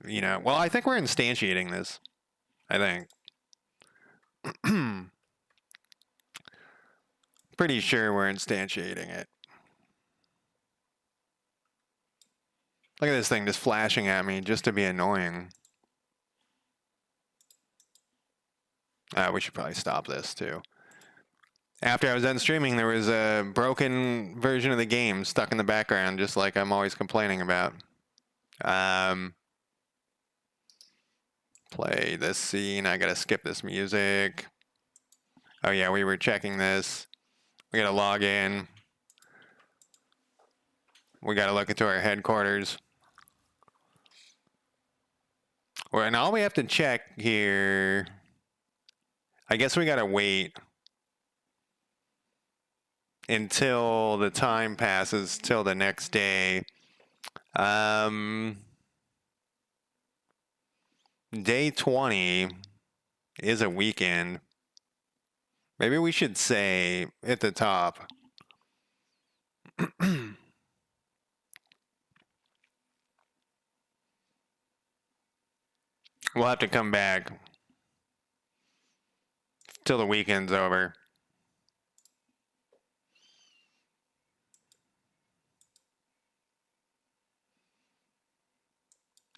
you know. Well, I think we're instantiating this. I think. Pretty sure we're instantiating it. Look at this thing just flashing at me just to be annoying. We should probably stop this too. After I was done streaming, there was a broken version of the game stuck in the background, just like I'm always complaining about. Play this scene. I gotta skip this music. Oh yeah, we were checking this. We gotta log in. We gotta look into our headquarters. And all we have to check here, I guess we gotta wait until the time passes till the next day. Day 20 is a weekend. Maybe we should say at the top. We'll have to come back till the weekend's over.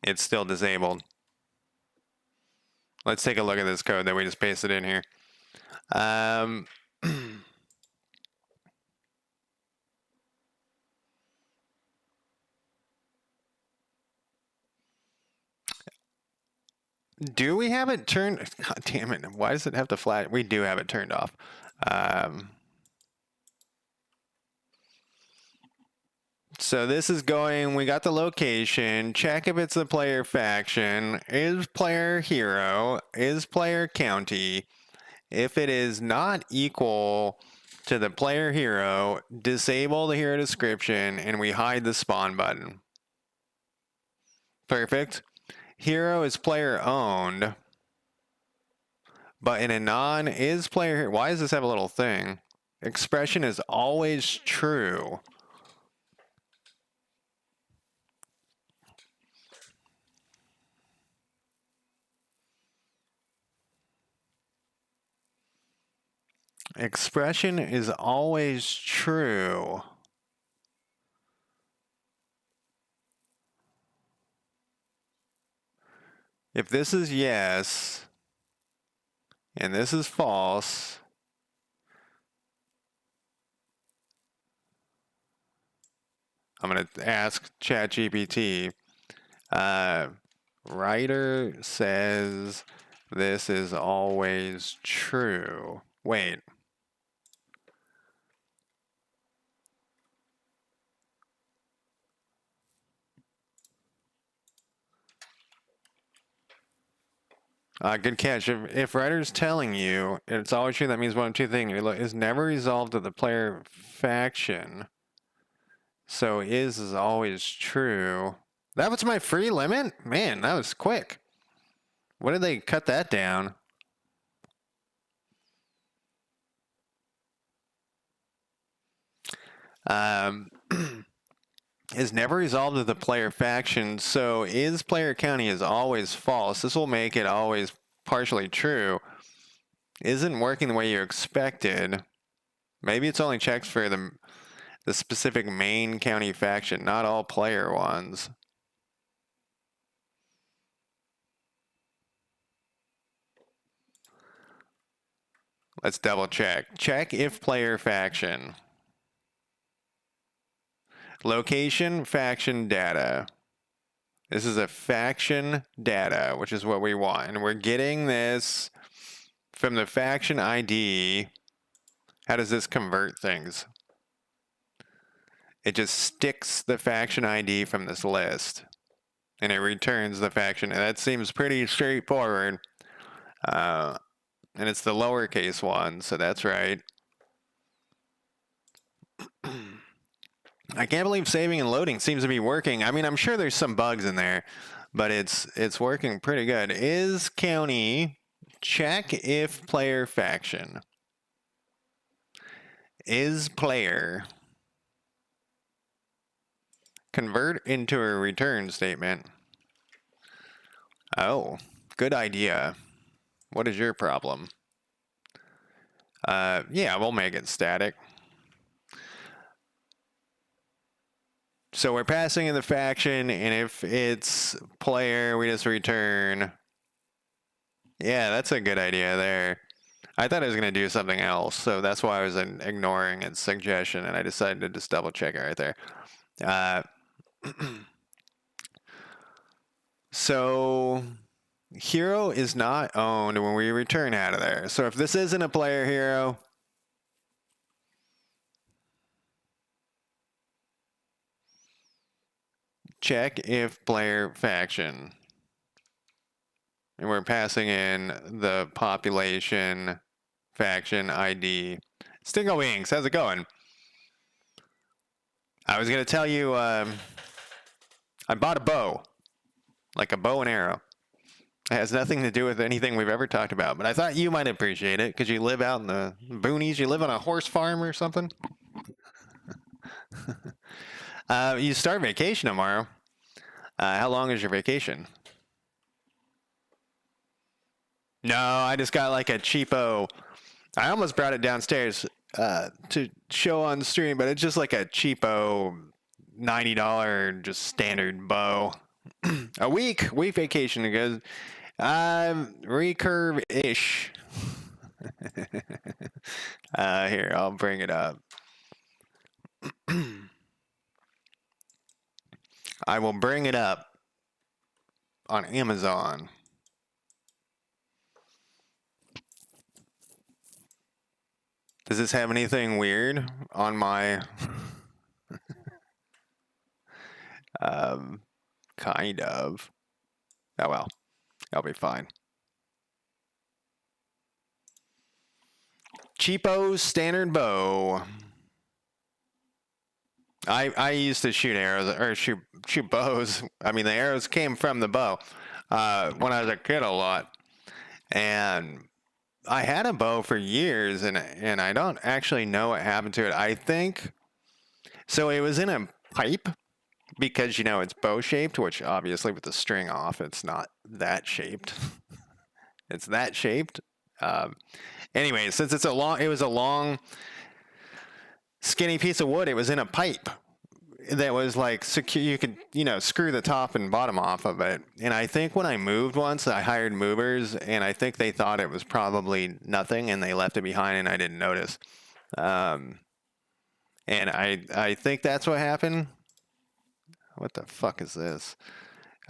It's still disabled. Let's take a look at this code that we just pasted in here. Do we have it turned? God damn it. Why does it have to flash? We do have it turned off. So this is going, we got the location, check if it's the player faction, is player hero, is player county. If it is not equal to the player hero, disable the hero description and we hide the spawn button. Perfect. Hero is player owned, but in a non is player, why does this have a little thing? Expression is always true. Expression is always true. If this is yes, and this is false, I'm going to ask ChatGPT. Writer says this is always true. Wait. Good catch. If writer's telling you it's always true, that means one of two things. It's never resolved to the player faction. So is always true. That was my free limit? Man, that was quick. What did they cut that down? Is never resolved to the player faction, so is player county is always false. This will make it always partially true. Isn't working the way you expected. Maybe it's only checks for the specific main county faction, not all player ones. Let's double check. Check if player faction. Location, faction, data. This is a faction data, which is what we want. And we're getting this from the faction ID. How does this convert things? It just sticks the faction ID from this list. And it returns the faction. And that seems pretty straightforward. And it's the lowercase one, so that's right. I can't believe saving and loading seems to be working. I mean, I'm sure there's some bugs in there, but it's working pretty good. Is county, check if player faction. Is player. Convert into a return statement. Oh, good idea. What is your problem? Yeah, we'll make it static. So we're passing in the faction, and if it's player, we just return. Yeah, that's a good idea there. I thought I was going to do something else, so that's why I was ignoring its suggestion, and I decided to just double check it right there. Uh, so hero is not owned when we return out of there. So if this isn't a player hero, check if player faction. And we're passing in the population faction ID. Stingo Wings, how's it going? I was going to tell you, I bought a bow. Like a bow and arrow. It has nothing to do with anything we've ever talked about, but I thought you might appreciate it because you live out in the boonies. You live on a horse farm or something. You start vacation tomorrow. How long is your vacation? No, I just got like a cheapo. I almost brought it downstairs to show on stream, but it's just like a cheapo $90 just standard bow. A week vacation because recurve-ish. Here, I'll bring it up. I will bring it up on Amazon. Does this have anything weird on my kind of? Oh well, I'll be fine. Cheapo standard bow. I used to shoot arrows or shoot bows. I mean, the arrows came from the bow when I was a kid a lot, and I had a bow for years, and I don't actually know what happened to it. I think so. It was in a pipe because it's bow shaped, which obviously with the string off, it's not that shaped. It's that shaped. Anyway, since it was a long, skinny piece of wood. It was in a pipe that was like secure. You could, screw the top and bottom off of it. And I think when I moved once, I hired movers, and I think they thought it was probably nothing, and they left it behind, and I didn't notice. And I think that's what happened. What the fuck is this?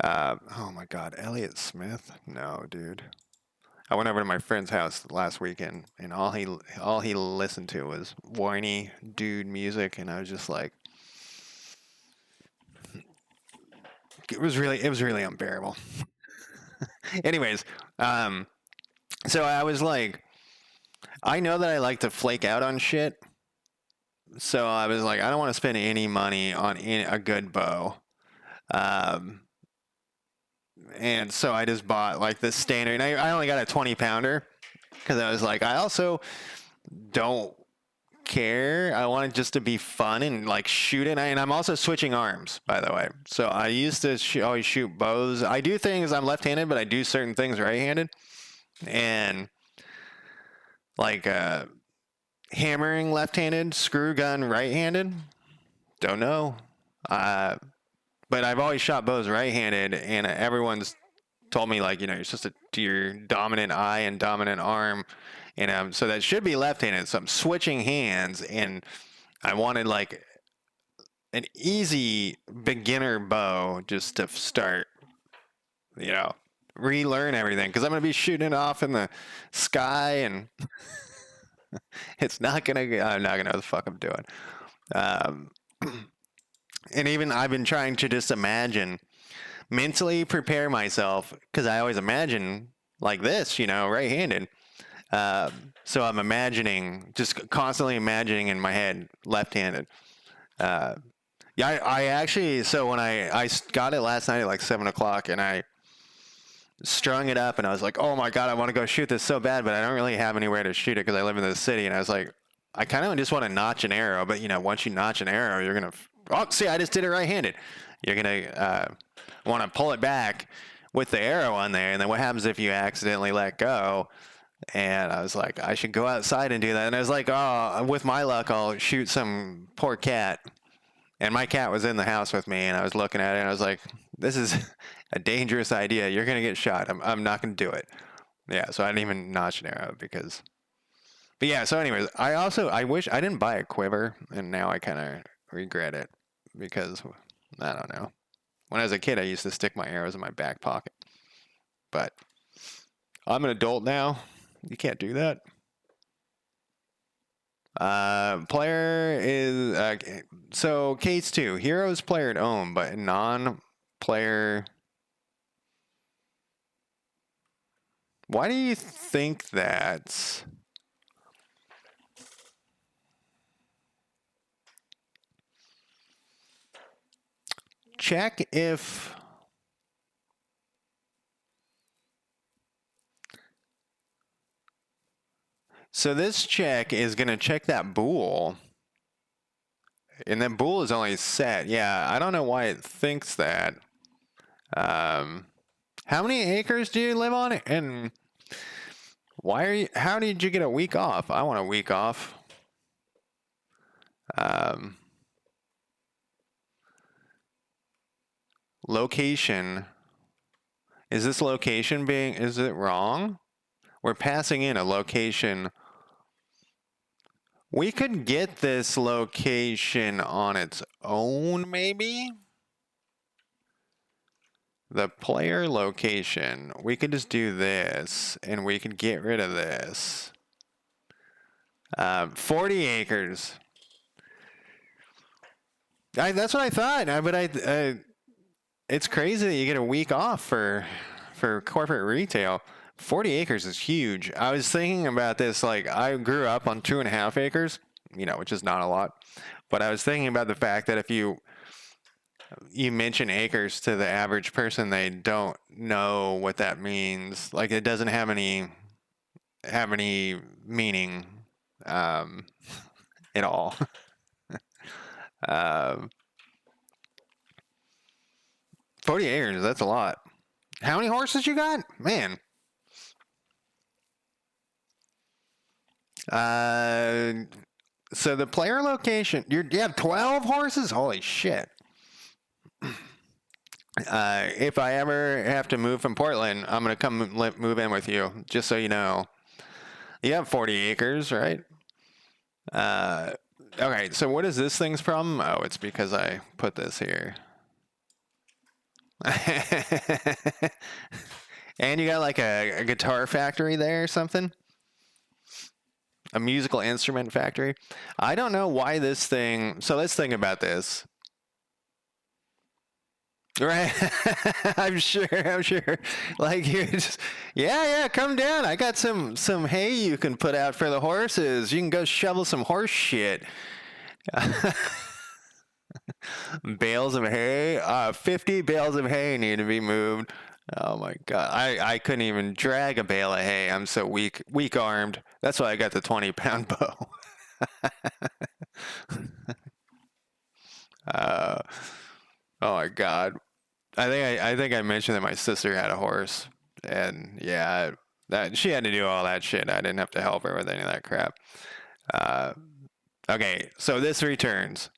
Oh my God, Elliott Smith? No, dude. I went over to my friend's house last weekend, and all he listened to was whiny dude music, and I was just like, it was really unbearable. Anyways, so I was like, I know that I like to flake out on shit, so I was like, I don't want to spend any money on a good bow. And so I just bought like the standard. I only got a 20-pounder because I was like, I also don't care. I want it just to be fun and like shoot it. And I'm also switching arms, by the way. So I used to always shoot bows. I do things, I'm left-handed, but I do certain things right-handed. And like hammering left-handed, screw gun right-handed. Don't know. But I've always shot bows right-handed, and everyone's told me, like, you're supposed to do your dominant eye and dominant arm, and so that should be left-handed. So I'm switching hands, and I wanted, like, an easy beginner bow just to start, relearn everything, because I'm going to be shooting it off in the sky, and I'm not going to know what the fuck I'm doing. And even I've been trying to just mentally prepare myself, because I always imagine like this, right-handed. So I'm constantly imagining in my head left-handed. Yeah, I actually, so when I got it last night at like 7 o'clock, and I strung it up, and I was like, oh my God, I want to go shoot this so bad, but I don't really have anywhere to shoot it because I live in the city. And I was like, I kind of just want to notch an arrow, but once you notch an arrow, you're going to, see, I just did it right-handed. You're going to want to pull it back with the arrow on there. And then what happens if you accidentally let go? And I was like, I should go outside and do that. And I was like, oh, with my luck, I'll shoot some poor cat. And my cat was in the house with me, and I was looking at it, and I was like, this is a dangerous idea. You're going to get shot. I'm not going to do it. Yeah, so I didn't even notch an arrow because But yeah, so anyways, I wish I didn't buy a quiver, and now I kind of regret it because I don't know. When I was a kid, I used to stick my arrows in my back pocket, but I'm an adult now. You can't do that. Player is so case two. Heroes player at home, but non-player. Why do you think that? Check if. So this check is going to check that bool. And that bool is only set. Yeah, I don't know why it thinks that. How many acres do you live on? And why are you, how did you get a week off? I want a week off. Location. Is this location being, is it wrong? We're passing in a location. We could get this location on its own, maybe? The player location. We could just do this, and we could get rid of this. 40 acres. That's what I thought, but it's crazy that you get a week off for corporate retail. 40 acres is huge. I was thinking about this, like I grew up on 2.5 acres, which is not a lot. But I was thinking about the fact that if you mention acres to the average person, they don't know what that means. Like it doesn't have any meaning at all. 40 acres, that's a lot. How many horses you got? Man. So the player location, you have 12 horses? Holy shit. If I ever have to move from Portland, I'm going to come move in with you, just so you know. You have 40 acres, right? Okay, so what is this thing's problem? Oh, it's because I put this here. And you got like a guitar factory there or something? A musical instrument factory? I don't know why this thing... So let's think about this. Right. I'm sure. Like you just, yeah, come down. I got some hay you can put out for the horses. You can go shovel some horse shit. Bales of hay. 50 bales of hay need to be moved. Oh my god. I couldn't even drag a bale of hay. I'm so weak armed. That's why I got the 20-pound bow. Oh my god. I think I mentioned that my sister had a horse, and yeah, that she had to do all that shit. I didn't have to help her with any of that crap. Okay, so this returns.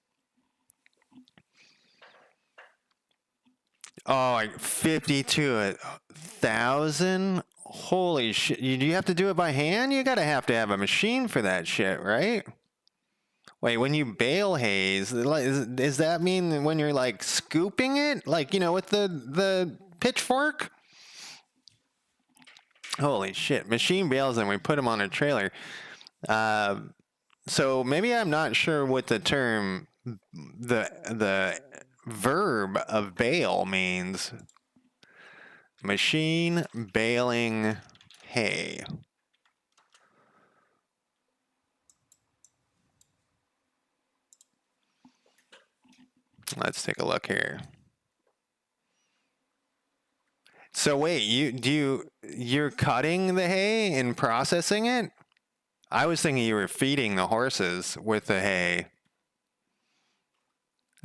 Oh, like 52,000. Holy shit! You have to do it by hand. You gotta have to have a machine for that shit, right? Wait, when you bale haze, does that mean when you're like scooping it, like with the pitchfork? Holy shit! Machine bales and we put them on a trailer. So maybe I'm not sure what the term, the verb of bale means. Machine baling hay. Let's take a look here. So wait, you're cutting the hay and processing it? I was thinking you were feeding the horses with the hay.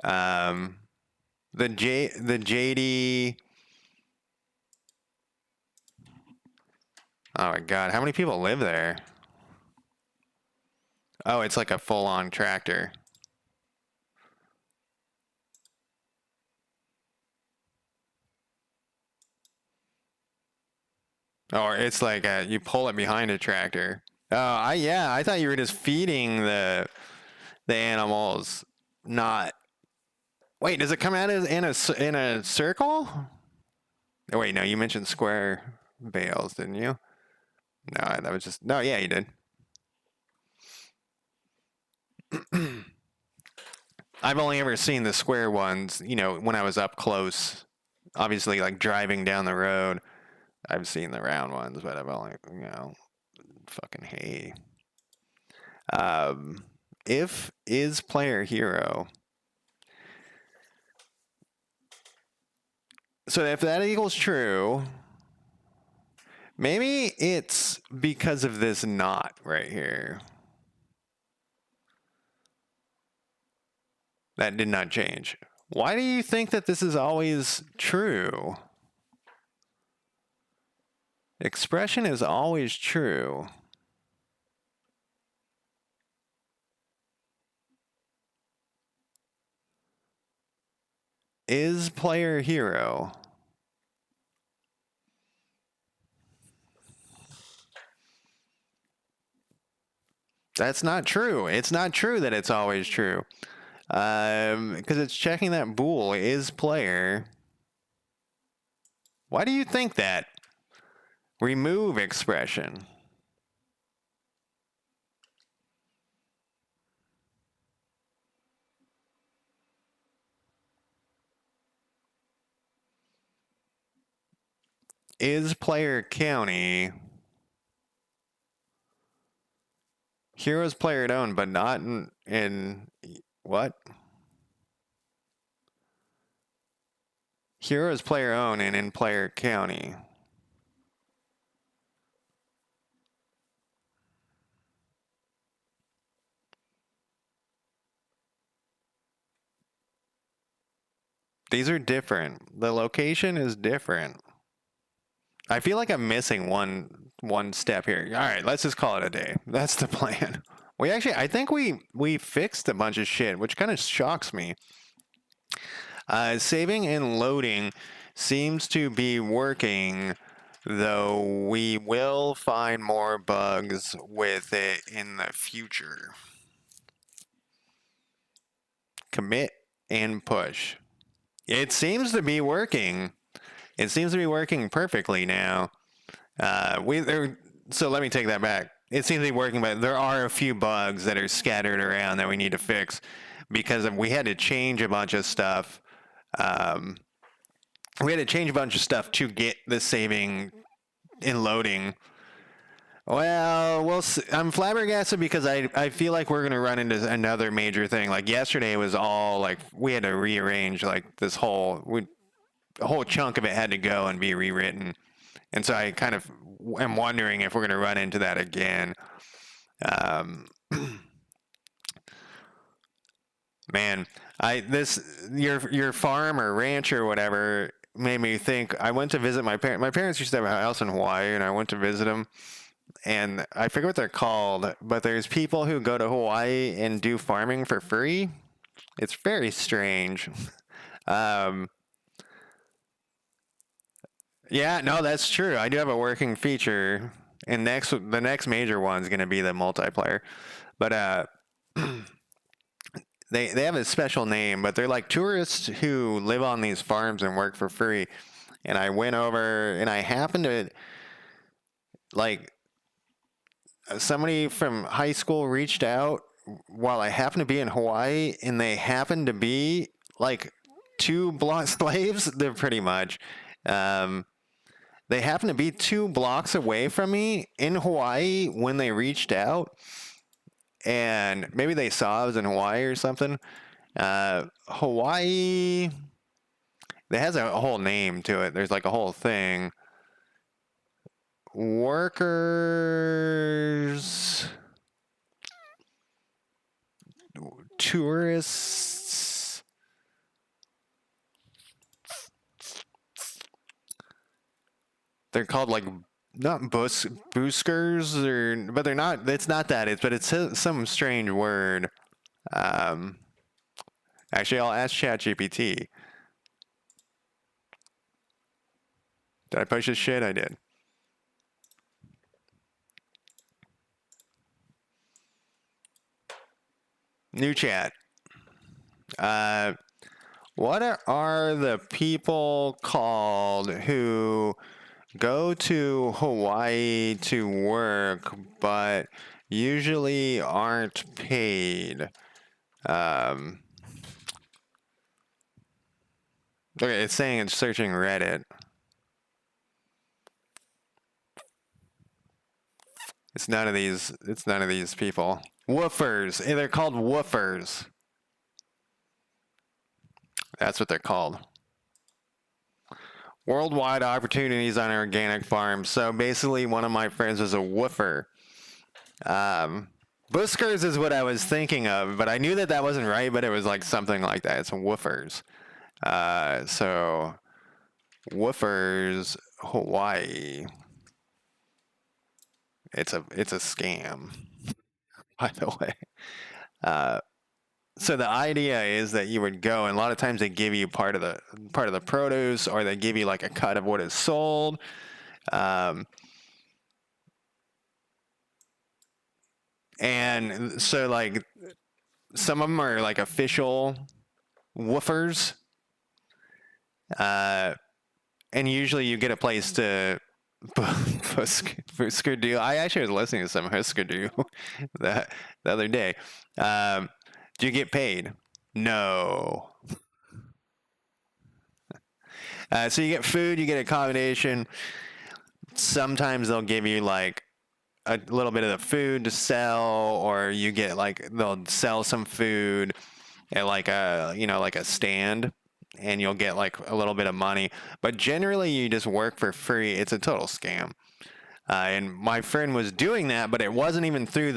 The JD. Oh my god, how many people live there? Oh, it's like a full-on tractor. Or it's like you pull it behind a tractor. Yeah, I thought you were just feeding the animals, not. Wait, does it come out as in a circle? Oh, wait, no, you mentioned square bales, didn't you? No, that was just no. Yeah, you did. I've only ever seen the square ones, when I was up close. Obviously, like driving down the road, I've seen the round ones, but I've only, fucking hey. Um, if is player hero. So if that equals true, maybe it's because of this knot right here. That did not change. Why do you think that this is always true? Expression is always true. Is player hero. That's not true. It's not true that it's always true. Because it's checking that bool is player. Why do you think that? Remove expression. Is player county. Heroes player owned, but not in what? Heroes player owned and in player county. These are different. The location is different. I feel like I'm missing one step here. All right, let's just call it a day. That's the plan. I think we fixed a bunch of shit, which kind of shocks me. Saving and loading seems to be working, though we will find more bugs with it in the future. Commit and push. It seems to be working. It seems to be working perfectly now. So let me take that back. It seems to be working, but there are a few bugs that are scattered around that we need to fix because we had to change a bunch of stuff. We had to change a bunch of stuff to get the saving and loading. Well, I'm flabbergasted because I feel like we're gonna run into another major thing. Like yesterday was all like we had to rearrange like a whole chunk of it had to go and be rewritten, and so I kind of am wondering if we're gonna run into that again. Um, Man, your farm or ranch or whatever made me think. I went to visit my parents. My parents used to have a house in Hawaii, and I went to visit them. And I forget what they're called, but there's people who go to Hawaii and do farming for free. It's very strange. Um, yeah, no, that's true. I do have a working feature, and the next major one is going to be the multiplayer. But they have a special name, but they're like tourists who live on these farms and work for free. And I went over, and I happened to like somebody from high school reached out while I happened to be in Hawaii, and they happened to be like two block slaves. They're pretty much. Um, they happened to be 2 blocks away from me in Hawaii when they reached out, and maybe they saw I was in Hawaii or something. Hawaii. It has a whole name to it. There's like a whole thing. Workers, tourists. They're called like not buskers but they're not. It's not that. It's some strange word. Um, Actually, I'll ask ChatGPT. Did I push this shit? I did. New chat. What are the people called who go to Hawaii to work but usually aren't paid? Okay, it's saying it's searching Reddit. It's none of these. It's none of these people. Woofers. They're called woofers. That's what they're called. Worldwide opportunities on organic farms. So basically, one of my friends was a woofer. Buskers is what I was thinking of, but I knew that wasn't right. But it was like something like that. It's woofers. So woofers Hawaii. It's a scam, by the way. So the idea is that you would go, and a lot of times they give you part of the produce, or they give you like a cut of what is sold. And so like some of them are like official woofers. And usually you get a place to Husker Du. I actually was listening to some Husker Du the other day. Do you get paid? No. So you get food, you get accommodation. Sometimes they'll give you like a little bit of the food to sell, or you get like they'll sell some food at like a stand, and you'll get like a little bit of money. But generally, you just work for free. It's a total scam. And my friend was doing that, but it wasn't even through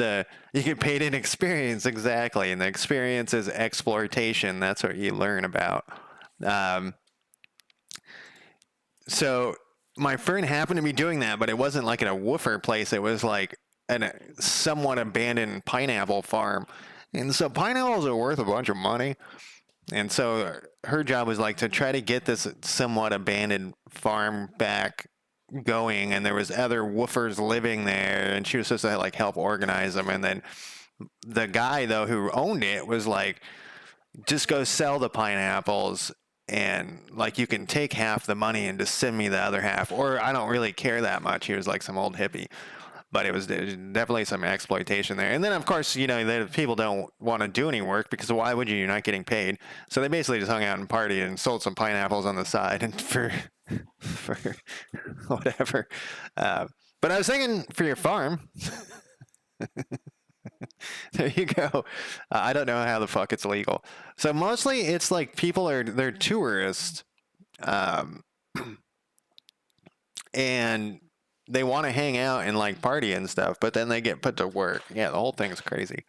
you get paid in experience, exactly. And the experience is exploitation. That's what you learn about. So my friend happened to be doing that, but it wasn't like at a woofer place. It was like a somewhat abandoned pineapple farm. And so pineapples are worth a bunch of money. And so her job was like to try to get this somewhat abandoned farm back going, and there was other woofers living there, and she was supposed to like help organize them. And then the guy though who owned it was like, just go sell the pineapples, and like you can take half the money and just send me the other half, or I don't really care that much. He was like some old hippie. But it was definitely some exploitation there. And then, of course, the people don't want to do any work, because why would you? You're not getting paid. So they basically just hung out and partied and sold some pineapples on the side and for whatever. But I was thinking for your farm. There you go. I don't know how the fuck it's legal. So mostly it's like they're tourists. And they want to hang out and like party and stuff, but then they get put to work. Yeah, the whole thing's crazy.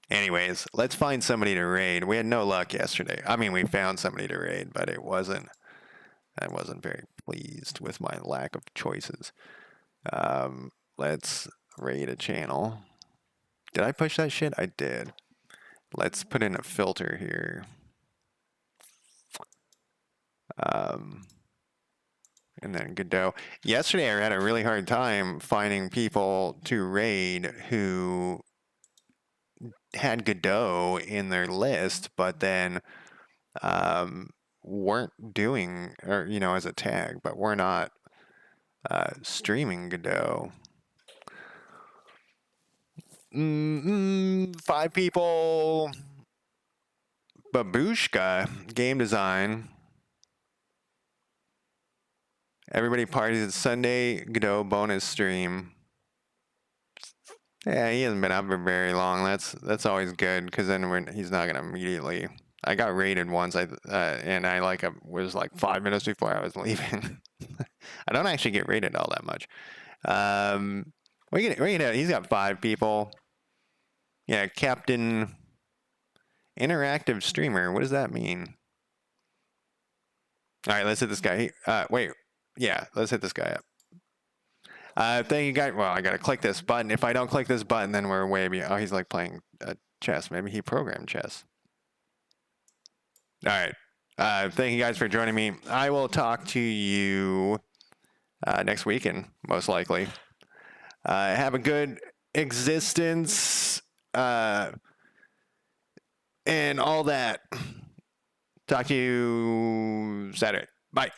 Anyways, let's find somebody to raid. We had no luck yesterday. I mean, we found somebody to raid, but I wasn't very pleased with my lack of choices. Let's raid a channel. Did I push that shit? I did. Let's put in a filter here. And then Godot. Yesterday, I had a really hard time finding people to raid who had Godot in their list, but then weren't doing, or as a tag, but we're not streaming Godot. 5 people. Babushka, game design. Everybody parties at Sunday Godot bonus stream. Yeah, he hasn't been up for very long. That's always good, because then he's not gonna immediately. I got raided once, and I was like 5 minutes before I was leaving. I don't actually get raided all that much. He's got 5 people. Yeah, Captain Interactive Streamer. What does that mean? All right, let's hit this guy. Wait. Yeah, let's hit this guy up. Thank you, guys. Well, I gotta click this button. If I don't click this button, then we're way beyond. Oh, he's like playing chess. Maybe he programmed chess. All right. Thank you guys for joining me. I will talk to you next weekend, most likely. Have a good existence. and all that. Talk to you Saturday. Bye.